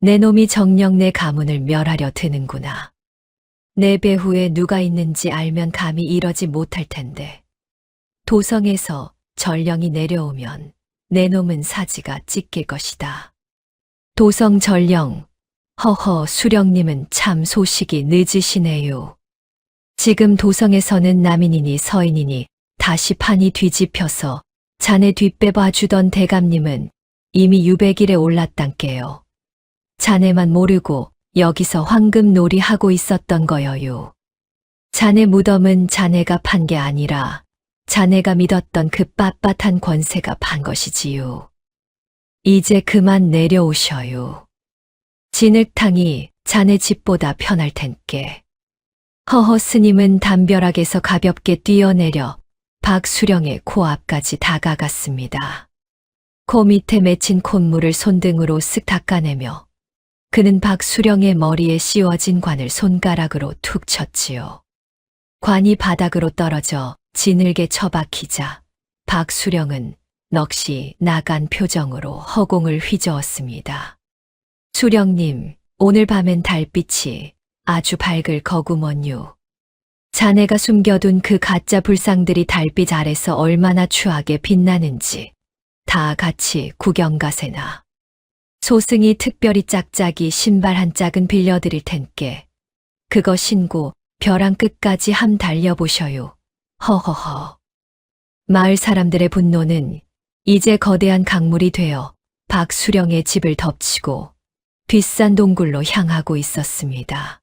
내 놈이 정녕 내 가문을 멸하려 드는구나. 내 배후에 누가 있는지 알면 감히 이러지 못할 텐데. 도성에서 전령이 내려오면 내 놈은 사지가 찢길 것이다. 도성 전령, 허허. 수령님은 참 소식이 늦으시네요. 지금 도성에서는 남인이니 서인이니 다시 판이 뒤집혀서 자네 뒷배 봐주던 대감님은 이미 유백일에 올랐단께요. 자네만 모르고 여기서 황금놀이 하고 있었던 거여요. 자네 무덤은 자네가 판 게 아니라 자네가 믿었던 그 빳빳한 권세가 판 것이지요. 이제 그만 내려오셔요. 진흙탕이 자네 집보다 편할 텐께. 허허. 스님은 담벼락에서 가볍게 뛰어내려 박수령의 코앞까지 다가갔습니다. 코 밑에 맺힌 콧물을 손등으로 쓱 닦아내며 그는 박수령의 머리에 씌워진 관을 손가락으로 툭 쳤지요. 관이 바닥으로 떨어져 진흙에 처박히자 박수령은 넋이 나간 표정으로 허공을 휘저었습니다. 수령님, 오늘 밤엔 달빛이 아주 밝을 거구먼요. 자네가 숨겨둔 그 가짜 불상들이 달빛 아래서 얼마나 추하게 빛나는지 다 같이 구경 가세나. 소승이 특별히 짝짝이 신발 한 짝은 빌려드릴 텐께 그거 신고 벼랑 끝까지 함 달려보셔요. 허허허. 마을 사람들의 분노는 이제 거대한 강물이 되어 박수령의 집을 덮치고 뒷산 동굴로 향하고 있었습니다.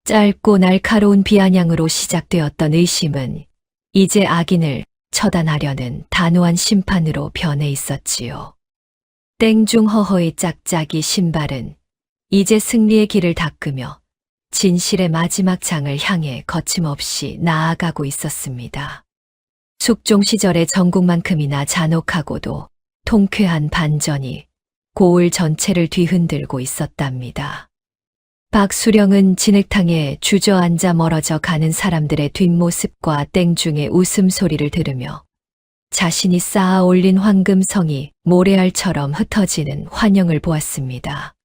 짧고 날카로운 비아냥으로 시작되었던 의심은 이제 악인을 처단하려는 단호한 심판으로 변해 있었지요. 땡중 허허의 짝짝이 신발은 이제 승리의 길을 닦으며 진실의 마지막 장을 향해 거침없이 나아가고 있었습니다. 숙종 시절의 전국만큼이나 잔혹하고도 통쾌한 반전이 고을 전체를 뒤흔들고 있었답니다. 박수령은 진흙탕에 주저앉아 멀어져 가는 사람들의 뒷모습과 땡중의 웃음소리를 들으며 자신이 쌓아 올린 황금성이 모래알처럼 흩어지는 환영을 보았습니다.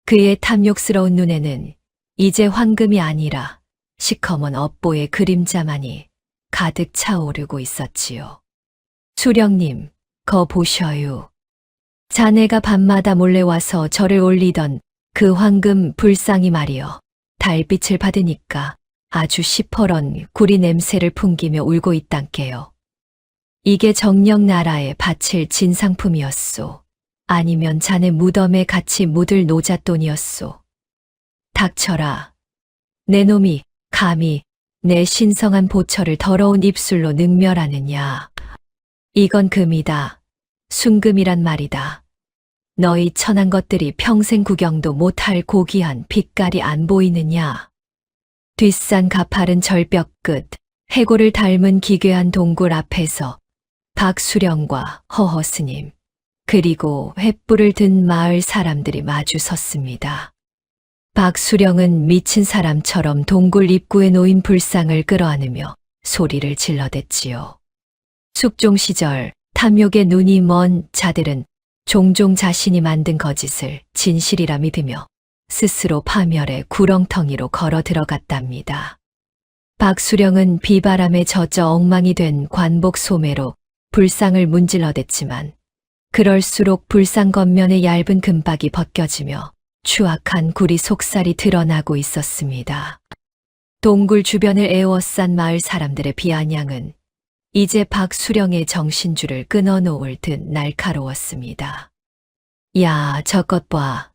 그의 탐욕스러운 눈에는 이제 황금이 아니라 시커먼 업보의 그림자만이 가득 차오르고 있었지요. 수령님, 거 보셔요. 자네가 밤마다 몰래 와서 절을 올리던 그 황금 불상이 말이여. 달빛을 받으니까 아주 시퍼런 구리 냄새를 풍기며 울고 있단께요. 이게 정녕 나라에 바칠 진상품이었소. 아니면 자네 무덤에 같이 묻을 노잣돈이었소. 닥쳐라. 내 놈이 감히 내 신성한 보처를 더러운 입술로 능멸하느냐. 이건 금이다. 순금이란 말이다. 너희 천한 것들이 평생 구경도 못할 고귀한 빛깔이 안 보이느냐. 뒷산 가파른 절벽 끝 해골을 닮은 기괴한 동굴 앞에서 박수령과 허허스님 그리고 횃불을 든 마을 사람들이 마주 섰습니다. 박수령은 미친 사람처럼 동굴 입구에 놓인 불상을 끌어안으며 소리를 질러댔지요. 숙종 시절 탐욕에 눈이 먼 자들은 종종 자신이 만든 거짓을 진실이라 믿으며 스스로 파멸의 구렁텅이로 걸어 들어갔답니다. 박수령은 비바람에 젖어 엉망이 된 관복 소매로 불상을 문질러댔지만 그럴수록 불상 겉면의 얇은 금박이 벗겨지며 추악한 구리 속살이 드러나고 있었습니다. 동굴 주변을 에워싼 마을 사람들의 비아냥은 이제 박수령의 정신줄을 끊어놓을 듯 날카로웠습니다. 야, 저것 봐.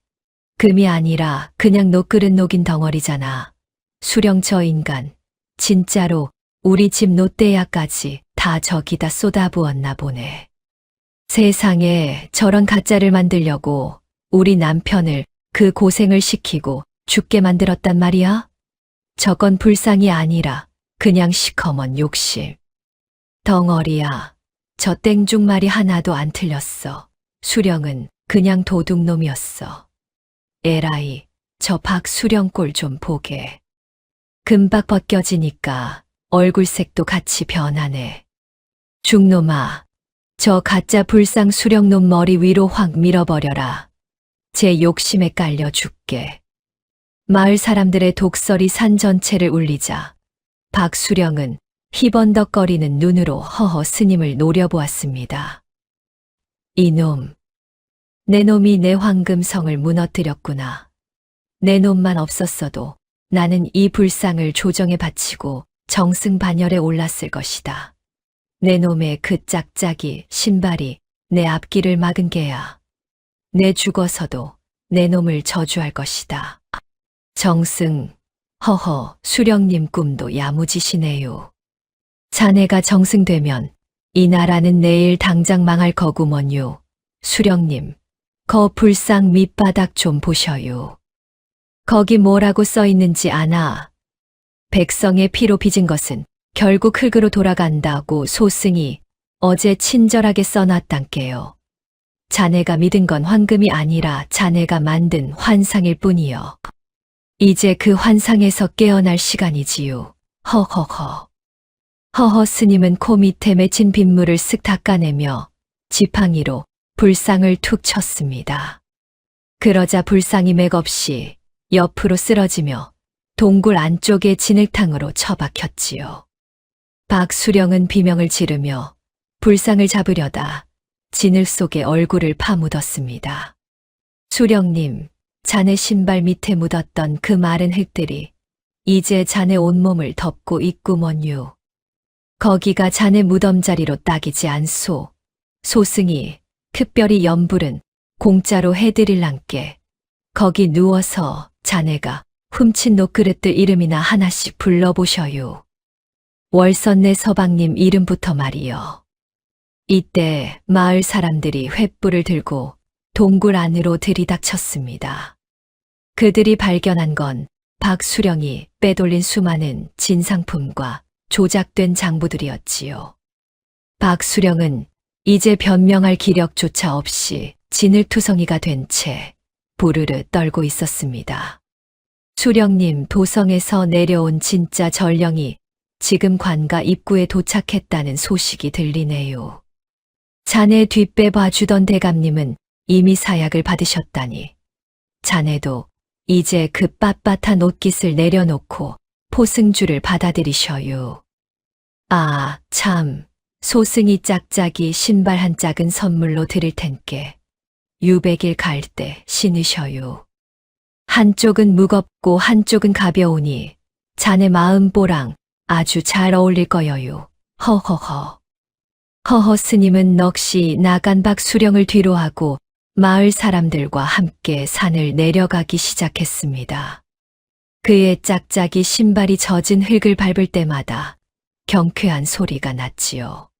금이 아니라 그냥 노그릇 녹인 덩어리잖아. 수령 저 인간, 진짜로 우리 집 노떼야까지 다 저기다 쏟아부었나 보네. 세상에 저런 가짜를 만들려고 우리 남편을 그 고생을 시키고 죽게 만들었단 말이야? 저건 불상이 아니라 그냥 시커먼 욕심. 덩어리야, 저 땡중 말이 하나도 안 틀렸어. 수령은 그냥 도둑놈이었어. 에라이, 저 박수령 꼴 좀 보게. 금박 벗겨지니까 얼굴색도 같이 변하네. 중놈아, 저 가짜 불상 수령놈 머리 위로 확 밀어버려라. 제 욕심에 깔려 죽게. 마을 사람들의 독설이 산 전체를 울리자 박수령은 희번덕거리는 눈으로 허허 스님을 노려보았습니다. 이놈, 내 놈이 내 황금성을 무너뜨렸구나. 내 놈만 없었어도 나는 이 불상을 조정에 바치고 정승반열에 올랐을 것이다. 내 놈의 그 짝짝이 신발이 내 앞길을 막은 게야. 내 죽어서도 내 놈을 저주할 것이다. 정승, 허허, 수령님 꿈도 야무지시네요. 자네가 정승되면 이 나라는 내일 당장 망할 거구먼요. 수령님, 거 불상 밑바닥 좀 보셔요. 거기 뭐라고 써 있는지 아나? 백성의 피로 빚은 것은 결국 흙으로 돌아간다고 소승이 어제 친절하게 써놨단께요. 자네가 믿은 건 황금이 아니라 자네가 만든 환상일 뿐이요. 이제 그 환상에서 깨어날 시간이지요. 허허허. 허허 스님은 코 밑에 맺힌 빗물을 쓱 닦아내며 지팡이로 불상을 툭 쳤습니다. 그러자 불상이 맥없이 옆으로 쓰러지며 동굴 안쪽의 진흙탕으로 처박혔지요. 박수령은 비명을 지르며 불상을 잡으려다 진흙 속에 얼굴을 파묻었습니다. 수령님, 자네 신발 밑에 묻었던 그 마른 흙들이 이제 자네 온몸을 덮고 있구먼요. 거기가 자네 무덤 자리로 딱이지 않소. 소승이 특별히 염불은 공짜로 해드릴랑께 거기 누워서 자네가 훔친 녹그릇들 이름이나 하나씩 불러보셔요. 월선내 서방님 이름부터 말이요. 이때 마을 사람들이 횃불을 들고 동굴 안으로 들이닥쳤습니다. 그들이 발견한 건 박수령이 빼돌린 수많은 진상품과 조작된 장부들이었지요. 박수령은 이제 변명할 기력조차 없이 진을투성이가 된 채 부르르 떨고 있었습니다. 수령님 도성에서 내려온 진짜 전령이 지금 관가 입구에 도착했다는 소식이 들리네요. 자네 뒷배 봐주던 대감님은 이미 사약을 받으셨다니. 자네도 이제 그 빳빳한 옷깃을 내려놓고 포승주를 받아들이셔요. 아, 참, 소승이 짝짝이 신발 한 짝은 선물로 드릴 텐께. 유백일 갈 때 신으셔요. 한쪽은 무겁고 한쪽은 가벼우니 자네 마음보랑 아주 잘 어울릴 거여요. 허허허. 허허 스님은 넋이 나간 박수령을 뒤로하고 마을 사람들과 함께 산을 내려가기 시작했습니다. 그의 짝짝이 신발이 젖은 흙을 밟을 때마다 경쾌한 소리가 났지요.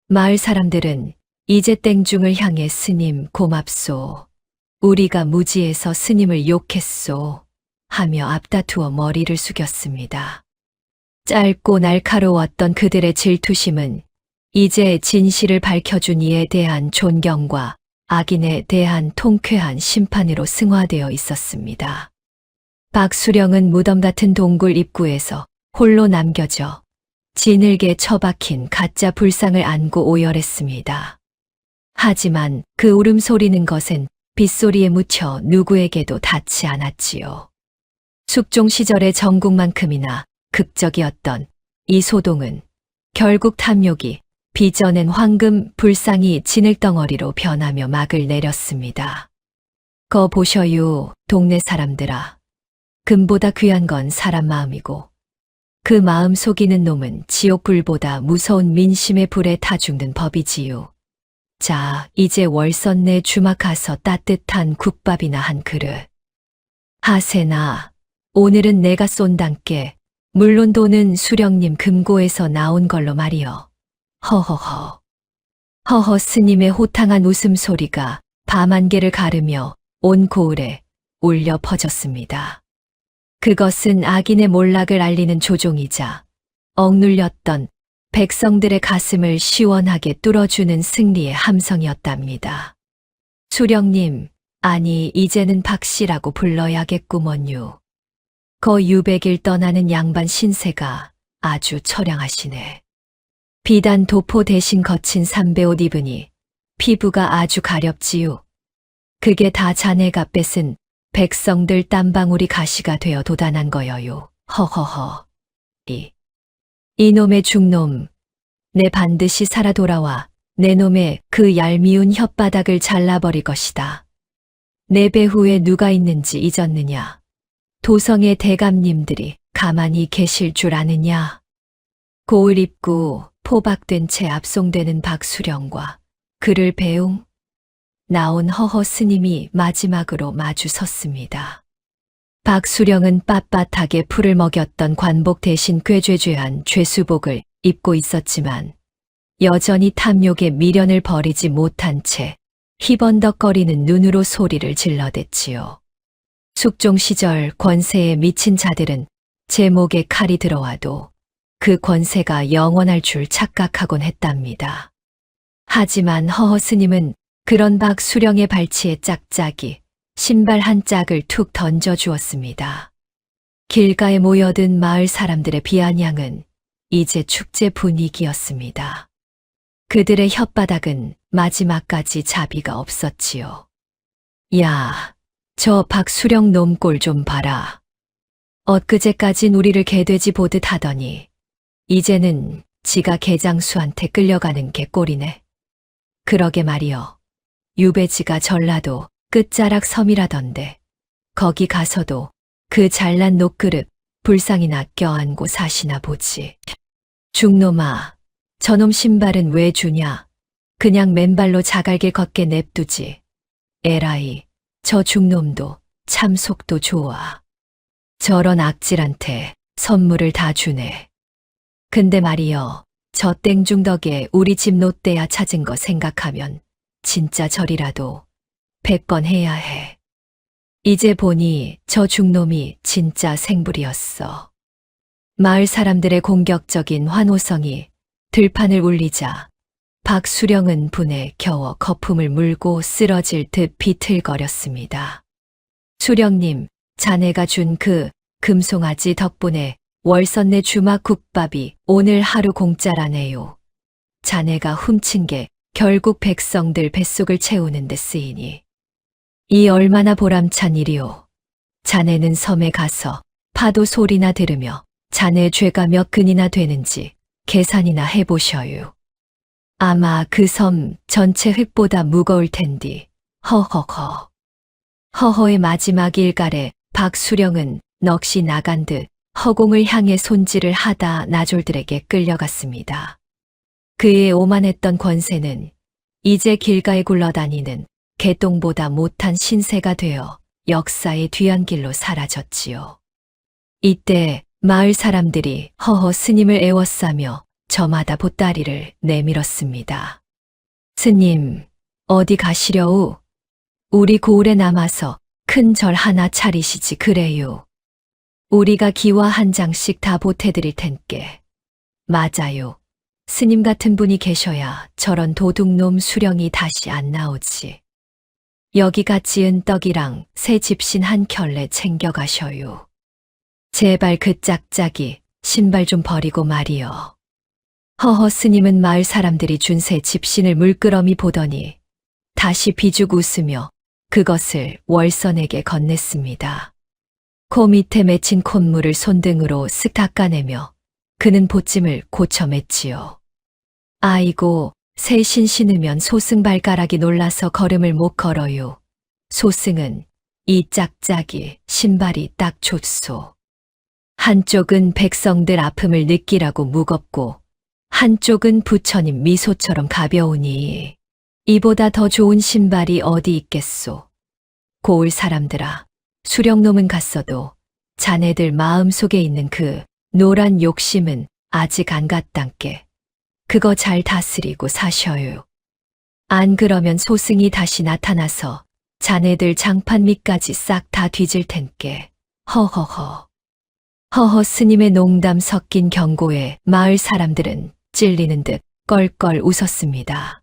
마을 사람들은 이제 땡중을 향해 스님 고맙소. 우리가 무지해서 스님을 욕했소. 하며 앞다투어 머리를 숙였습니다. 짧고 날카로웠던 그들의 질투심은 이제 진실을 밝혀준 이에 대한 존경과 악인에 대한 통쾌한 심판으로 승화되어 있었습니다. 박수령은 무덤 같은 동굴 입구에서 홀로 남겨져 진흙에 처박힌 가짜 불상을 안고 오열했습니다. 하지만 그 울음소리는 것은 빗소리에 묻혀 누구에게도 닿지 않았지요. 숙종 시절의 정국만큼이나 극적이었던 이 소동은 결국 탐욕이 빚어낸 황금 불상이 진흙덩어리로 변하며 막을 내렸습니다. 거 보셔요, 동네 사람들아. 금보다 귀한 건 사람 마음이고 그 마음 속이는 놈은 지옥불보다 무서운 민심의 불에 타 죽는 법이지요. 자, 이제 월선내 주막 가서 따뜻한 국밥이나 한 그릇. 하세나, 오늘은 내가 쏜단께 물론 돈은 수령님 금고에서 나온 걸로 말이여. 허허허. 허허 스님의 호탕한 웃음소리가 밤안개를 가르며 온 고을에 울려 퍼졌습니다. 그것은 악인의 몰락을 알리는 조종이자 억눌렸던 백성들의 가슴을 시원하게 뚫어주는 승리의 함성이었답니다. 수령님, 아니 이제는 박씨라고 불러야겠구먼요. 거 유백일 떠나는 양반 신세가 아주 처량하시네. 비단 도포 대신 거친 삼배옷 입으니 피부가 아주 가렵지요. 그게 다 자네가 뺏은 백성들 땀방울이 가시가 되어 도단한 거여요. 허허허. 이놈의 중놈. 내 반드시 살아 돌아와 내 놈의 그 얄미운 혓바닥을 잘라버릴 것이다. 내 배후에 누가 있는지 잊었느냐. 도성의 대감님들이 가만히 계실 줄 아느냐. 고을 입고 포박된 채 압송되는 박수령과 그를 배웅 나온 허허 스님이 마지막으로 마주 섰습니다. 박수령은 빳빳하게 풀을 먹였던 관복 대신 꾀죄죄한 죄수복을 입고 있었지만 여전히 탐욕의 미련을 버리지 못한 채 희번덕거리는 눈으로 소리를 질러댔지요. 숙종 시절 권세에 미친 자들은 제 목에 칼이 들어와도 그 권세가 영원할 줄 착각하곤 했답니다. 하지만 허허 스님은 그런 박수령의 발치에 짝짝이 신발 한 짝을 툭 던져 주었습니다. 길가에 모여든 마을 사람들의 비아냥은 이제 축제 분위기였습니다. 그들의 혓바닥은 마지막까지 자비가 없었지요. 야, 저 박수령 놈 꼴 좀 봐라. 엊그제까진 우리를 개돼지 보듯 하더니 이제는 지가 개장수한테 끌려가는 게 꼴이네. 그러게 말이여. 유배지가 전라도 끝자락 섬이라던데 거기 가서도 그 잘난 녹그릇 불상이나 껴안고 사시나 보지. 중놈아, 저놈 신발은 왜 주냐? 그냥 맨발로 자갈길 걷게 냅두지. 에라이, 저 중놈도 참 속도 좋아. 저런 악질한테 선물을 다 주네. 근데 말이여, 저 땡중 덕에 우리 집 롯데야 찾은 거 생각하면 진짜 절이라도 100번 해야 해. 이제 보니 저 중놈이 진짜 생불이었어. 마을 사람들의 공격적인 환호성이 들판을 울리자 박수령은 분에 겨워 거품을 물고 쓰러질 듯 비틀거렸습니다. 수령님, 자네가 준 그 금송아지 덕분에 월선내 주막국밥이 오늘 하루 공짜라네요. 자네가 훔친 게 결국 백성들 뱃속을 채우는 데 쓰이니. 이 얼마나 보람찬 일이오. 자네는 섬에 가서 파도 소리나 들으며 자네 죄가 몇 근이나 되는지 계산이나 해보셔요. 아마 그 섬 전체 흙보다 무거울 텐디. 허허허. 허허의 마지막 일갈에 박수령은 넋이 나간 듯 허공을 향해 손질을 하다 나졸들에게 끌려갔습니다. 그의 오만했던 권세는 이제 길가에 굴러다니는 개똥보다 못한 신세가 되어 역사의 뒤안길로 사라졌지요. 이때 마을 사람들이 허허 스님을 애워싸며 저마다 보따리를 내밀었습니다. 스님, 어디 가시려우? 우리 고을에 남아서 큰 절 하나 차리시지 그래요. 우리가 기와 한 장씩 다 보태드릴 텐께. 맞아요. 스님 같은 분이 계셔야 저런 도둑놈 수령이 다시 안 나오지. 여기가 지은 떡이랑 새 집신 한 켤레 챙겨가셔요. 제발 그 짝짝이 신발 좀 버리고 말이여. 허허 스님은 마을 사람들이 준 새 집신을 물끄러미 보더니 다시 비죽 웃으며 그것을 월선에게 건넸습니다. 코 밑에 맺힌 콧물을 손등으로 쓱 닦아내며 그는 보찜을 고쳐 맸지요. 아이고, 새 신으면 소승 발가락이 놀라서 걸음을 못 걸어요. 소승은 이 짝짝이 신발이 딱 좋소. 한쪽은 백성들 아픔을 느끼라고 무겁고 한쪽은 부처님 미소처럼 가벼우니 이보다 더 좋은 신발이 어디 있겠소. 고을 사람들아, 수령놈은 갔어도 자네들 마음속에 있는 그 노란 욕심은 아직 안 갔단께. 그거 잘 다스리고 사셔요. 안 그러면 소승이 다시 나타나서 자네들 장판 밑까지 싹 다 뒤질 텐께. 허허허. 허허 스님의 농담 섞인 경고에 마을 사람들은 찔리는 듯 껄껄 웃었습니다.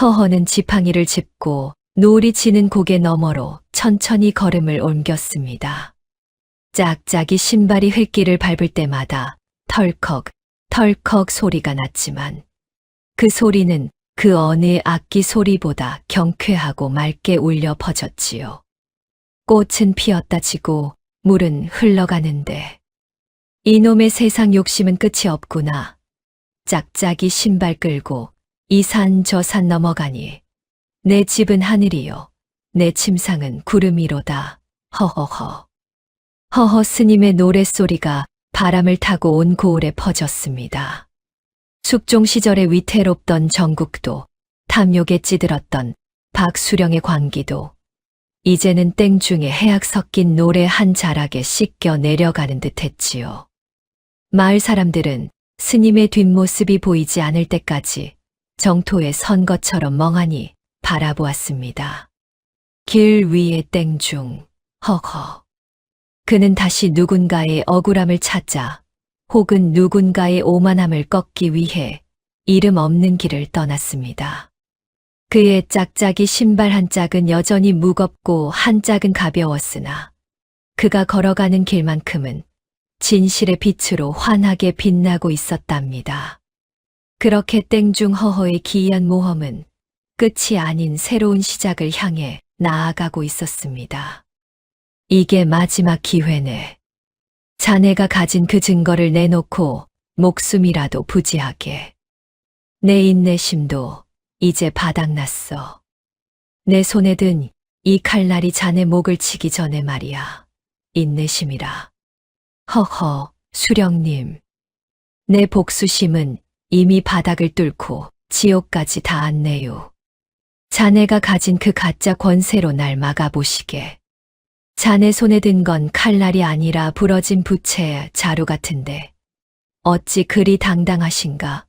허허는 지팡이를 짚고 노을이 지는 고개 너머로 천천히 걸음을 옮겼습니다. 짝짝이 신발이 흙길을 밟을 때마다 털컥 털컥 소리가 났지만 그 소리는 그 어느 악기 소리보다 경쾌하고 맑게 울려 퍼졌지요. 꽃은 피었다 지고 물은 흘러가는데 이놈의 세상 욕심은 끝이 없구나. 짝짝이 신발 끌고 이 산 저 산 넘어가니 내 집은 하늘이요. 내 침상은 구름이로다. 허허허. 허허 스님의 노랫소리가 바람을 타고 온 고을에 퍼졌습니다. 숙종 시절에 위태롭던 정국도, 탐욕에 찌들었던 박수령의 광기도 이제는 땡중에 해악 섞인 노래 한 자락에 씻겨 내려가는 듯 했지요. 마을 사람들은 스님의 뒷모습이 보이지 않을 때까지 정토에 선 것처럼 멍하니 바라보았습니다. 길 위의 땡중, 허허. 그는 다시 누군가의 억울함을 찾자 혹은 누군가의 오만함을 꺾기 위해 이름 없는 길을 떠났습니다. 그의 짝짝이 신발 한 짝은 여전히 무겁고 한 짝은 가벼웠으나 그가 걸어가는 길만큼은 진실의 빛으로 환하게 빛나고 있었답니다. 그렇게 땡중 허허의 기이한 모험은 끝이 아닌 새로운 시작을 향해 나아가고 있었습니다. 이게 마지막 기회네. 자네가 가진 그 증거를 내놓고 목숨이라도 부지하게. 내 인내심도 이제 바닥났어. 내 손에 든 이 칼날이 자네 목을 치기 전에 말이야. 인내심이라. 허허, 수령님. 내 복수심은 이미 바닥을 뚫고 지옥까지 닿았네요. 자네가 가진 그 가짜 권세로 날 막아보시게. 자네 손에 든 건 칼날이 아니라 부러진 부채 자루 같은데 어찌 그리 당당하신가?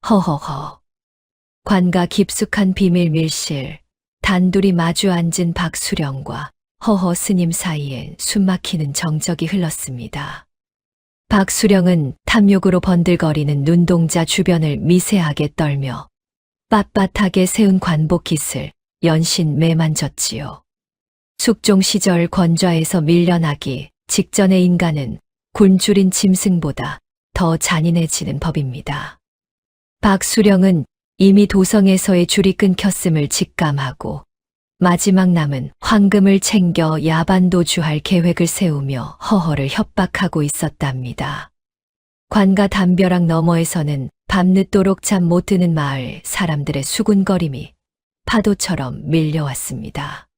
허허허. 관가 깊숙한 비밀 밀실, 단둘이 마주 앉은 박수령과 허허 스님 사이엔 숨막히는 정적이 흘렀습니다. 박수령은 탐욕으로 번들거리는 눈동자 주변을 미세하게 떨며 빳빳하게 세운 관복 깃을 연신 매만졌지요. 숙종 시절 권좌에서 밀려나기 직전의 인간은 굶주린 짐승보다 더 잔인해지는 법입니다. 박수령은 이미 도성에서의 줄이 끊겼음을 직감하고 마지막 남은 황금을 챙겨 야반도주할 계획을 세우며 허허를 협박하고 있었답니다. 관가 담벼락 너머에서는 밤늦도록 잠 못 드는 마을 사람들의 수군거림이 파도처럼 밀려왔습니다.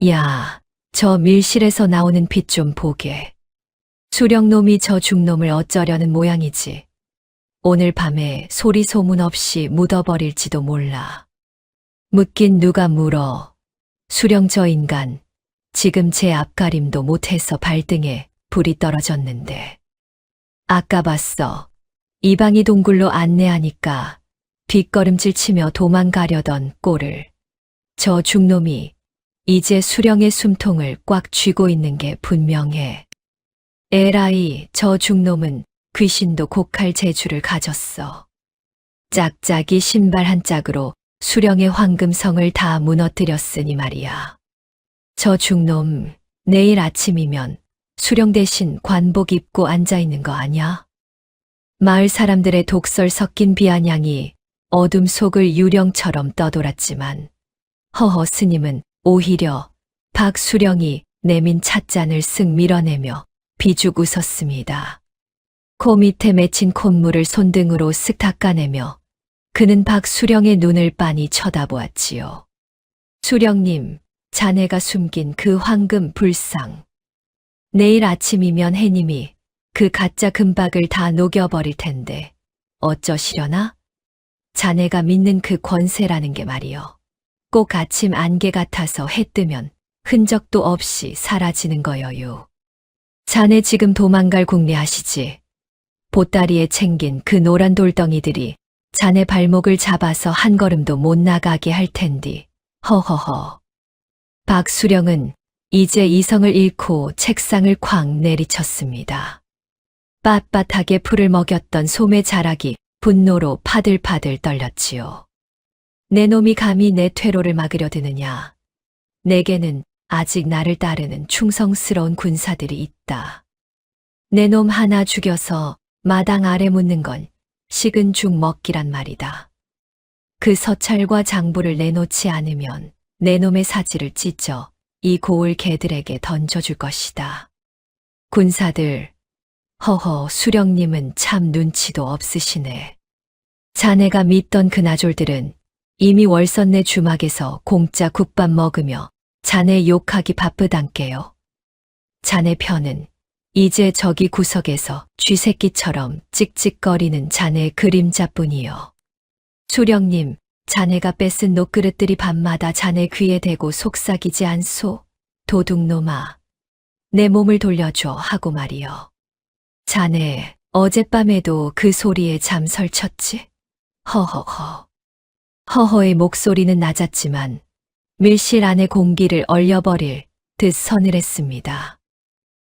야, 저 밀실에서 나오는 빛 좀 보게. 수령놈이 저 중놈을 어쩌려는 모양이지. 오늘 밤에 소리 소문 없이 묻어버릴지도 몰라. 묻긴 누가 물어. 수령 저 인간, 지금 제 앞가림도 못해서 발등에 불이 떨어졌는데. 아까 봤어. 이방이 동굴로 안내하니까 뒷걸음질 치며 도망가려던 꼴을. 저 중놈이 이제 수령의 숨통을 꽉 쥐고 있는 게 분명해. 에라이, 저 중놈은 귀신도 곡할 재주를 가졌어. 짝짝이 신발 한 짝으로 수령의 황금성을 다 무너뜨렸으니 말이야. 저 중놈, 내일 아침이면 수령 대신 관복 입고 앉아있는 거 아냐? 마을 사람들의 독설 섞인 비아냥이 어둠 속을 유령처럼 떠돌았지만 허허 스님은 오히려 박수령이 내민 찻잔을 쓱 밀어내며 비죽 웃었습니다. 코 밑에 맺힌 콧물을 손등으로 쓱 닦아내며 그는 박수령의 눈을 빤히 쳐다보았지요. 수령님, 자네가 숨긴 그 황금 불상. 내일 아침이면 해님이 그 가짜 금박을 다 녹여버릴 텐데 어쩌시려나? 자네가 믿는 그 권세라는 게 말이여. 꼭 아침 안개 같아서 해 뜨면 흔적도 없이 사라지는 거여요. 자네 지금 도망갈 궁리하시지. 보따리에 챙긴 그 노란 돌덩이들이 자네 발목을 잡아서 한 걸음도 못 나가게 할 텐디. 허허허. 박수령은 이제 이성을 잃고 책상을 쾅 내리쳤습니다. 빳빳하게 풀을 먹였던 소매 자락이 분노로 파들파들 떨렸지요. 내 놈이 감히 내 퇴로를 막으려 드느냐. 내게는 아직 나를 따르는 충성스러운 군사들이 있다. 내 놈 하나 죽여서 마당 아래 묻는 건 식은 죽 먹기란 말이다. 그 서찰과 장부를 내놓지 않으면 내 놈의 사지를 찢어 이 고을 개들에게 던져줄 것이다. 군사들, 허허 수령님은 참 눈치도 없으시네. 자네가 믿던 그 나졸들은 이미 월선내 주막에서 공짜 국밥 먹으며 자네 욕하기 바쁘단께요. 자네 편은 이제 저기 구석에서 쥐새끼처럼 찍찍거리는 자네 그림자뿐이요. 수령님, 자네가 뺏은 녹그릇들이 밤마다 자네 귀에 대고 속삭이지 않소? 도둑놈아, 내 몸을 돌려줘 하고 말이여. 자네 어젯밤에도 그 소리에 잠 설쳤지? 허허허. 허허의 목소리는 낮았지만 밀실 안의 공기를 얼려버릴 듯 서늘했습니다.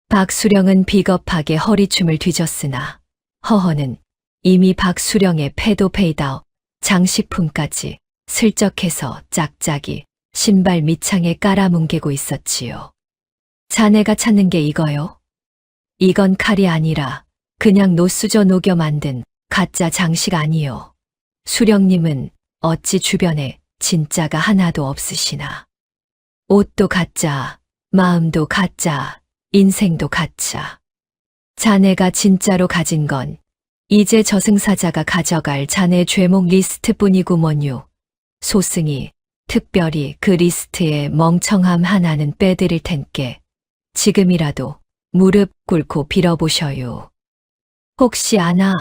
박수령은 비겁하게 허리춤을 뒤졌으나 허허는 이미 박수령의 패도 페이다오 장식품까지 슬쩍해서 짝짝이 신발 밑창에 깔아뭉개고 있었지요. 자네가 찾는 게 이거요? 이건 칼이 아니라 그냥 노수저 녹여 만든 가짜 장식 아니요. 수령님은 어찌 주변에 진짜가 하나도 없으시나. 옷도 가짜, 마음도 가짜, 인생도 가짜. 자네가 진짜로 가진 건 이제 저승사자가 가져갈 자네 죄목 리스트뿐이구먼요. 소승이 특별히 그 리스트에 멍청함 하나는 빼드릴 텐께 지금이라도 무릎 꿇고 빌어보셔요. 혹시 아나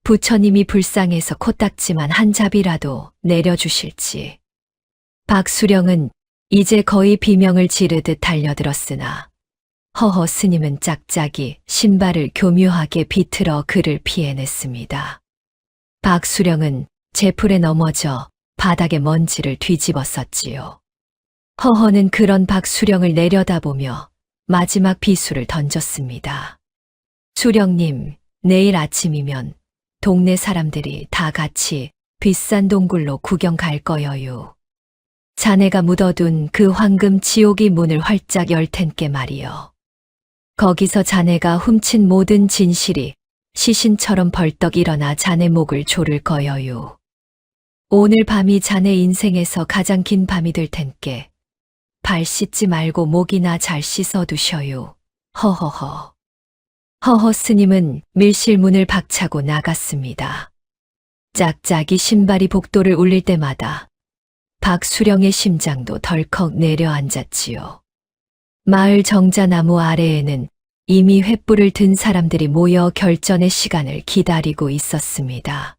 부처님이 불쌍해서 코딱지만 한 잡이라도 내려주실지. 박수령은 이제 거의 비명을 지르듯 달려들었으나 허허 스님은 짝짝이 신발을 교묘하게 비틀어 그를 피해냈습니다. 박수령은 제풀에 넘어져 바닥에 먼지를 뒤집었었지요. 허허는 그런 박수령을 내려다보며 마지막 비수를 던졌습니다. 수령님, 내일 아침이면 동네 사람들이 다 같이 비싼 동굴로 구경 갈 거여요. 자네가 묻어둔 그 황금 지옥이 문을 활짝 열 텐께 말이여. 거기서 자네가 훔친 모든 진실이 시신처럼 벌떡 일어나 자네 목을 조를 거여요. 오늘 밤이 자네 인생에서 가장 긴 밤이 될 텐께 발 씻지 말고 목이나 잘 씻어두셔요. 허허허. 허허 스님은 밀실문을 박차고 나갔습니다. 짝짝이 신발이 복도를 울릴 때마다 박수령의 심장도 덜컥 내려앉았지요. 마을 정자나무 아래에는 이미 횃불을 든 사람들이 모여 결전의 시간을 기다리고 있었습니다.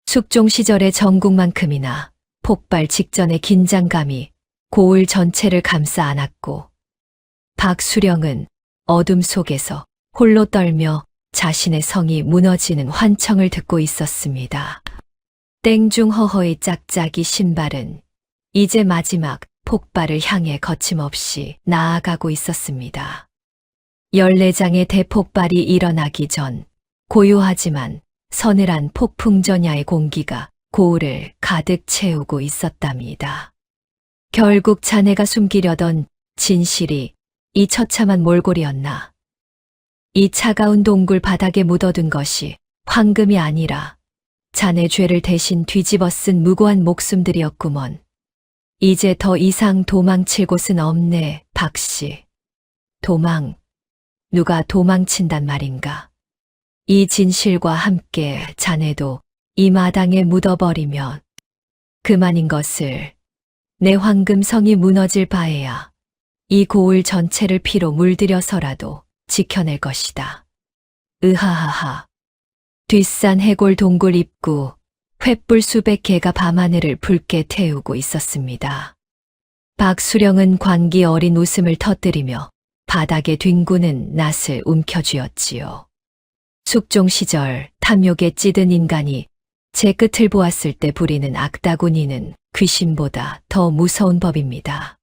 숙종 시절의 전국만큼이나 폭발 직전의 긴장감이 고을 전체를 감싸 안았고 박수령은 어둠 속에서 홀로 떨며 자신의 성이 무너지는 환청을 듣고 있었습니다. 땡중 허허의 짝짝이 신발은 이제 마지막 폭발을 향해 거침없이 나아가고 있었습니다. 14장의 대폭발이 일어나기 전 고요하지만 서늘한 폭풍전야의 공기가 고을을 가득 채우고 있었답니다. 결국 자네가 숨기려던 진실이 이 처참한 몰골이었나. 이 차가운 동굴 바닥에 묻어둔 것이 황금이 아니라 자네 죄를 대신 뒤집어 쓴 무고한 목숨들이었구먼. 이제 더 이상 도망칠 곳은 없네, 박씨. 누가 도망친단 말인가. 이 진실과 함께 자네도 이 마당에 묻어버리면 그만인 것을. 내 황금성이 무너질 바에야 이 고을 전체를 피로 물들여서라도 지켜낼 것이다. 으하하하. 뒷산 해골 동굴 입구, 횃불 수백 개가 밤하늘을 붉게 태우고 있었습니다. 박수령은 광기 어린 웃음을 터뜨리며 바닥에 뒹구는 낫을 움켜쥐었지요. 숙종 시절 탐욕에 찌든 인간이 제 끝을 보았을 때 부리는 악다구니는 귀신보다 더 무서운 법입니다.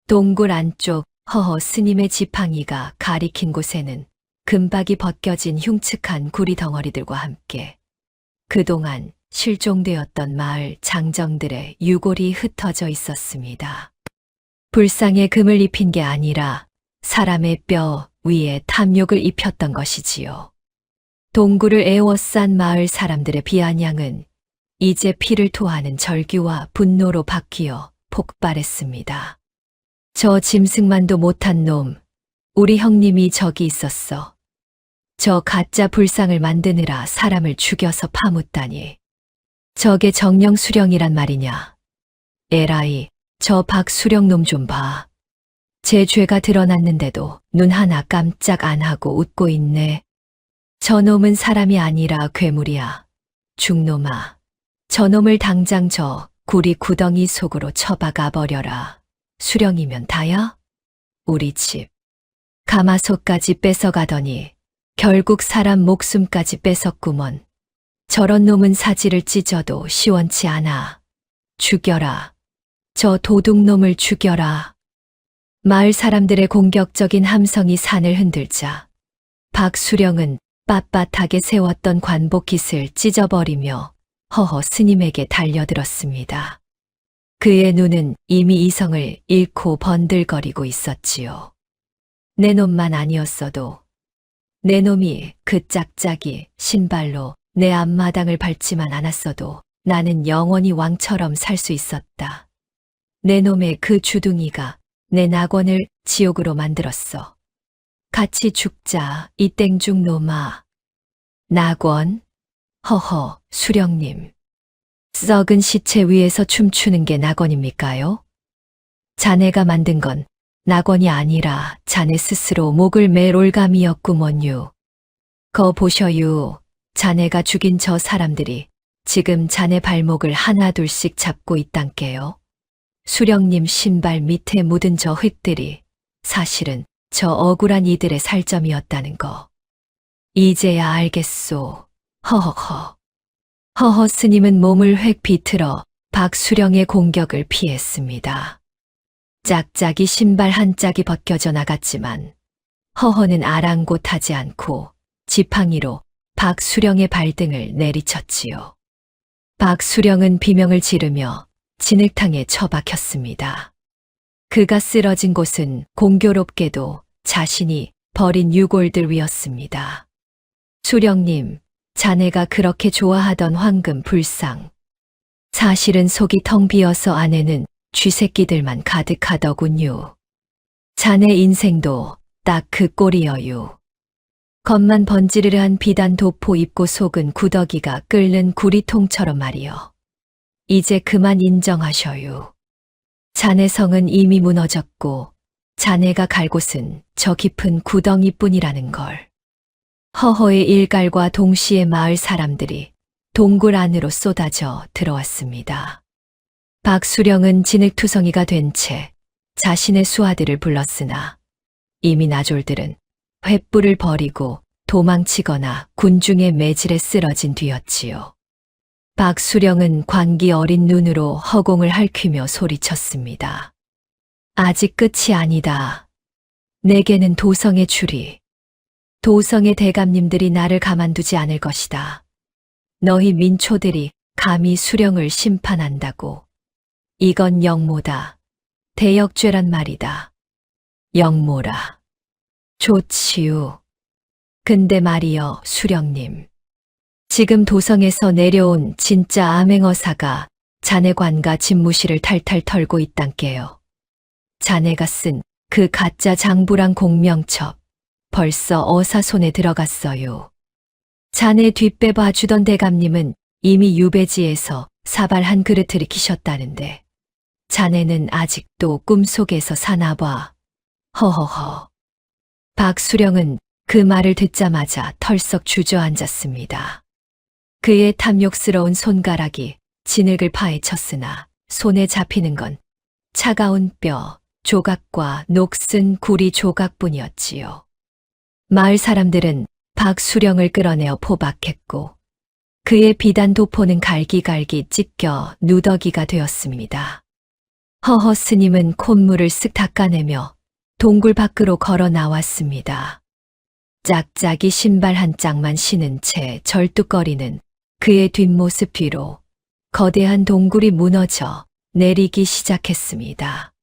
동굴 안쪽 허허 스님의 지팡이가 가리킨 곳에는 금박이 벗겨진 흉측한 구리 덩어리들과 함께 그동안 실종되었던 마을 장정들의 유골이 흩어져 있었습니다. 불상에 금을 입힌 게 아니라 사람의 뼈 위에 탐욕을 입혔던 것이지요. 동굴을 애워싼 마을 사람들의 비아냥은 이제 피를 토하는 절규와 분노로 바뀌어 폭발했습니다. 저 짐승만도 못한 놈, 우리 형님이 저기 있었어. 저 가짜 불상을 만드느라 사람을 죽여서 파묻다니. 저게 정령 수령이란 말이냐. 에라이, 저 박수령 놈 좀 봐. 제 죄가 드러났는데도 눈 하나 깜짝 안 하고 웃고 있네. 저 놈은 사람이 아니라 괴물이야. 죽놈아. 저 놈을 당장 저 구리 구덩이 속으로 처박아 버려라. 수령이면 다야? 우리 집. 가마솥까지 뺏어가더니 결국 사람 목숨까지 뺏었구먼. 저런 놈은 사지를 찢어도 시원치 않아. 죽여라. 저 도둑놈을 죽여라. 마을 사람들의 공격적인 함성이 산을 흔들자 박수령은 빳빳하게 세웠던 관복깃을 찢어버리며 허허 스님에게 달려들었습니다. 그의 눈은 이미 이성을 잃고 번들거리고 있었지요. 내 놈만 아니었어도 내 놈이 그 짝짝이 신발로 내 앞마당을 밟지만 않았어도 나는 영원히 왕처럼 살 수 있었다. 내 놈의 그 주둥이가 내 낙원을 지옥으로 만들었어. 같이 죽자, 이 땡중 놈아. 낙원? 허허, 수령님. 썩은 시체 위에서 춤추는 게 낙원입니까요? 자네가 만든 건 낙원이 아니라 자네 스스로 목을 맬 올감이었구먼요. 거 보셔요. 자네가 죽인 저 사람들이 지금 자네 발목을 하나둘씩 잡고 있단께요. 수령님 신발 밑에 묻은 저 흙들이 사실은 저 억울한 이들의 살점이었다는 거. 이제야 알겠소. 허허허. 허허 스님은 몸을 획 비틀어 박수령의 공격을 피했습니다. 짝짝이 신발 한 짝이 벗겨져 나갔지만 허허는 아랑곳하지 않고 지팡이로 박수령의 발등을 내리쳤지요. 박수령은 비명을 지르며 진흙탕에 처박혔습니다. 그가 쓰러진 곳은 공교롭게도 자신이 버린 유골들 위였습니다. 수령님, 자네가 그렇게 좋아하던 황금 불상. 사실은 속이 텅 비어서 안에는 쥐새끼들만 가득하더군요. 자네 인생도 딱 그 꼴이여유. 겉만 번지르르한 비단 도포 입고 속은 구더기가 끓는 구리통처럼 말이여. 이제 그만 인정하셔요. 자네 성은 이미 무너졌고 자네가 갈 곳은 저 깊은 구덩이뿐이라는 걸. 허허의 일갈과 동시에 마을 사람들이 동굴 안으로 쏟아져 들어왔습니다. 박수령은 진흙투성이가 된 채 자신의 수하들을 불렀으나 이미 나졸들은 횃불을 버리고 도망치거나 군중의 매질에 쓰러진 뒤였지요. 박수령은 광기 어린 눈으로 허공을 핥히며 소리쳤습니다. 아직 끝이 아니다. 내게는 도성의 줄이. 도성의 대감님들이 나를 가만두지 않을 것이다. 너희 민초들이 감히 수령을 심판한다고. 이건 영모다. 대역죄란 말이다. 영모라. 좋지요. 근데 말이여, 수령님. 지금 도성에서 내려온 진짜 암행어사가 자네 관과 집무실을 탈탈 털고 있단께요. 자네가 쓴 그 가짜 장부랑 공명첩 벌써 어사 손에 들어갔어요. 자네 뒷배 봐주던 대감님은 이미 유배지에서 사발 한 그릇을 익히셨다는데 자네는 아직도 꿈속에서 사나봐. 허허허. 박수령은 그 말을 듣자마자 털썩 주저앉았습니다. 그의 탐욕스러운 손가락이 진흙을 파헤쳤으나 손에 잡히는 건 차가운 뼈 조각과 녹슨 구리 조각뿐이었지요. 마을 사람들은 박수령을 끌어내어 포박했고 그의 비단 도포는 갈기갈기 찢겨 누더기가 되었습니다. 허허 스님은 콧물을 쓱 닦아내며 동굴 밖으로 걸어 나왔습니다. 짝짝이 신발 한 짝만 신은 채 절뚝거리는 그의 뒷모습 뒤로 거대한 동굴이 무너져 내리기 시작했습니다.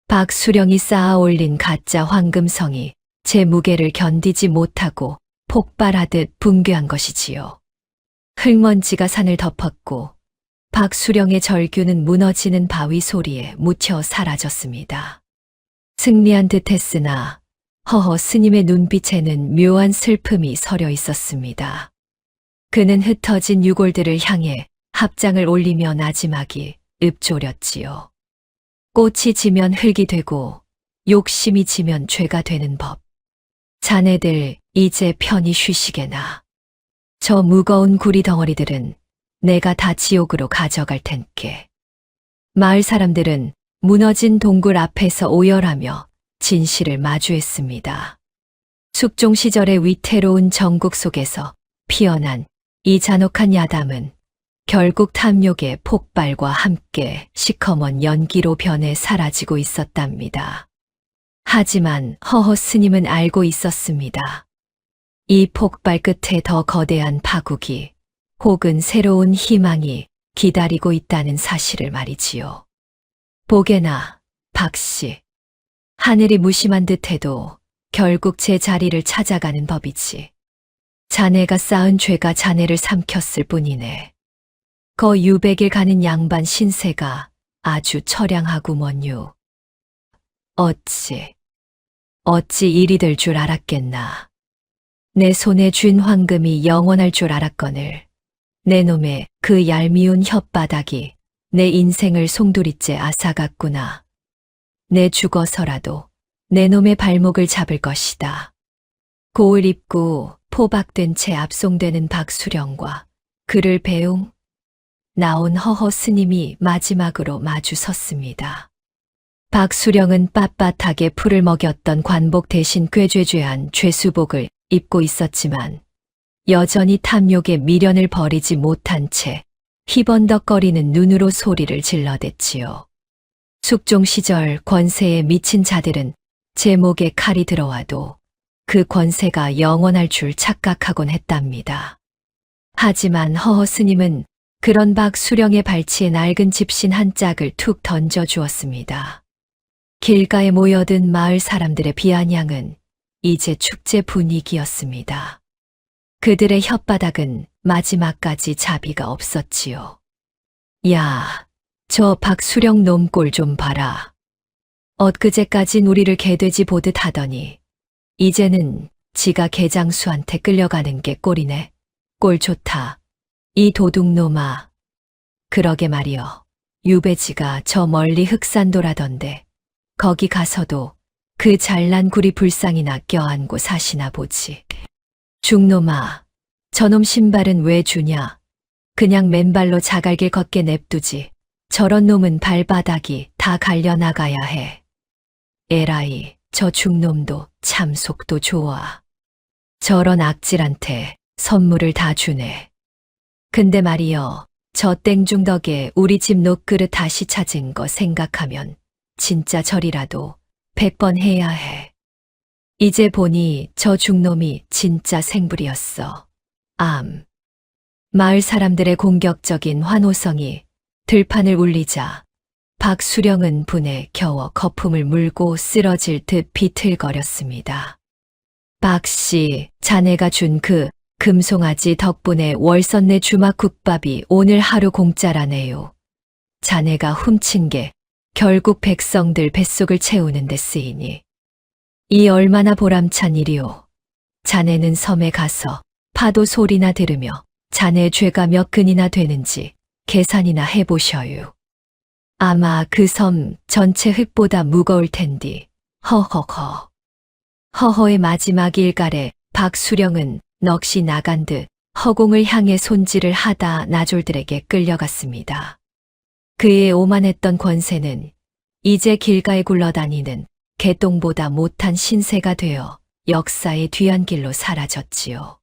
박수령이 쌓아 올린 가짜 황금성이 제 무게를 견디지 못하고 폭발하듯 붕괴한 것이지요. 흙먼지가 산을 덮었고 박수령의 절규는 무너지는 바위 소리에 묻혀 사라졌습니다. 승리한 듯 했으나 허허 스님의 눈빛에는 묘한 슬픔이 서려 있었습니다. 그는 흩어진 유골들을 향해 합장을 올리며 나지막이 읊조렸지요. 꽃이 지면 흙이 되고 욕심이 지면 죄가 되는 법. 자네들 이제 편히 쉬시게나. 저 무거운 구리 덩어리들은 내가 다 지옥으로 가져갈 텐께. 마을 사람들은 무너진 동굴 앞에서 오열하며 진실을 마주했습니다. 숙종 시절의 위태로운 정국 속에서 피어난 이 잔혹한 야담은 결국 탐욕의 폭발과 함께 시커먼 연기로 변해 사라지고 있었답니다. 하지만 허허 스님은 알고 있었습니다. 이 폭발 끝에 더 거대한 파국이 혹은 새로운 희망이 기다리고 있다는 사실을 말이지요. 보게나, 박씨. 하늘이 무심한 듯해도 결국 제 자리를 찾아가는 법이지. 자네가 쌓은 죄가 자네를 삼켰을 뿐이네. 거 유백일 가는 양반 신세가 아주 처량하구먼요. 어찌 일이 될 줄 알았겠나. 내 손에 쥔 황금이 영원할 줄 알았거늘. 내 놈의 그 얄미운 혓바닥이 내 인생을 송두리째 앗아갔구나. 내 죽어서라도 내 놈의 발목을 잡을 것이다. 고을 입고 포박된 채 압송되는 박수령과 그를 배웅 나온 허허 스님이 마지막으로 마주 섰습니다. 박수령은 빳빳하게 풀을 먹였던 관복 대신 꾀죄죄한 죄수복을 입고 있었지만 여전히 탐욕의 미련을 버리지 못한 채 희번덕거리는 눈으로 소리를 질러댔지요. 숙종 시절 권세에 미친 자들은 제 목에 칼이 들어와도 그 권세가 영원할 줄 착각하곤 했답니다. 하지만 허허 스님은 그런 박수령의 발치에 낡은 집신 한 짝을 툭 던져 주었습니다. 길가에 모여든 마을 사람들의 비아냥은 이제 축제 분위기였습니다. 그들의 혓바닥은 마지막까지 자비가 없었지요. 야, 저 박수령 놈 꼴 좀 봐라. 엊그제까진 우리를 개돼지 보듯 하더니 이제는 지가 개장수한테 끌려가는 게 꼴이네. 꼴 좋다. 이 도둑놈아. 그러게 말이여. 유배지가 저 멀리 흑산도라던데 거기 가서도 그 잘난 구리 불상이나 껴안고 사시나 보지. 중놈아, 저놈 신발은 왜 주냐? 그냥 맨발로 자갈길 걷게 냅두지. 저런 놈은 발바닥이 다 갈려나가야 해. 에라이, 저 중놈도 참 속도 좋아. 저런 악질한테 선물을 다 주네. 근데 말이여, 저 땡중 덕에 우리 집 녹그릇 다시 찾은 거 생각하면 진짜 절이라도 100번 해야 해. 이제 보니 저 중놈이 진짜 생불이었어. 마을 사람들의 공격적인 환호성이 들판을 울리자 박수령은 분에 겨워 거품을 물고 쓰러질 듯 비틀거렸습니다. 박씨, 자네가 준 그 금송아지 덕분에 월선내 주막국밥이 오늘 하루 공짜라네요. 자네가 훔친 게 결국 백성들 뱃속을 채우는 데 쓰이니 이 얼마나 보람찬 일이오. 자네는 섬에 가서 파도 소리나 들으며 자네 죄가 몇 근이나 되는지 계산이나 해보셔요. 아마 그 섬 전체 흙보다 무거울 텐디. 허허허. 허허의 마지막 일갈에 박수령은 넋이 나간 듯 허공을 향해 손질을 하다 나졸들에게 끌려갔습니다. 그의 오만했던 권세는 이제 길가에 굴러다니는 개똥보다 못한 신세가 되어 역사의 뒤안길로 사라졌지요.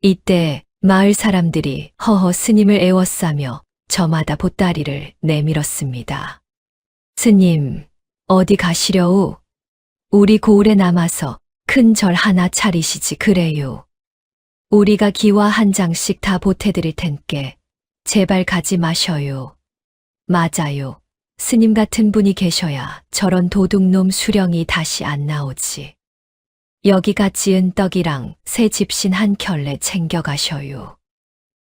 이때 마을 사람들이 허허 스님을 애워싸며 저마다 보따리를 내밀었습니다. 스님, 어디 가시려우? 우리 고을에 남아서 큰 절 하나 차리시지 그래요. 우리가 기와 한 장씩 다 보태드릴 텐께 제발 가지 마셔요. 맞아요. 스님 같은 분이 계셔야 저런 도둑놈 수령이 다시 안 나오지. 여기가 지은 떡이랑 새 집신 한 켤레 챙겨가셔요.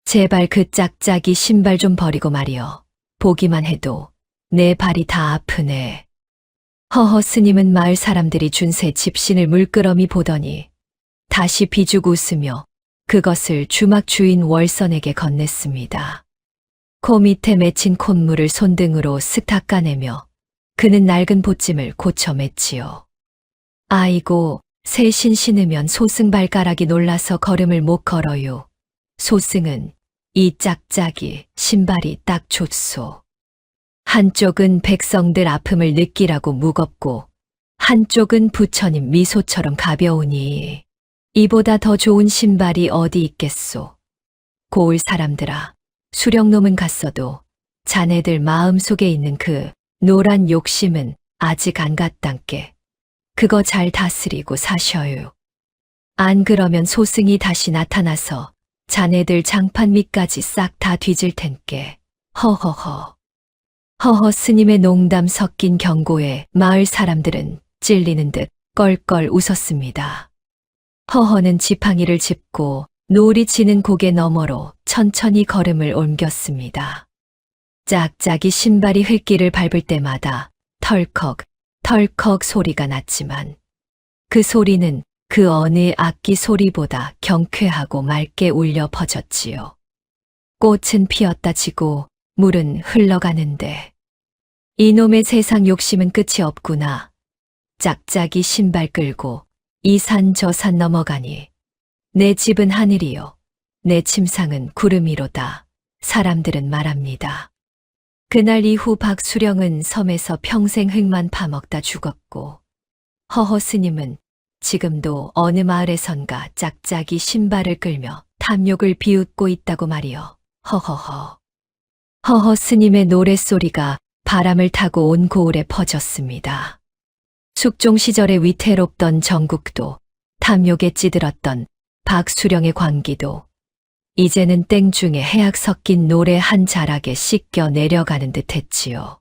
제발 그 짝짝이 신발 좀 버리고 말이여. 보기만 해도 내 발이 다 아프네. 허허 스님은 마을 사람들이 준 새 집신을 물끄러미 보더니 다시 비죽 웃으며 그것을 주막 주인 월선에게 건넸습니다. 코 밑에 맺힌 콧물을 손등으로 쓱 닦아내며 그는 낡은 보찜을 고쳐 맸지요. 아이고, 새신 신으면 소승 발가락이 놀라서 걸음을 못 걸어요. 소승은 이 짝짝이 신발이 딱 좋소. 한쪽은 백성들 아픔을 느끼라고 무겁고 한쪽은 부처님 미소처럼 가벼우니 이보다 더 좋은 신발이 어디 있겠소. 고을 사람들아, 수령놈은 갔어도 자네들 마음속에 있는 그 노란 욕심은 아직 안 갔단께. 그거 잘 다스리고 사셔요. 안 그러면 소승이 다시 나타나서 자네들 장판 밑까지 싹 다 뒤질 텐께. 허허허. 허허 스님의 농담 섞인 경고에 마을 사람들은 찔리는 듯 껄껄 웃었습니다. 허허는 지팡이를 짚고 노을이 지는 고개 너머로 천천히 걸음을 옮겼습니다. 짝짝이 신발이 흙길을 밟을 때마다 털컥, 털컥 소리가 났지만 그 소리는 그 어느 악기 소리보다 경쾌하고 맑게 울려 퍼졌지요. 꽃은 피었다 지고 물은 흘러가는데 이놈의 세상 욕심은 끝이 없구나. 짝짝이 신발 끌고 이 산 저 산 넘어가니 내 집은 하늘이요 내 침상은 구름 위로다. 사람들은 말합니다. 그날 이후 박수령은 섬에서 평생 흙만 파먹다 죽었고, 허허 스님은 지금도 어느 마을에선가 짝짝이 신발을 끌며 탐욕을 비웃고 있다고 말이요. 허허허. 허허 스님의 노랫소리가 바람을 타고 온 고을에 퍼졌습니다. 숙종 시절에 위태롭던 정국도, 탐욕에 찌들었던 박수령의 광기도 이제는 땡중에 해악 섞인 노래 한 자락에 씻겨 내려가는 듯 했지요.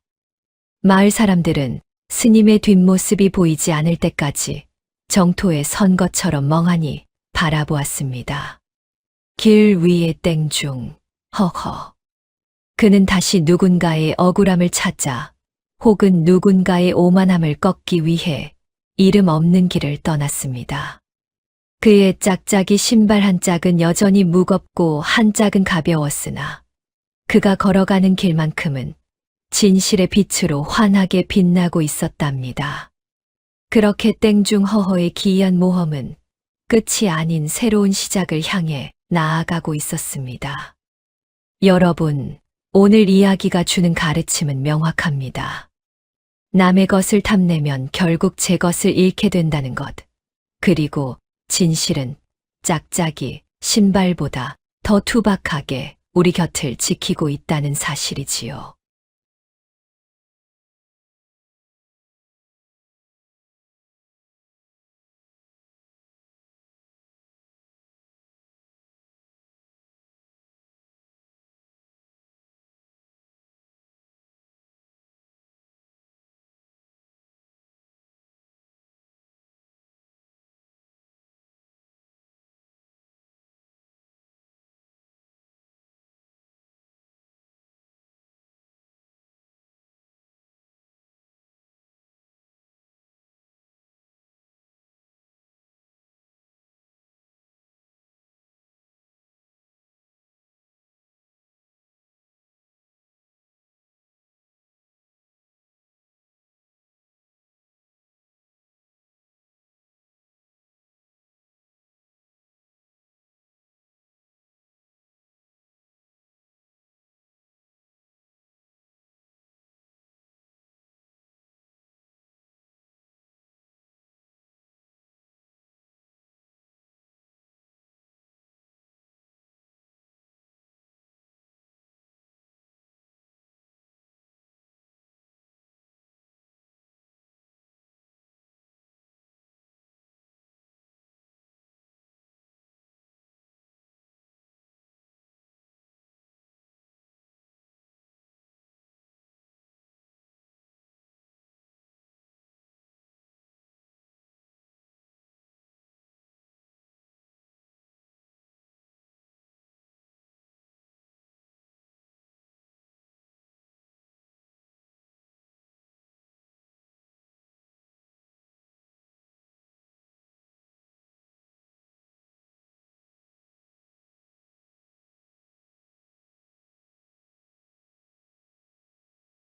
마을 사람들은 스님의 뒷모습이 보이지 않을 때까지 정토에 선 것처럼 멍하니 바라보았습니다. 길 위의 땡중, 허허. 그는 다시 누군가의 억울함을 찾아 혹은 누군가의 오만함을 꺾기 위해 이름 없는 길을 떠났습니다. 그의 짝짝이 신발 한 짝은 여전히 무겁고 한 짝은 가벼웠으나 그가 걸어가는 길만큼은 진실의 빛으로 환하게 빛나고 있었답니다. 그렇게 땡중 허허의 기이한 모험은 끝이 아닌 새로운 시작을 향해 나아가고 있었습니다. 여러분, 오늘 이야기가 주는 가르침은 명확합니다. 남의 것을 탐내면 결국 제 것을 잃게 된다는 것. 그리고 진실은 짝짝이 신발보다 더 투박하게 우리 곁을 지키고 있다는 사실이지요.